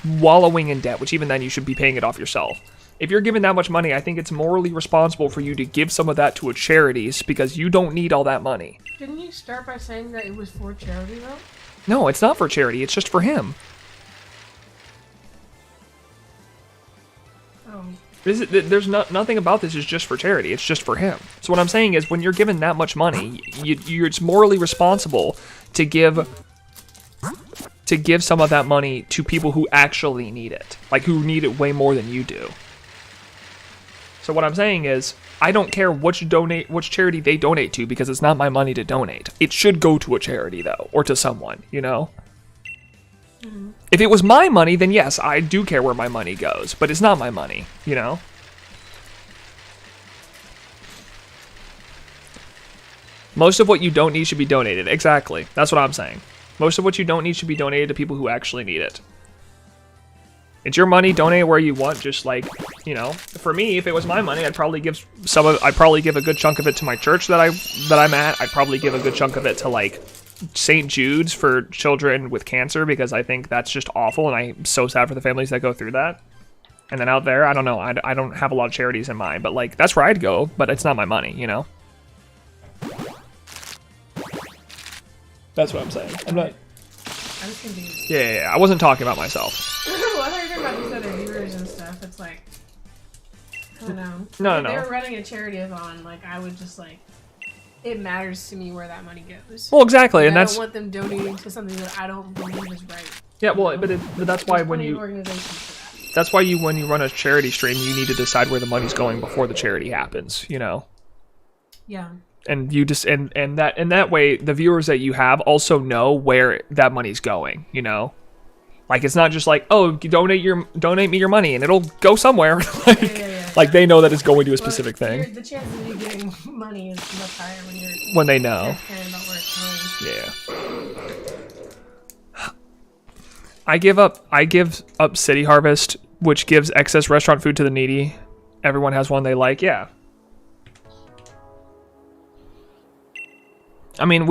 wallowing in debt, which even then you should be paying it off yourself. If you're given that much money, I think it's morally responsible for you to give some of that to a charities because you don't need all that money. Didn't you start by saying that it was for charity though? No, it's not for charity. It's just for him. Oh. There's nothing about this is just for charity. It's just for him. So what I'm saying is, when you're given that much money, it's morally responsible to give some of that money to people who actually need it, like who need it way more than you do. So what I'm saying is, I don't care which charity they donate to because it's not my money to donate. It should go to a charity though, or to someone, you know? Mm-hmm. If it was my money, then yes, I do care where my money goes, but it's not my money, you know? Most of what you don't need should be donated. Exactly. That's what I'm saying. Most of what you don't need should be donated to people who actually need it. It's your money, donate it where you want, just like, you know, for me, if it was my money, I'd probably give a good chunk of it to my church that I'm at. I'd probably give a good chunk of it to like St. Jude's for children with cancer, because I think that's just awful, and I'm so sad for the families that go through that. And then out there, I don't know, I don't have a lot of charities in mind, but like, that's where I'd go, but it's not my money, you know? That's what I'm saying. I'm not... I was confused. Yeah, I wasn't talking about myself. Well, I thought you were talking about these other viewers and stuff. It's like, I don't know. No. If they were running a charity-a-thon, like, I would just, like, it matters to me where that money goes. Well, exactly, like, and that's... I don't want them donating to something that I don't believe is right. Yeah, well, but that's why when you... That's why when you run a charity stream, you need to decide where the money's going before the charity happens, you know? Yeah. And you just and that way the viewers that you have also know where that money's going, you know? Like, it's not just like, oh, donate me your money and it'll go somewhere. Like they know that it's going to a specific thing. The chances of you getting money is much higher when they know. About where it's going. Yeah. I give up City Harvest, which gives excess restaurant food to the needy. Everyone has one they like. Yeah. I mean,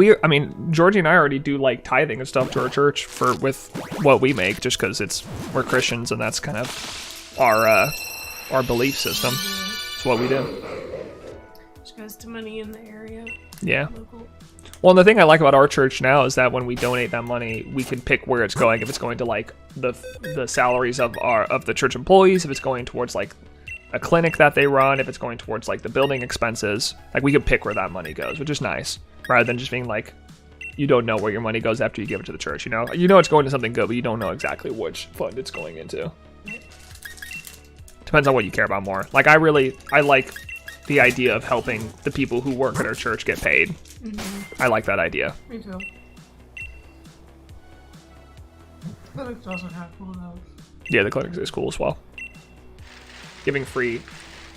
Georgie and I already do like tithing and stuff to our church with what we make, just because we're Christians and that's kind of our belief system. It's what we do. Just goes to money in the area. Yeah. Local. Well, and the thing I like about our church now is that when we donate that money, we can pick where it's going. If it's going to like the salaries of the church employees, if it's going towards like a clinic that they run, if it's going towards like the building expenses, like we can pick where that money goes, which is nice. Rather than just being like, you don't know where your money goes after you give it to the church, you know? You know it's going to something good, but you don't know exactly which fund it's going into. Depends on what you care about more. Like, I like the idea of helping the people who work at our church get paid. Mm-hmm. I like that idea. Me too. Clinics also have cool though. Yeah, the clinics is cool as well. Giving free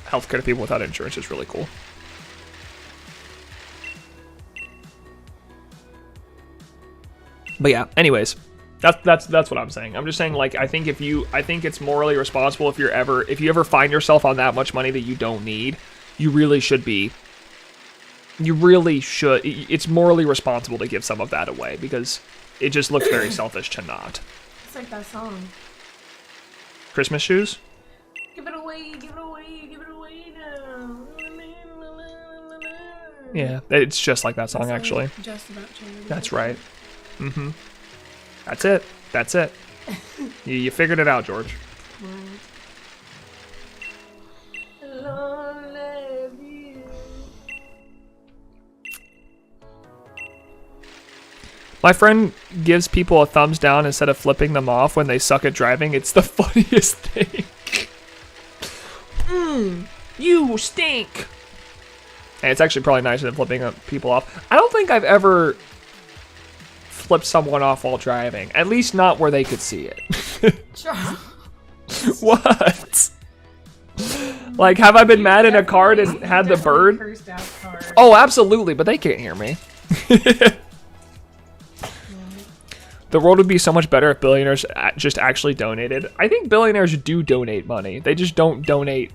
healthcare to people without insurance is really cool. But yeah, anyways, that's what I'm saying. I'm just saying, like, I think it's morally responsible if you ever find yourself on that much money that you don't need, you really should. It's morally responsible to give some of that away, because it just looks very selfish to not. It's like that song. Christmas shoes? Give it away, give it away, give it away. Yeah, it's just like that song, actually. Just about charity. That's right. Mm-hmm. That's it. That's it. You figured it out, George. Lonely view. My friend gives people a thumbs down instead of flipping them off when they suck at driving. It's the funniest thing. You stink. And it's actually probably nicer than flipping people off. I don't think I've ever flipped someone off while driving. At least not where they could see it. What? Like, have I been mad in a car and had the bird? Cursed out card. Oh, absolutely, but they can't hear me. The world would be so much better if billionaires just actually donated. I think billionaires do donate money. They just don't donate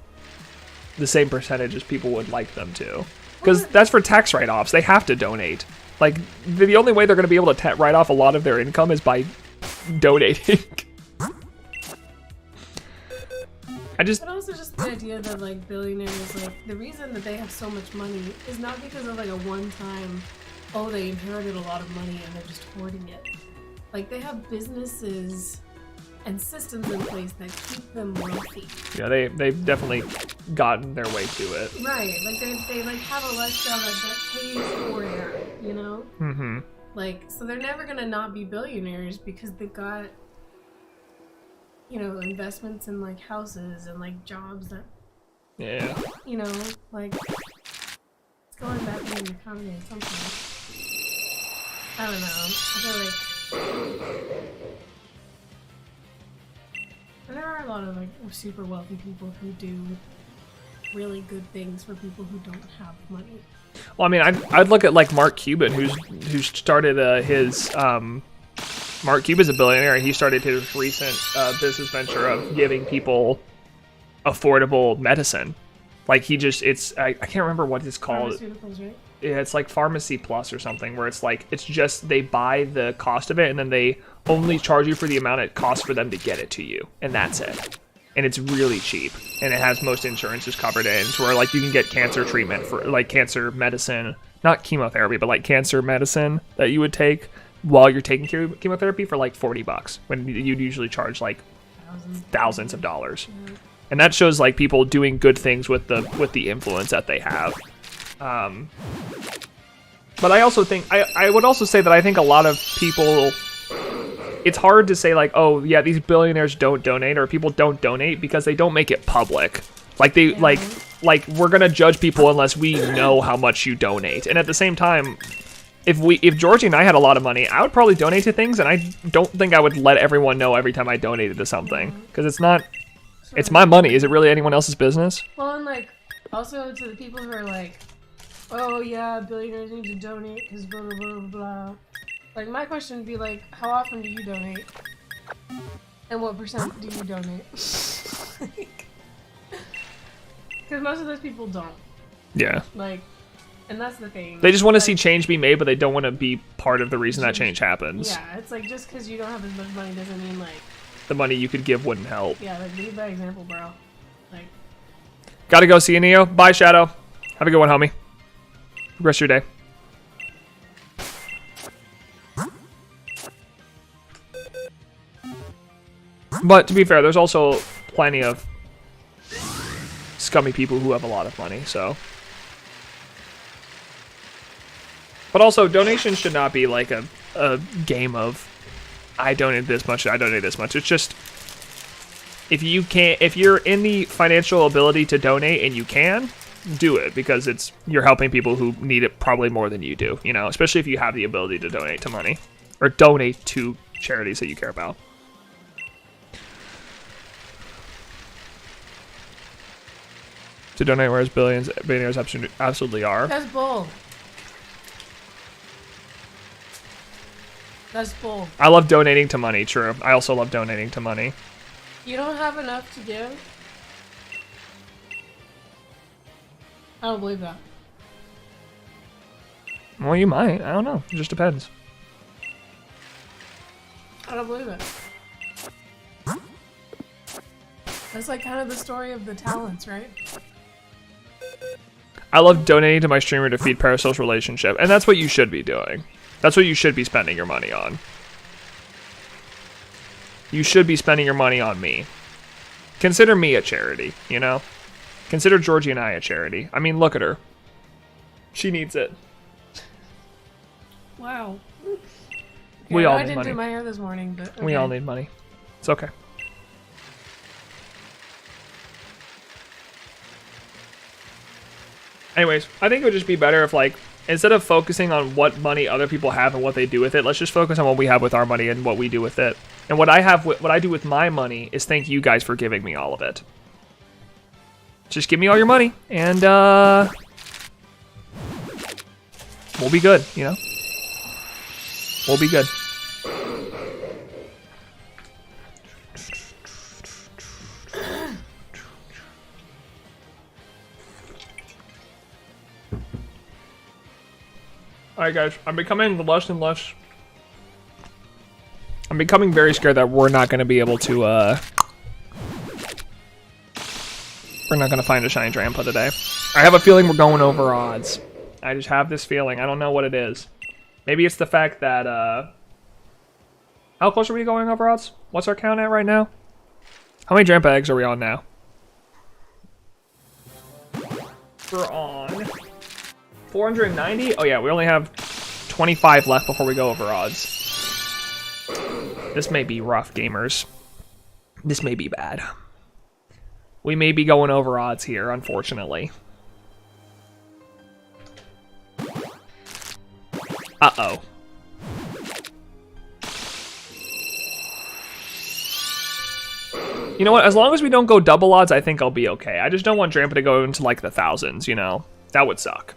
the same percentage as people would like them to. Because that's for tax write-offs. They have to donate. Like, the only way they're going to be able to write off a lot of their income is by donating. But also just the idea that, like, billionaires, like, the reason that they have so much money is not because of, like, a one-time, oh, they inherited a lot of money and they're just hoarding it. Like, they have businesses and systems in place that keep them wealthy. Yeah, they've definitely gotten their way to it. Right, like, they like, have a lifestyle that pays for that, you know? Mm-hmm. Like, so they're never gonna not be billionaires because they've got, you know, investments in, like, houses and, like, jobs that, Yeah. you know, like, it's going back in the economy at some point. I don't know. I feel like and there are a lot of, like, super wealthy people who do really good things for people who don't have money. Well, I mean, I'd look at, like, Mark Cuban, who started his Mark Cuban's a billionaire, and he started his recent business venture of giving people affordable medicine. Like, I can't remember what it's called. Pharmaceuticals, right? Yeah, it's like Pharmacy Plus or something, where it's like, it's just, they buy the cost of it, and then they only charge you for the amount it costs for them to get it to you, and that's it. And it's really cheap, and it has most insurances covered in, to where, like, you can get cancer treatment for, like, cancer medicine, not chemotherapy, but, like, cancer medicine that you would take while you're taking chemotherapy for, like, $40, when you'd usually charge, like, thousands of dollars. Yeah. And that shows, like, people doing good things with the influence that they have. But I also think, I would also say that I think a lot of people, it's hard to say, like, oh yeah, these billionaires don't donate, or people don't donate because they don't make it public. Like, they, like we're gonna judge people unless we know how much you donate. And at the same time, if Georgie and I had a lot of money, I would probably donate to things, and I don't think I would let everyone know every time I donated to something, because it's not, it's my money. Is it really anyone else's business? Well, and, like, also to the people who are like, oh yeah, billionaires need to donate because blah blah blah blah. Like, my question would be, like, how often do you donate? And what percent do you donate? Because most of those people don't. Yeah. Like, and that's the thing. They just want to see change be made, but they don't want to be part of the reason that change happens. Yeah, it's like, just because you don't have as much money doesn't mean, like, the money you could give wouldn't help. Yeah, like, lead by example, bro. Like, gotta go, see you, Neo. Bye, Shadow. Have a good one, homie. Rest of your day. But to be fair, there's also plenty of scummy people who have a lot of money, so. But also, donations should not be like a game of, I donated this much, I donated this much. It's just, if you're in the financial ability to donate and you can, do it, because you're helping people who need it probably more than you do, you know, especially if you have the ability to donate to money, or donate to charities that you care about. To donate, whereas billionaires absolutely are. that's bull. That's bull. I love donating to money, true. I also love donating to money. You don't have enough to give? I don't believe that. Well, you might. I don't know. It just depends. I don't believe it. That's like kind of the story of the talents, right? I love donating to my streamer to feed parasocial relationship, and that's what you should be doing. That's what you should be spending your money on. You should be spending your money on me. Consider me a charity, you know? Consider Georgie and I a charity. I mean, look at her. She needs it. Wow. We all I need didn't money. do my hair this morning, but okay. We all need money. It's okay. Anyways, I think it would just be better if, like, instead of focusing on what money other people have and what they do with it, let's just focus on what we have with our money and what we do with it. And what I do with my money is thank you guys for giving me all of it. Just give me all your money, and we'll be good, you know? We'll be good. Alright guys, I'm becoming less and less... I'm becoming very scared that we're not going to be able to, we're not going to find a shiny Drampa today. I have a feeling we're going over odds. I just have this feeling. I don't know what it is. Maybe it's the fact that, how close are we going over odds? What's our count at right now? How many Drampa eggs are we on now? We're on 490? Oh yeah, we only have 25 left before we go over odds. This may be rough, gamers. This may be bad. We may be going over odds here, unfortunately. Uh-oh. You know what? As long as we don't go double odds, I think I'll be okay. I just don't want Drampa to go into, like, the thousands, you know? That would suck.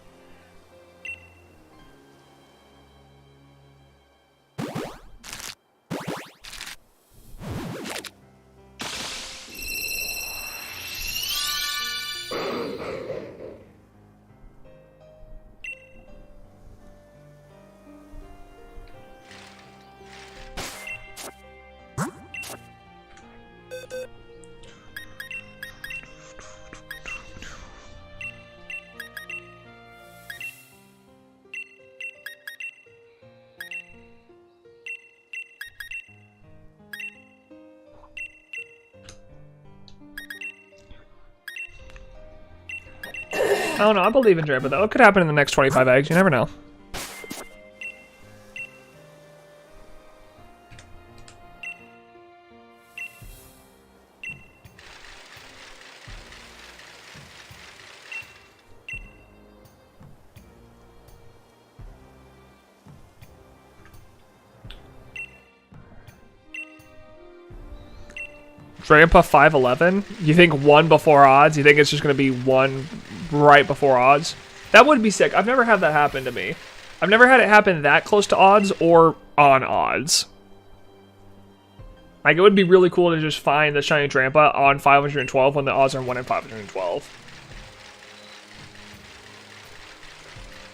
I don't know. I believe in Drampa, though. It could happen in the next 25 eggs. You never know. Drampa 511? You think one before odds? You think it's just going to be one right before odds? That would be sick. I've never had that happen to me. I've never had it happen that close to odds or on odds. Like, it would be really cool to just find the shiny Drampa on 512 when the odds are 1 in 512.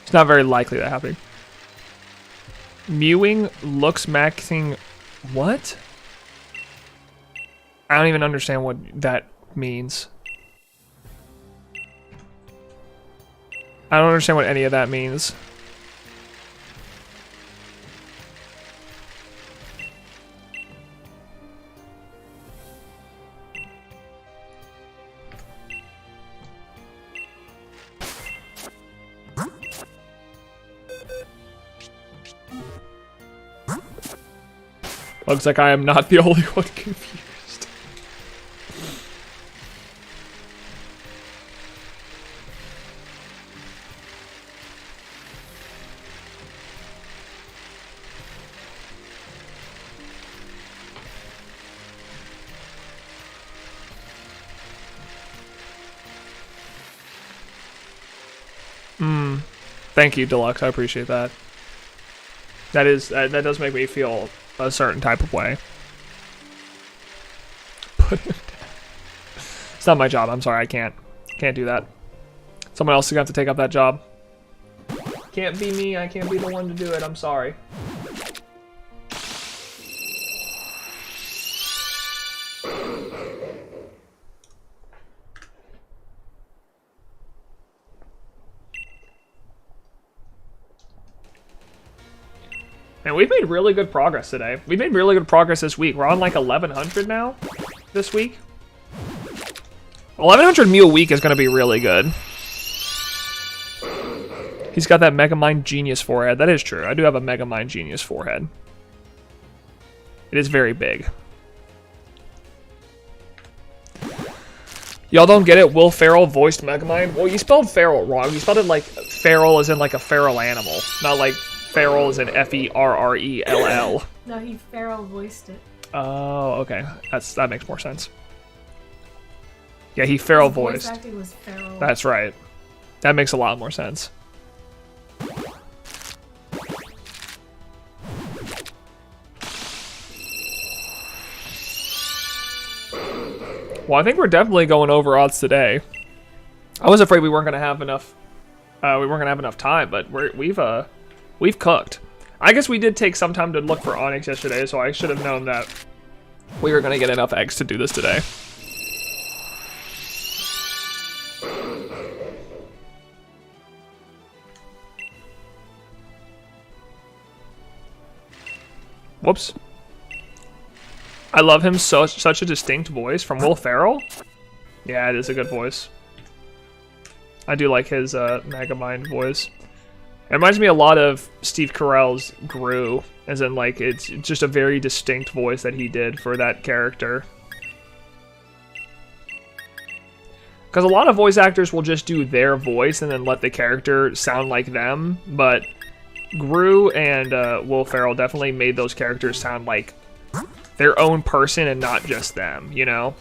It's not very likely that happening. Mewing looks maxing... What? I don't even understand what that means. I don't understand what any of that means. Looks like I am not the only one confused. Thank you, Deluxe. I appreciate that. That does make me feel a certain type of way. Put him down. It's not my job. I'm sorry. I can't do that. Someone else is gonna have to take up that job. Can't be me. I can't be the one to do it. I'm sorry. And we've made really good progress today. We've made really good progress this week. We're on like 1100 now this week. 1100 meal week is going to be really good. He's got that Megamind Genius forehead. That is true. I do have a Megamind Genius forehead. It is very big. Y'all don't get it? Will Ferrell voiced Megamind? Well, you spelled feral wrong. You spelled it like feral as in like a feral animal. Not like feral as in Ferrell. No, he feral voiced it. Oh, okay. That makes more sense. Yeah, he feral voiced. Voice acting was feral. That's right. That makes a lot more sense. Well, I think we're definitely going over odds today. I was afraid we weren't going to have enough. We weren't going to have enough time, but we've cooked. I guess we did take some time to look for Onyx yesterday, so I should have known that we were going to get enough eggs to do this today. Whoops. I love him, such a distinct voice from Will Ferrell. Yeah, it is a good voice. I do like his Megamind voice. It reminds me a lot of Steve Carell's Gru, as in like it's just a very distinct voice that he did for that character. Because a lot of voice actors will just do their voice and then let the character sound like them, but Gru and Will Ferrell definitely made those characters sound like their own person and not just them, you know?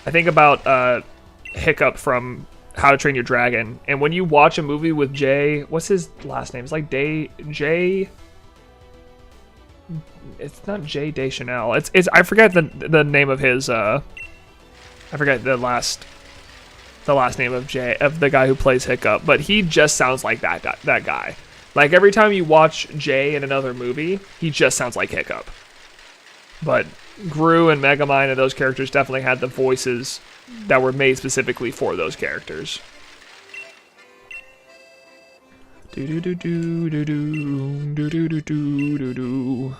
I think about Hiccup from How to Train Your Dragon, and when you watch a movie with Jay, what's his last name? It's like Jay. It's not Jay Deschanel. It's I forget the name of his. I forget the last name of the guy who plays Hiccup, but he just sounds like that guy. Like every time you watch Jay in another movie, he just sounds like Hiccup. But Gru and Megamind and those characters definitely had the voices that were made specifically for those characters. Do do do do do do do do do do do do.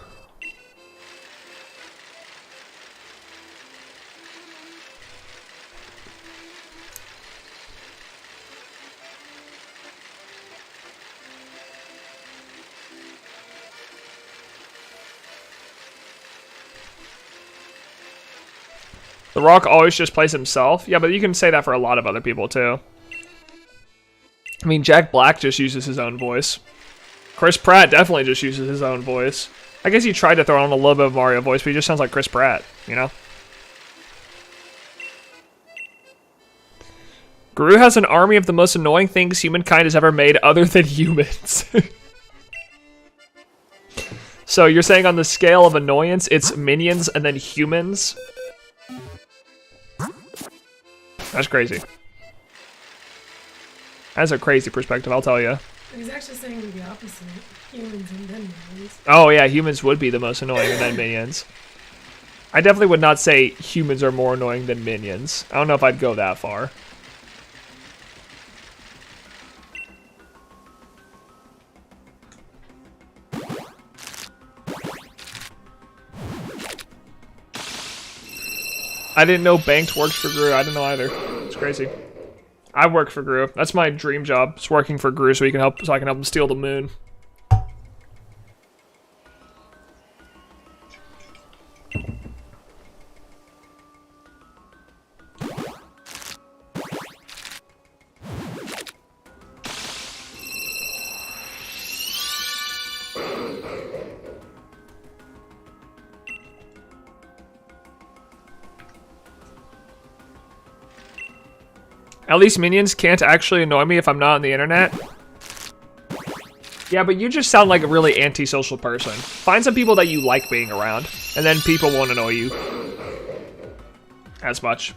The Rock always just plays himself. Yeah, but you can say that for a lot of other people, too. I mean, Jack Black just uses his own voice. Chris Pratt definitely just uses his own voice. I guess he tried to throw on a little bit of Mario voice, but he just sounds like Chris Pratt, you know? Gru has an army of the most annoying things humankind has ever made other than humans. So you're saying on the scale of annoyance, it's minions and then humans? That's crazy. That's a crazy perspective, I'll tell you. He's actually saying the opposite. Humans and then minions. Oh yeah, humans would be the most annoying and then minions. I definitely would not say humans are more annoying than minions. I don't know if I'd go that far. I didn't know Banked worked for Gru. I didn't know either. It's crazy. I work for Gru. That's my dream job. It's working for Gru so I can help him steal the moon. At least minions can't actually annoy me if I'm not on the internet. Yeah, but you just sound like a really antisocial person. Find some people that you like being around, and then people won't annoy you as much.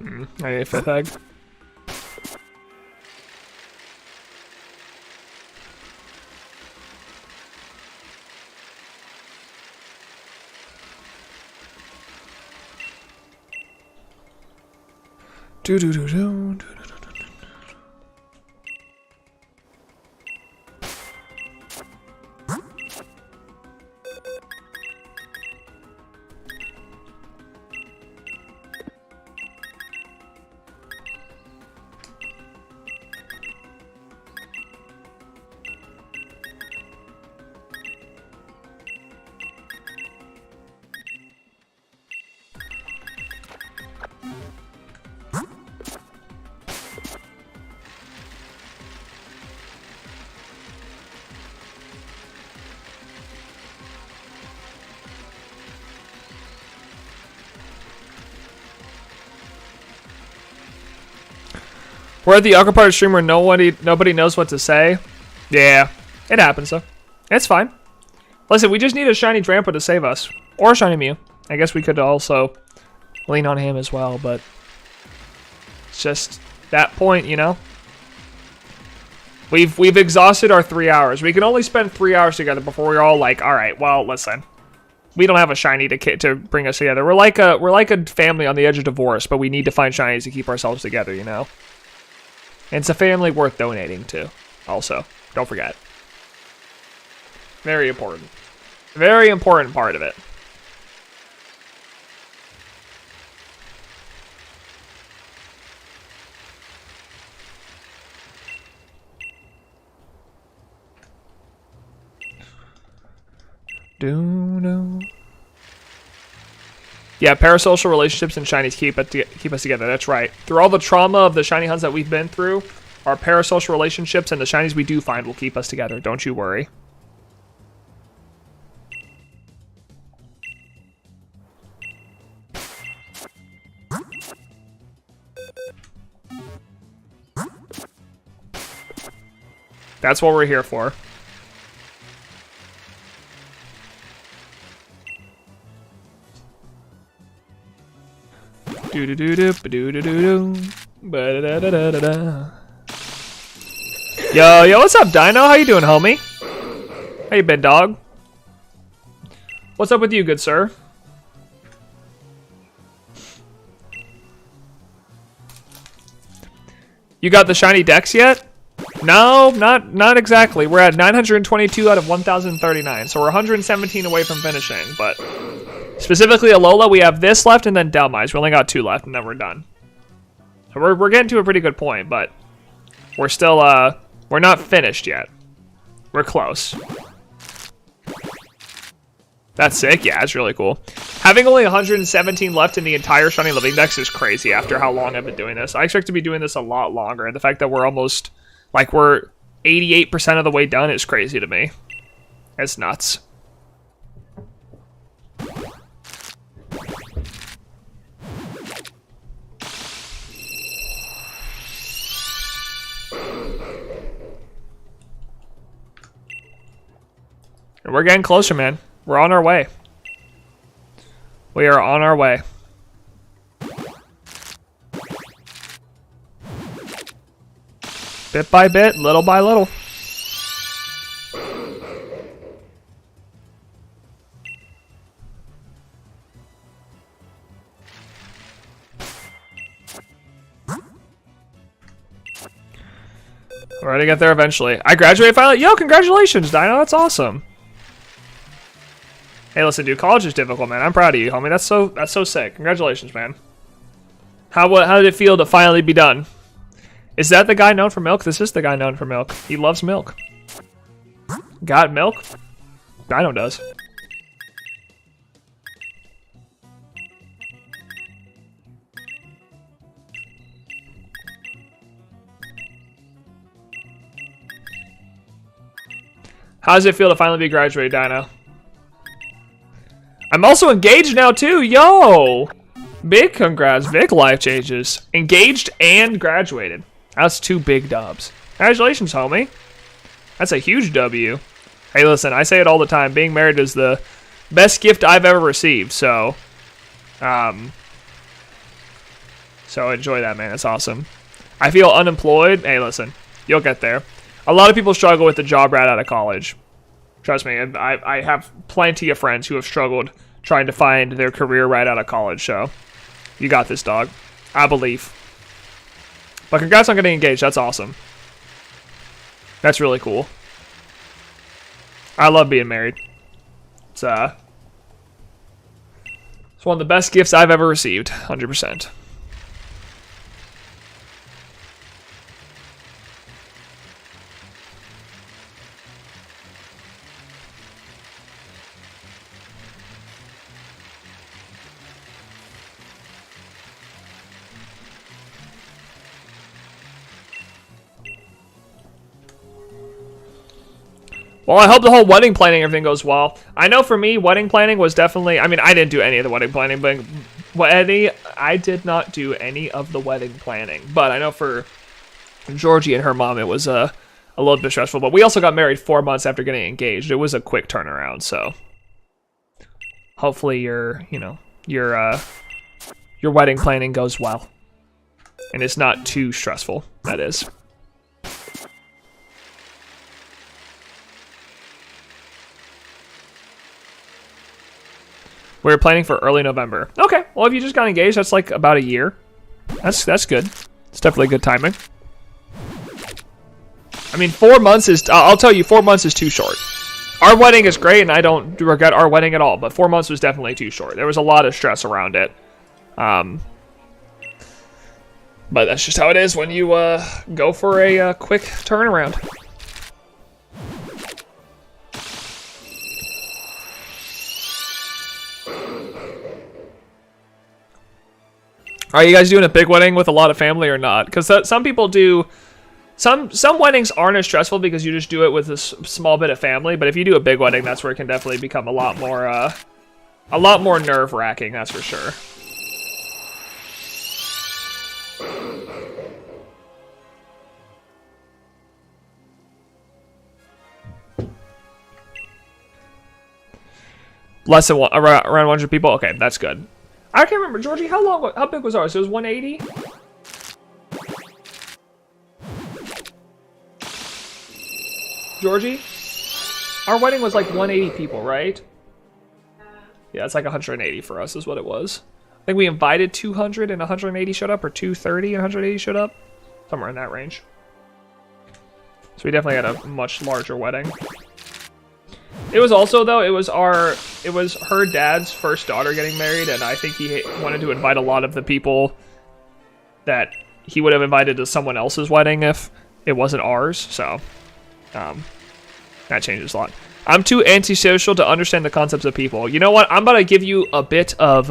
I need a 5th egg. Do do do do do. We're at the awkward part of the stream where nobody knows what to say. Yeah, it happens though. It's fine. Listen, we just need a shiny Drampa to save us. Or a shiny Mew. I guess we could also lean on him as well, but it's just that point, you know? We've exhausted our 3 hours. We can only spend 3 hours together before we're all like, alright, well, listen. We don't have a shiny to bring us together. We're like a family on the edge of divorce, but we need to find shinies to keep ourselves together, you know? And it's a family worth donating to, also. Don't forget. Very important. Very important part of it. Yeah, parasocial relationships and shinies keep us together. That's right. Through all the trauma of the shiny hunts that we've been through, our parasocial relationships and the shinies we do find will keep us together. Don't you worry. That's what we're here for. Do do do do do do do da da da da da. Yo, what's up, Dino? How you doing, homie? How you been, dog? What's up with you, good sir? You got the shiny dex yet? No, not exactly. We're at 922 out of 1,039, so we're 117 away from finishing, but specifically Alola, we have this left and then Delmise. We only got 2 left and then we're done. So we're getting to a pretty good point, but we're still, we're not finished yet. We're close. That's sick. Yeah, it's really cool. Having only 117 left in the entire Shiny Living Dex is crazy after how long I've been doing this. I expect to be doing this a lot longer, and the fact that we're almost, like, we're 88% of the way done is crazy to me. It's nuts. And we're getting closer, man. We're on our way. We are on our way. Bit by bit, little by little. We're gonna get there eventually. I graduated finally. Yo, congratulations, Dino. That's awesome. Hey, listen, dude. College is difficult, man. I'm proud of you, homie. That's so sick. Congratulations, man. How did it feel to finally be done? Is that the guy known for milk? This is the guy known for milk. He loves milk. Got milk? Dino does. How does it feel to finally be graduated, Dino? I'm also engaged now, too. Yo! Big congrats. Big life changes. Engaged and graduated. That's 2 big dubs. Congratulations, homie. That's a huge W. Hey, listen, I say it all the time. Being married is the best gift I've ever received, so... So enjoy that, man. It's awesome. I feel unemployed. Hey, listen, you'll get there. A lot of people struggle with the job right out of college. Trust me, I have plenty of friends who have struggled trying to find their career right out of college. So you got this, dog. I believe. But congrats on getting engaged. That's awesome. That's really cool. I love being married. It's one of the best gifts I've ever received. 100%. Well, I hope the whole wedding planning, everything goes well. I know for me, wedding planning was definitely... I mean, I didn't do any of the wedding planning, but I did not do any of the wedding planning. But I know for Georgie and her mom, it was a little bit stressful. But we also got married 4 months after getting engaged. It was a quick turnaround, so... Hopefully your wedding planning goes well. And it's not too stressful, that is. We were planning for early November. Okay, well, if you just got engaged, that's like about a year. That's good. It's definitely good timing. I mean, 4 months is... I'll tell you, 4 months is too short. Our wedding is great, and I don't regret our wedding at all, but 4 months was definitely too short. There was a lot of stress around it. But that's just how it is when you go for a quick turnaround. Are you guys doing a big wedding with a lot of family or not? Because some people do. Some weddings aren't as stressful because you just do it with a small bit of family. But if you do a big wedding, that's where it can definitely become a lot more nerve-wracking. That's for sure. Less than around 100 people. Okay, that's good. I can't remember, Georgie. How big was ours? It was 180. Georgie, our wedding was like 180 people, right? Yeah, it's like 180 for us, is what it was. I think we invited 200 and 180 showed up, or 230 and 180 showed up, somewhere in that range. So we definitely had a much larger wedding. It was also, though, it was her dad's first daughter getting married, and I think he wanted to invite a lot of the people that he would have invited to someone else's wedding if it wasn't ours, so that changes a lot. I'm too antisocial to understand the concepts of people. You know what? I'm about to give you a bit of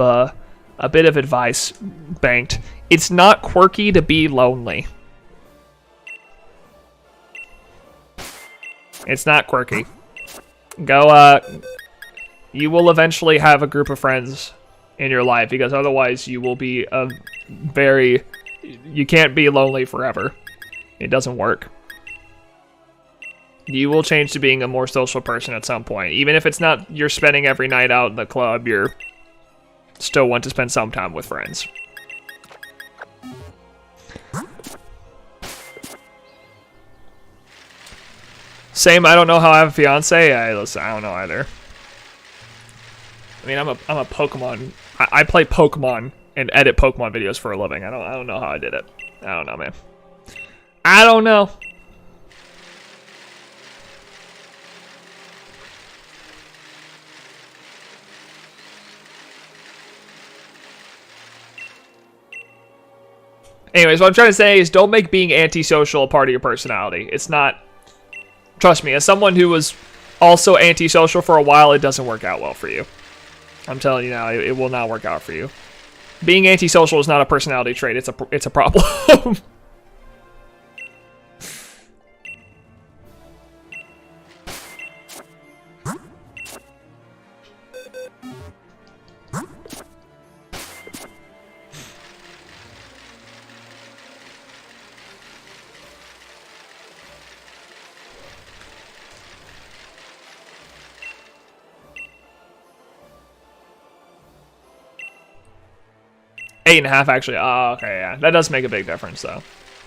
advice, Banked. It's not quirky to be lonely. It's not quirky. You will eventually have a group of friends in your life, because otherwise you will be you can't be lonely forever. It doesn't work. You will change to being a more social person at some point. Even if it's not you're spending every night out in the club, you're still want to spend some time with friends. Same, I don't know how I have a fiance. Listen, I don't know either. I mean, I'm a Pokemon. I play Pokemon and edit Pokemon videos for a living. I don't know how I did it. I don't know, man. I don't know. Anyways, what I'm trying to say is don't make being antisocial a part of your personality. It's not... Trust me, as someone who was also antisocial for a while, it doesn't work out well for you. I'm telling you now, it will not work out for you. Being antisocial is not a personality trait, it's a problem. 8.5 actually. Oh, okay, yeah. That does make a big difference though.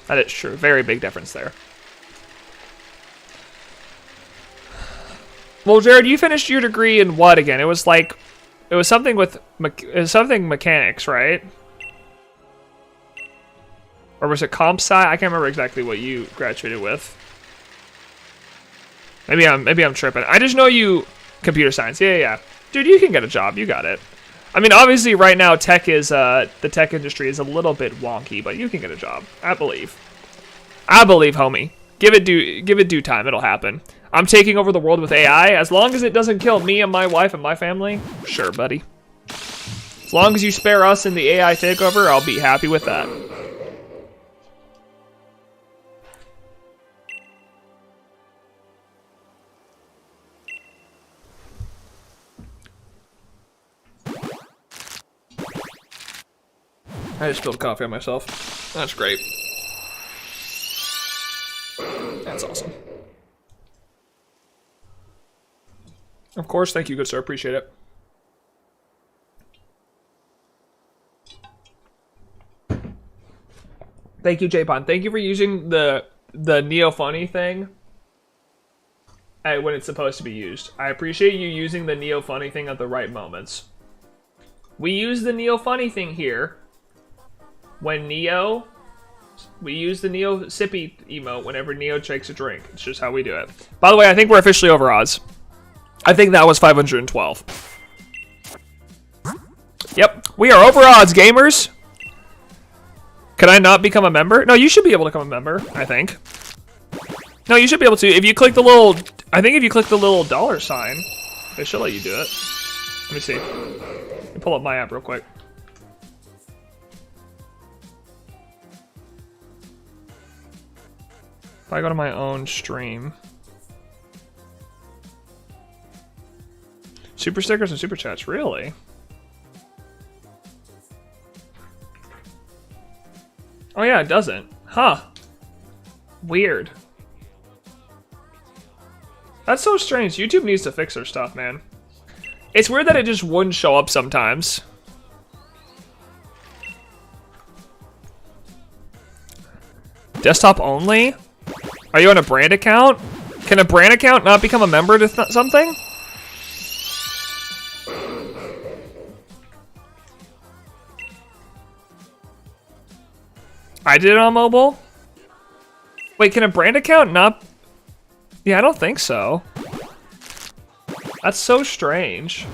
That is true. Very big difference there. Well, Jared, you finished your degree in what again? It was something with something mechanics, right? Or was it comp sci? I can't remember exactly what you graduated with. Maybe I'm tripping. I just know you computer science. Yeah. Dude, you can get a job. You got it. I mean, obviously right now tech is the tech industry is a little bit wonky, but you can get a job. I believe, homie. Give it due time. It'll happen. I'm taking over the world with AI. As long as it doesn't kill me and my wife and my family, sure, buddy. As long as you spare us in the AI takeover, I'll be happy with that. I just spilled coffee on myself. That's great. That's awesome. Of course, thank you, good sir. Appreciate it. Thank you, J-Pon. Thank you for using the Neo Funny thing when it's supposed to be used. I appreciate you using the Neo Funny thing at the right moments. We use the Neo Funny thing here when we use the Neo Sippy emote whenever Neo takes a drink. It's just how we do it. By the way, I think we're officially over odds. I think that was 512. Yep, we are over odds, gamers. Can I not become a member? No, you should be able to become a member, I think. No, you should be able to. If you click the little, I think if you click the little $sign, they should let you do it. Let me see. Let me pull up my app real quick. If I go to my own stream. Super stickers and super chats, really? Oh yeah, it doesn't. Huh. Weird. That's so strange. YouTube needs to fix their stuff, man. It's weird that it just wouldn't show up sometimes. Desktop only? Are you on a brand account? Can a brand account not become a member to something? I did it on mobile? Wait, can a brand account not... Yeah, I don't think so. That's so strange.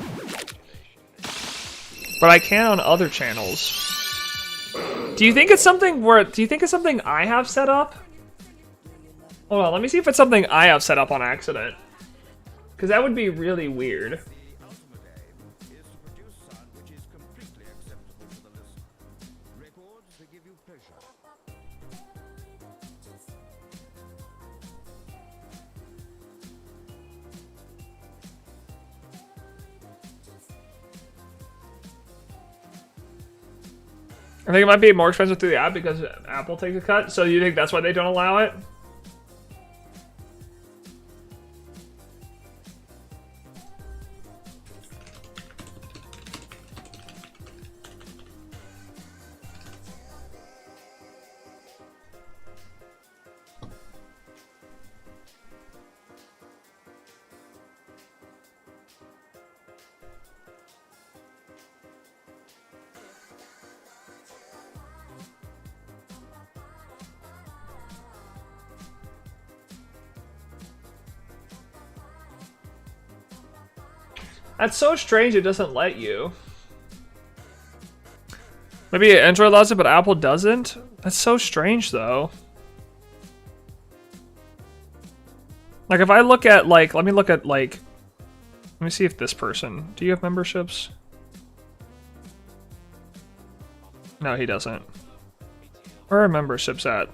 But I can on other channels. Do you think it's something I have set up? Hold on, let me see if it's something I have set up on accident. Because that would be really weird. I think it might be more expensive through the app because Apple takes a cut. So you think that's why they don't allow it? That's so strange it doesn't let you. Maybe Android allows it, but Apple doesn't? That's so strange, though. Like, if I look at, like, let me see if this person... Do you have memberships? No, he doesn't. Where are memberships at?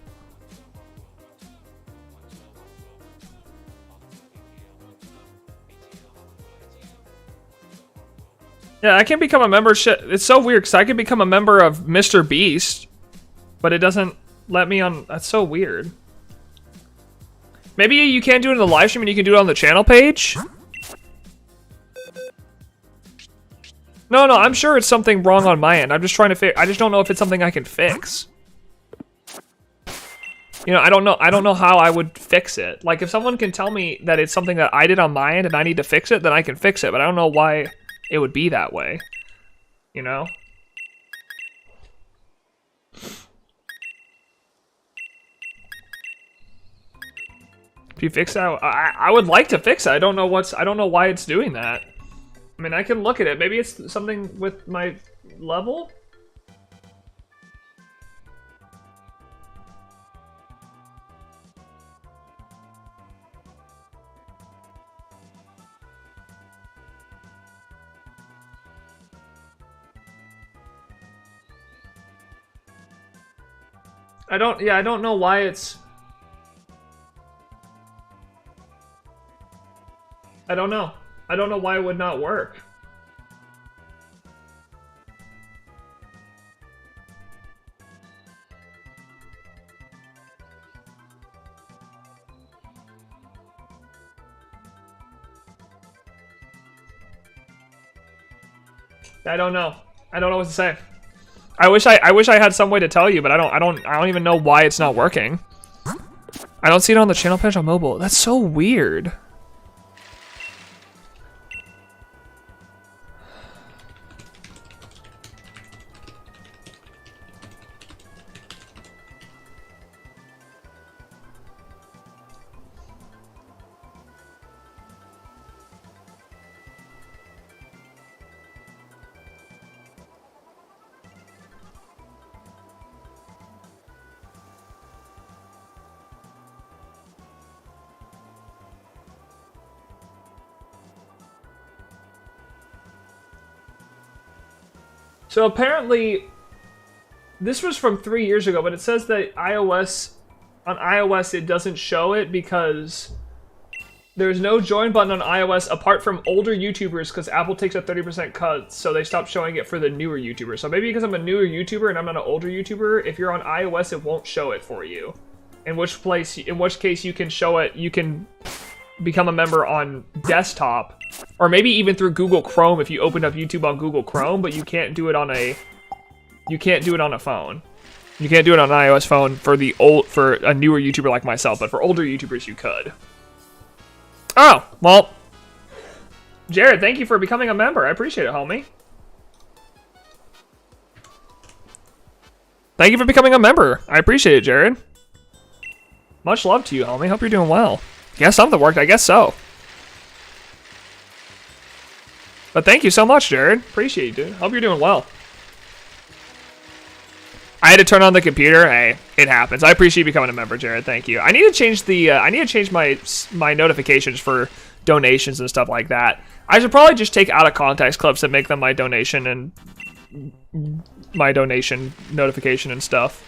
Yeah, I can become a membership. It's so weird because I can become a member of Mr. Beast, but it doesn't let me on. That's so weird. Maybe you can't do it in the live stream and you can do it on the channel page. No, I'm sure it's something wrong on my end. I'm just trying to fix. I just don't know if it's something I can fix. You know, I don't know how I would fix it. Like, if someone can tell me that it's something that I did on my end and I need to fix it, then I can fix it. But I don't know why it would be that way. You know? If you fix that, I would like to fix it. I don't know why it's doing that. I mean, I can look at it. Maybe it's something with my level? I don't know why it's... I don't know. I don't know why it would not work. I don't know. I don't know what to say. I wish I had some way to tell you, but I don't even know why it's not working. I don't see it on the channel page on mobile. That's so weird. So apparently, this was from 3 years ago, but it says that on iOS it doesn't show it because there's no join button on iOS apart from older YouTubers because Apple takes a 30% cut, so they stopped showing it for the newer YouTubers. So maybe because I'm a newer YouTuber and I'm not an older YouTuber, if you're on iOS, it won't show it for you. In which case you can show it, you can become a member on desktop, or maybe even through Google Chrome if you open up YouTube on Google Chrome, but you can't do it on a phone. You can't do it on an iOS phone for a newer YouTuber like myself, but for older YouTubers you could. Oh, well, Jared, thank you for becoming a member. I appreciate it, homie. Thank you for becoming a member. I appreciate it, Jared. Much love to you, homie. Hope you're doing well. Yeah, something worked. I guess so. But thank you so much, Jared. Appreciate you, dude. Hope you're doing well. I had to turn on the computer. Hey, it happens. I appreciate you becoming a member, Jared. Thank you. I need to change the. I need to change my notifications for donations and stuff like that. I should probably just take out of context clips and make them my donation and my donation notification and stuff.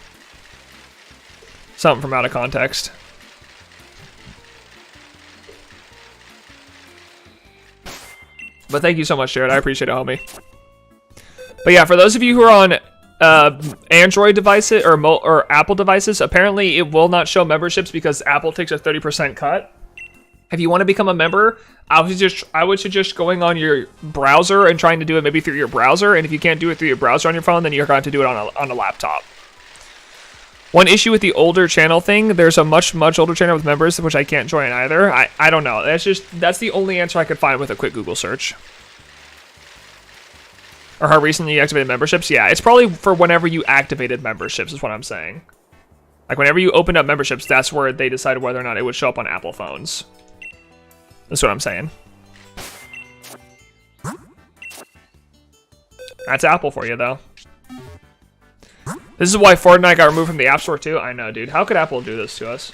Something from out of context. But thank you so much, Jared. I appreciate it, homie. But yeah, for those of you who are on Android devices or Apple devices, apparently it will not show memberships because Apple takes a 30% cut. If you want to become a member, I would suggest going on your browser and trying to do it maybe through your browser. And if you can't do it through your browser on your phone, then you're going to have to do it on a laptop. One issue with the older channel thing, there's a much older channel with members, which I can't join either. I don't know. That's the only answer I could find with a quick Google search. Or how recently you activated memberships? Yeah, it's probably for whenever you activated memberships is what I'm saying. Like whenever you opened up memberships, that's where they decided whether or not it would show up on Apple phones. That's what I'm saying. That's Apple for you, though. This is why Fortnite got removed from the App Store, too. I know, dude. How could Apple do this to us?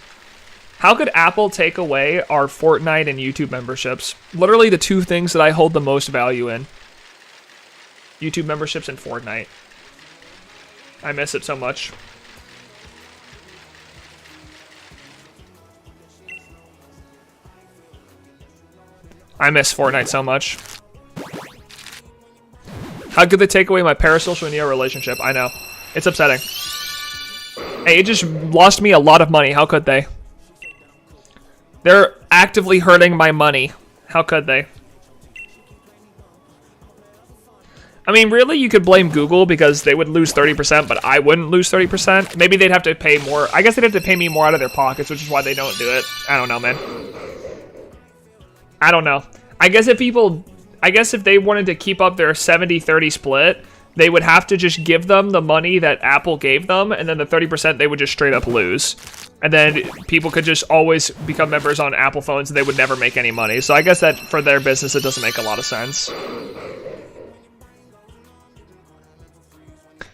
How could Apple take away our Fortnite and YouTube memberships? Literally the two things that I hold the most value in. YouTube memberships and Fortnite. I miss it so much. I miss Fortnite so much. How could they take away my parasocial Neo relationship? I know. It's upsetting. Hey, it just lost me a lot of money. How could they? They're actively hurting my money. How could they? I mean, really, you could blame Google because they would lose 30%, but I wouldn't lose 30%. Maybe they'd have to pay more. I guess they'd have to pay me more out of their pockets, which is why they don't do it. I don't know, man. I don't know. I guess if they wanted to keep up their 70-30 split, they would have to just give them the money that Apple gave them, and then the 30% they would just straight up lose. And then people could just always become members on Apple phones, and they would never make any money. So I guess that for their business, it doesn't make a lot of sense.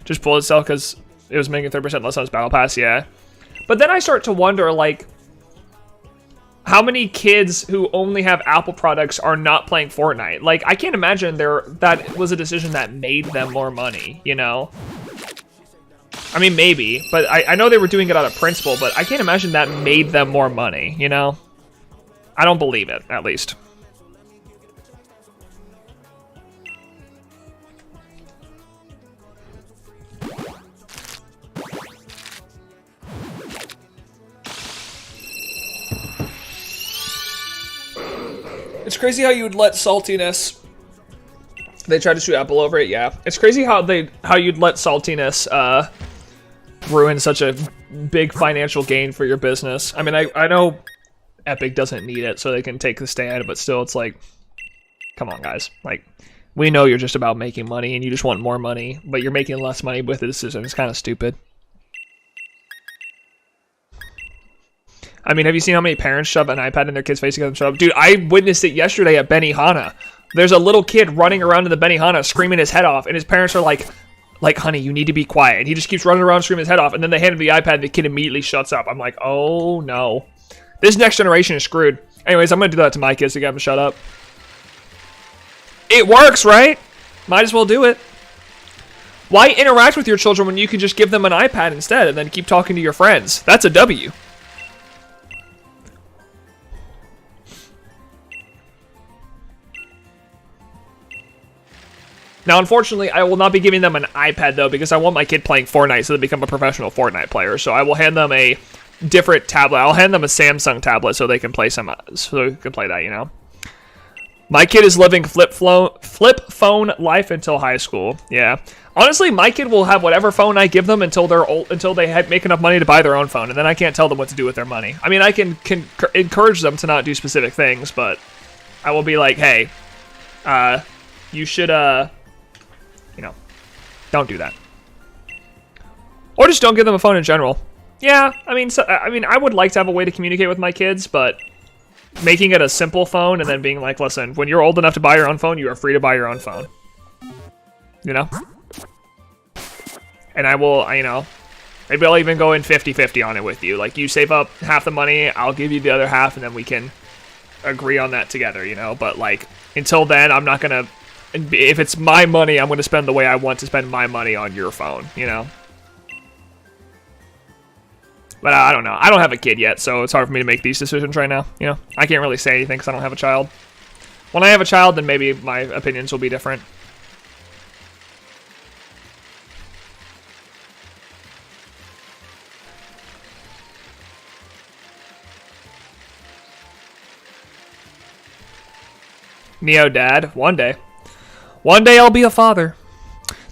Just pull itself because it was making 30% less on its battle pass, yeah. But then I start to wonder, like, how many kids who only have Apple products are not playing Fortnite? Like, I can't imagine that was a decision that made them more money, you know? I mean, maybe, but I know they were doing it out of principle, but I can't imagine that made them more money, you know? I don't believe it, at least. It's crazy how you would let saltiness... They tried to sue Apple over it, yeah. It's crazy how you'd let saltiness ruin such a big financial gain for your business. I mean, I know Epic doesn't need it, so they can take the stand, but still, it's like, come on, guys. Like, we know you're just about making money, and you just want more money, but you're making less money with the decision. It's kind of stupid. I mean, have you seen how many parents shove an iPad in their kid's face to get them shut up? Dude, I witnessed it yesterday at Benihana. There's a little kid running around in the Benihana screaming his head off, and his parents are like, honey, you need to be quiet. And he just keeps running around screaming his head off, and then they hand him the iPad, and the kid immediately shuts up. I'm like, oh, no. This next generation is screwed. Anyways, I'm going to do that to my kids to get them to shut up. It works, right? Might as well do it. Why interact with your children when you can just give them an iPad instead and then keep talking to your friends? That's a W. Now, unfortunately, I will not be giving them an iPad, though, because I want my kid playing Fortnite so they become a professional Fortnite player. So I will hand them a different tablet. I'll hand them a Samsung tablet so they can play that, you know? My kid is living flip phone life until high school. Yeah. Honestly, my kid will have whatever phone I give them until they're old, until they make enough money to buy their own phone, and then I can't tell them what to do with their money. I mean, I can encourage them to not do specific things, but I will be like, hey, you should, you know, don't do that. Or just don't give them a phone in general. Yeah, I mean, I would like to have a way to communicate with my kids, but making it a simple phone and then being like, listen, when you're old enough to buy your own phone, you are free to buy your own phone. You know? And I will, you know, maybe I'll even go in 50-50 on it with you. Like, you save up half the money, I'll give you the other half, and then we can agree on that together, you know? But, like, until then, I'm not gonna... If it's my money, I'm gonna spend the way I want to spend my money on your phone, you know? But I don't know. I don't have a kid yet, so it's hard for me to make these decisions right now. You know, I can't really say anything because I don't have a child. When I have a child, then maybe my opinions will be different. Neo dad, one day. One day I'll be a father.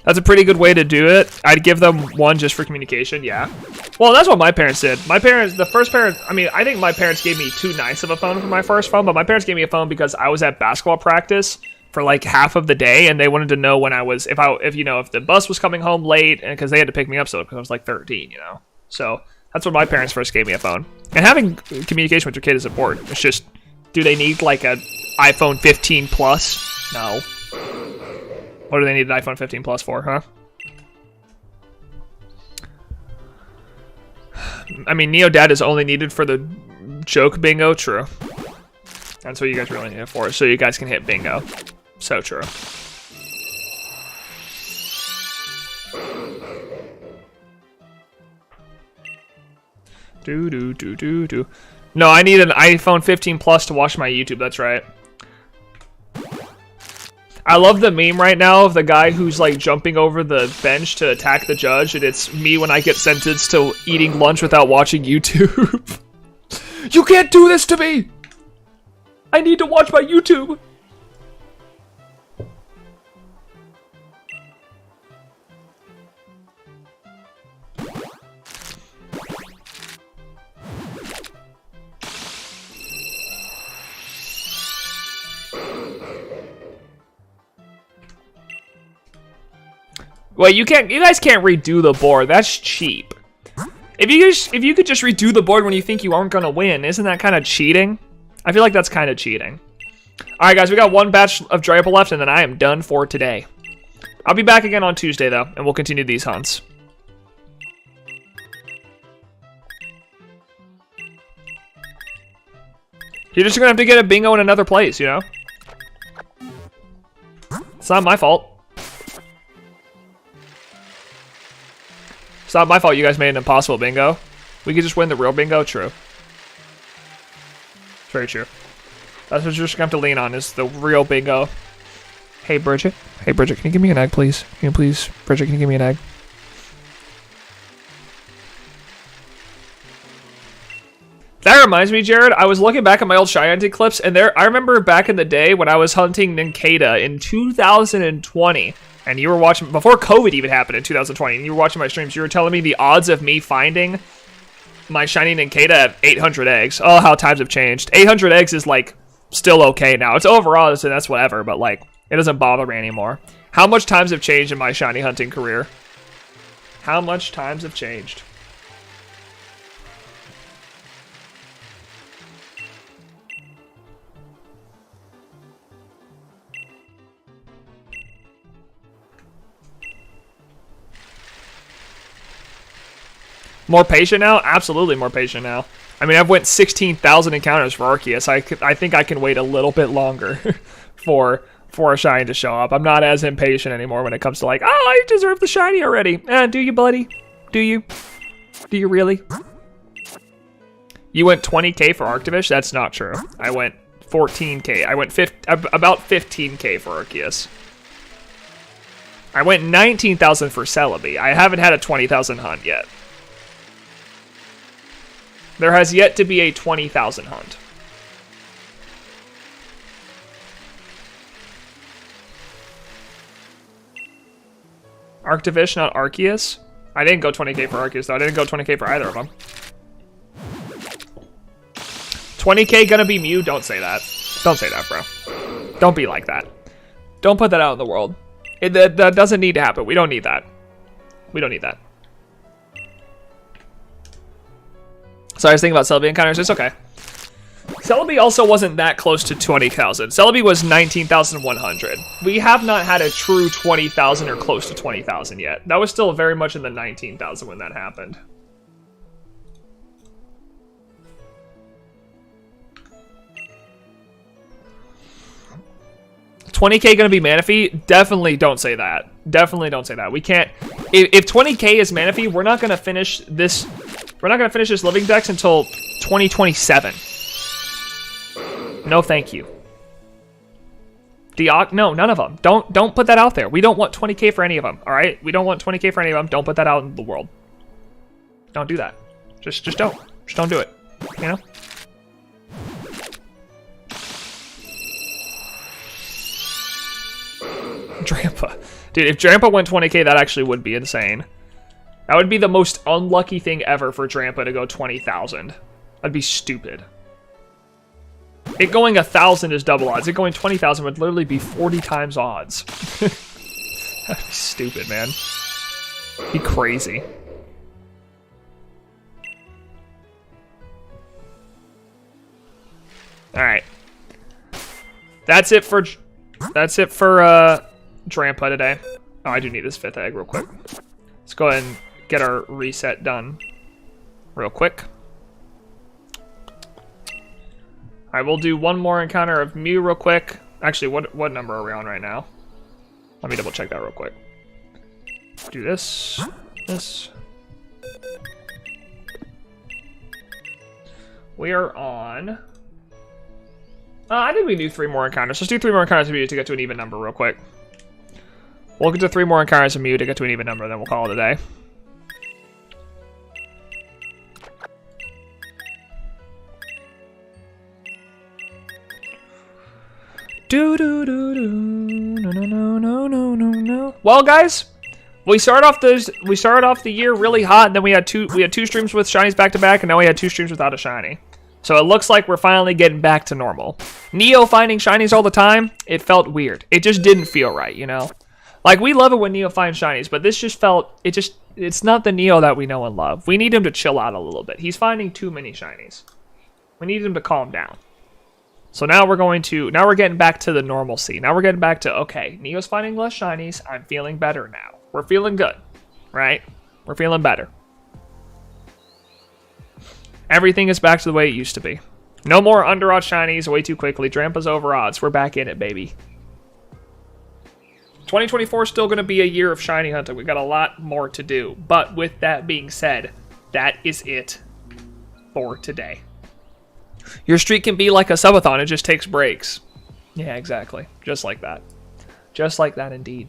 That's a pretty good way to do it. I'd give them one just for communication, yeah. Well, that's what my parents did. My parents, the first parent, I mean, I think my parents gave me too nice of a phone for my first phone, but my parents gave me a phone because I was at basketball practice for like half of the day, and they wanted to know when I was, if you know, if the bus was coming home late, and because they had to pick me up, so because I was like 13, you know. So that's when my parents first gave me a phone. And having communication with your kid is important. It's just, do they need like an iPhone 15 Plus? No. What do they need an iPhone 15 Plus for, huh? I mean, Neo Dad is only needed for the joke bingo. True. That's what you guys really need it for, so you guys can hit bingo. So true. Do. No, I need an iPhone 15 Plus to watch my YouTube. That's right. I love the meme right now of the guy who's like jumping over the bench to attack the judge, and it's me when I get sentenced to eating lunch without watching YouTube. You can't do this to me! I need to watch my YouTube! Well, you guys can't redo the board. That's cheap. If you could just redo the board when you think you aren't gonna win, isn't that kind of cheating? I feel like that's kind of cheating. All right, guys, we got one batch of Drampa left, and then I am done for today. I'll be back again on Tuesday though, and we'll continue these hunts. You're just gonna have to get a bingo in another place, you know? It's not my fault. It's not my fault you guys made an impossible bingo. We could just win the real bingo, true. Very true. That's what you're just gonna have to lean on, is the real bingo. Hey, Bridget. Hey, Bridget, can you give me an egg, please? Can you please, Bridget, can you give me an egg? That reminds me, Jared, I was looking back at my old Shy Hunting clips, and I remember back in the day when I was hunting Ninkata in 2020, and you were watching, before COVID even happened in 2020, and you were watching my streams, you were telling me the odds of me finding my shiny Ninkata at 800 eggs. Oh, how times have changed. 800 eggs is, like, still okay now. It's overall, so that's whatever, but, like, it doesn't bother me anymore. How much times have changed in my shiny hunting career? How much times have changed? More patient now? Absolutely more patient now. I mean, I've went 16,000 encounters for Arceus. I think I can wait a little bit longer for a shiny to show up. I'm not as impatient anymore when it comes to like, oh, I deserve the shiny already. Do you, buddy? Do you? Do you really? You went 20k for Arctivish? That's not true. I went 14k. I went about 15k for Arceus. I went 19,000 for Celebi. I haven't had a 20,000 hunt yet. There has yet to be a 20,000 hunt. Arctivish, not Arceus? I didn't go 20k for Arceus, though. I didn't go 20k for either of them. 20k gonna be Mew? Don't say that. Don't say that, bro. Don't be like that. Don't put that out in the world. That doesn't need to happen. We don't need that. We don't need that. Sorry, I was thinking about Celebi encounters. It's okay. Celebi also wasn't that close to 20,000. Celebi was 19,100. We have not had a true 20,000 or close to 20,000 yet. That was still very much in the 19,000 when that happened. $20k gonna be Manaphy? Definitely don't say that. Definitely don't say that. We can't. If 20k is Manaphy, we're not gonna finish this. We're not gonna finish this living dex until 2027. No, thank you. No, none of them. Don't put that out there. We don't want 20k for any of them. All right, we don't want 20k for any of them. Don't put that out in the world. Don't do that. Just don't. Just don't do it. You know. Drampa. Dude, if Drampa went 20k, that actually would be insane. That would be the most unlucky thing ever for Drampa to go 20,000. That'd be stupid. It going 1,000 is double odds. It going 20,000 would literally be 40 times odds. That'd be stupid, man. Be crazy. All right. That's it for Drampa today. Oh, I do need this 5th egg real quick. Let's go ahead and get our reset done real quick. Alright, we'll do one more encounter of Mew real quick. Actually, what number are we on right now? Let me double check that real quick. Do this. We are on... I think we can do 3 more encounters. Let's do 3 more encounters of Mew to get to an even number real quick. We'll get to 3 more encounters of Mew to get to an even number, then we'll call it a day. No. Well, guys, we started off the year really hot, and then we had two streams with shinies back to back, and now we had 2 streams without a shiny. So it looks like we're finally getting back to normal. Neo finding shinies all the time, it felt weird. It just didn't feel right, you know? Like, we love it when Neo finds shinies, but this just felt, it's not the Neo that we know and love. We need him to chill out a little bit. He's finding too many shinies. We need him to calm down. So now we're getting back to the normalcy. Now we're getting back to, okay, Neo's finding less shinies. I'm feeling better now. We're feeling good, right? We're feeling better. Everything is back to the way it used to be. No more under-odds shinies way too quickly. Drampa's over odds. We're back in it, baby. 2024 is still going to be a year of shiny hunting. We got a lot more to do. But with that being said, that is it for today. Your streak can be like a subathon. It just takes breaks. Yeah, exactly. Just like that. Just like that indeed.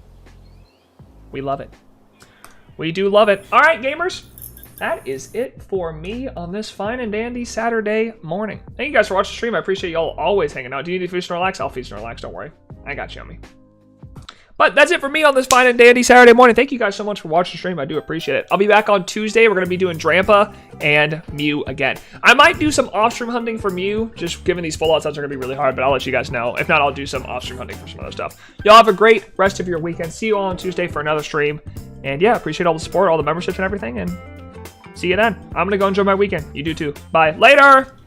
We love it. We do love it. All right, gamers. That is it for me on this fine and dandy Saturday morning. Thank you guys for watching the stream. I appreciate y'all always hanging out. Do you need to feast and relax? I'll feast and relax. Don't worry. I got you on me. But that's it for me on this fine and dandy Saturday morning. Thank you guys so much for watching the stream. I do appreciate it. I'll be back on Tuesday. We're going to be doing Drampa and Mew again. I might do some off-stream hunting for Mew, just given these full-out sets are going to be really hard, but I'll let you guys know. If not, I'll do some off-stream hunting for some other stuff. Y'all have a great rest of your weekend. See you all on Tuesday for another stream. And yeah, appreciate all the support, all the memberships and everything, and see you then. I'm going to go enjoy my weekend. You do too. Bye. Later!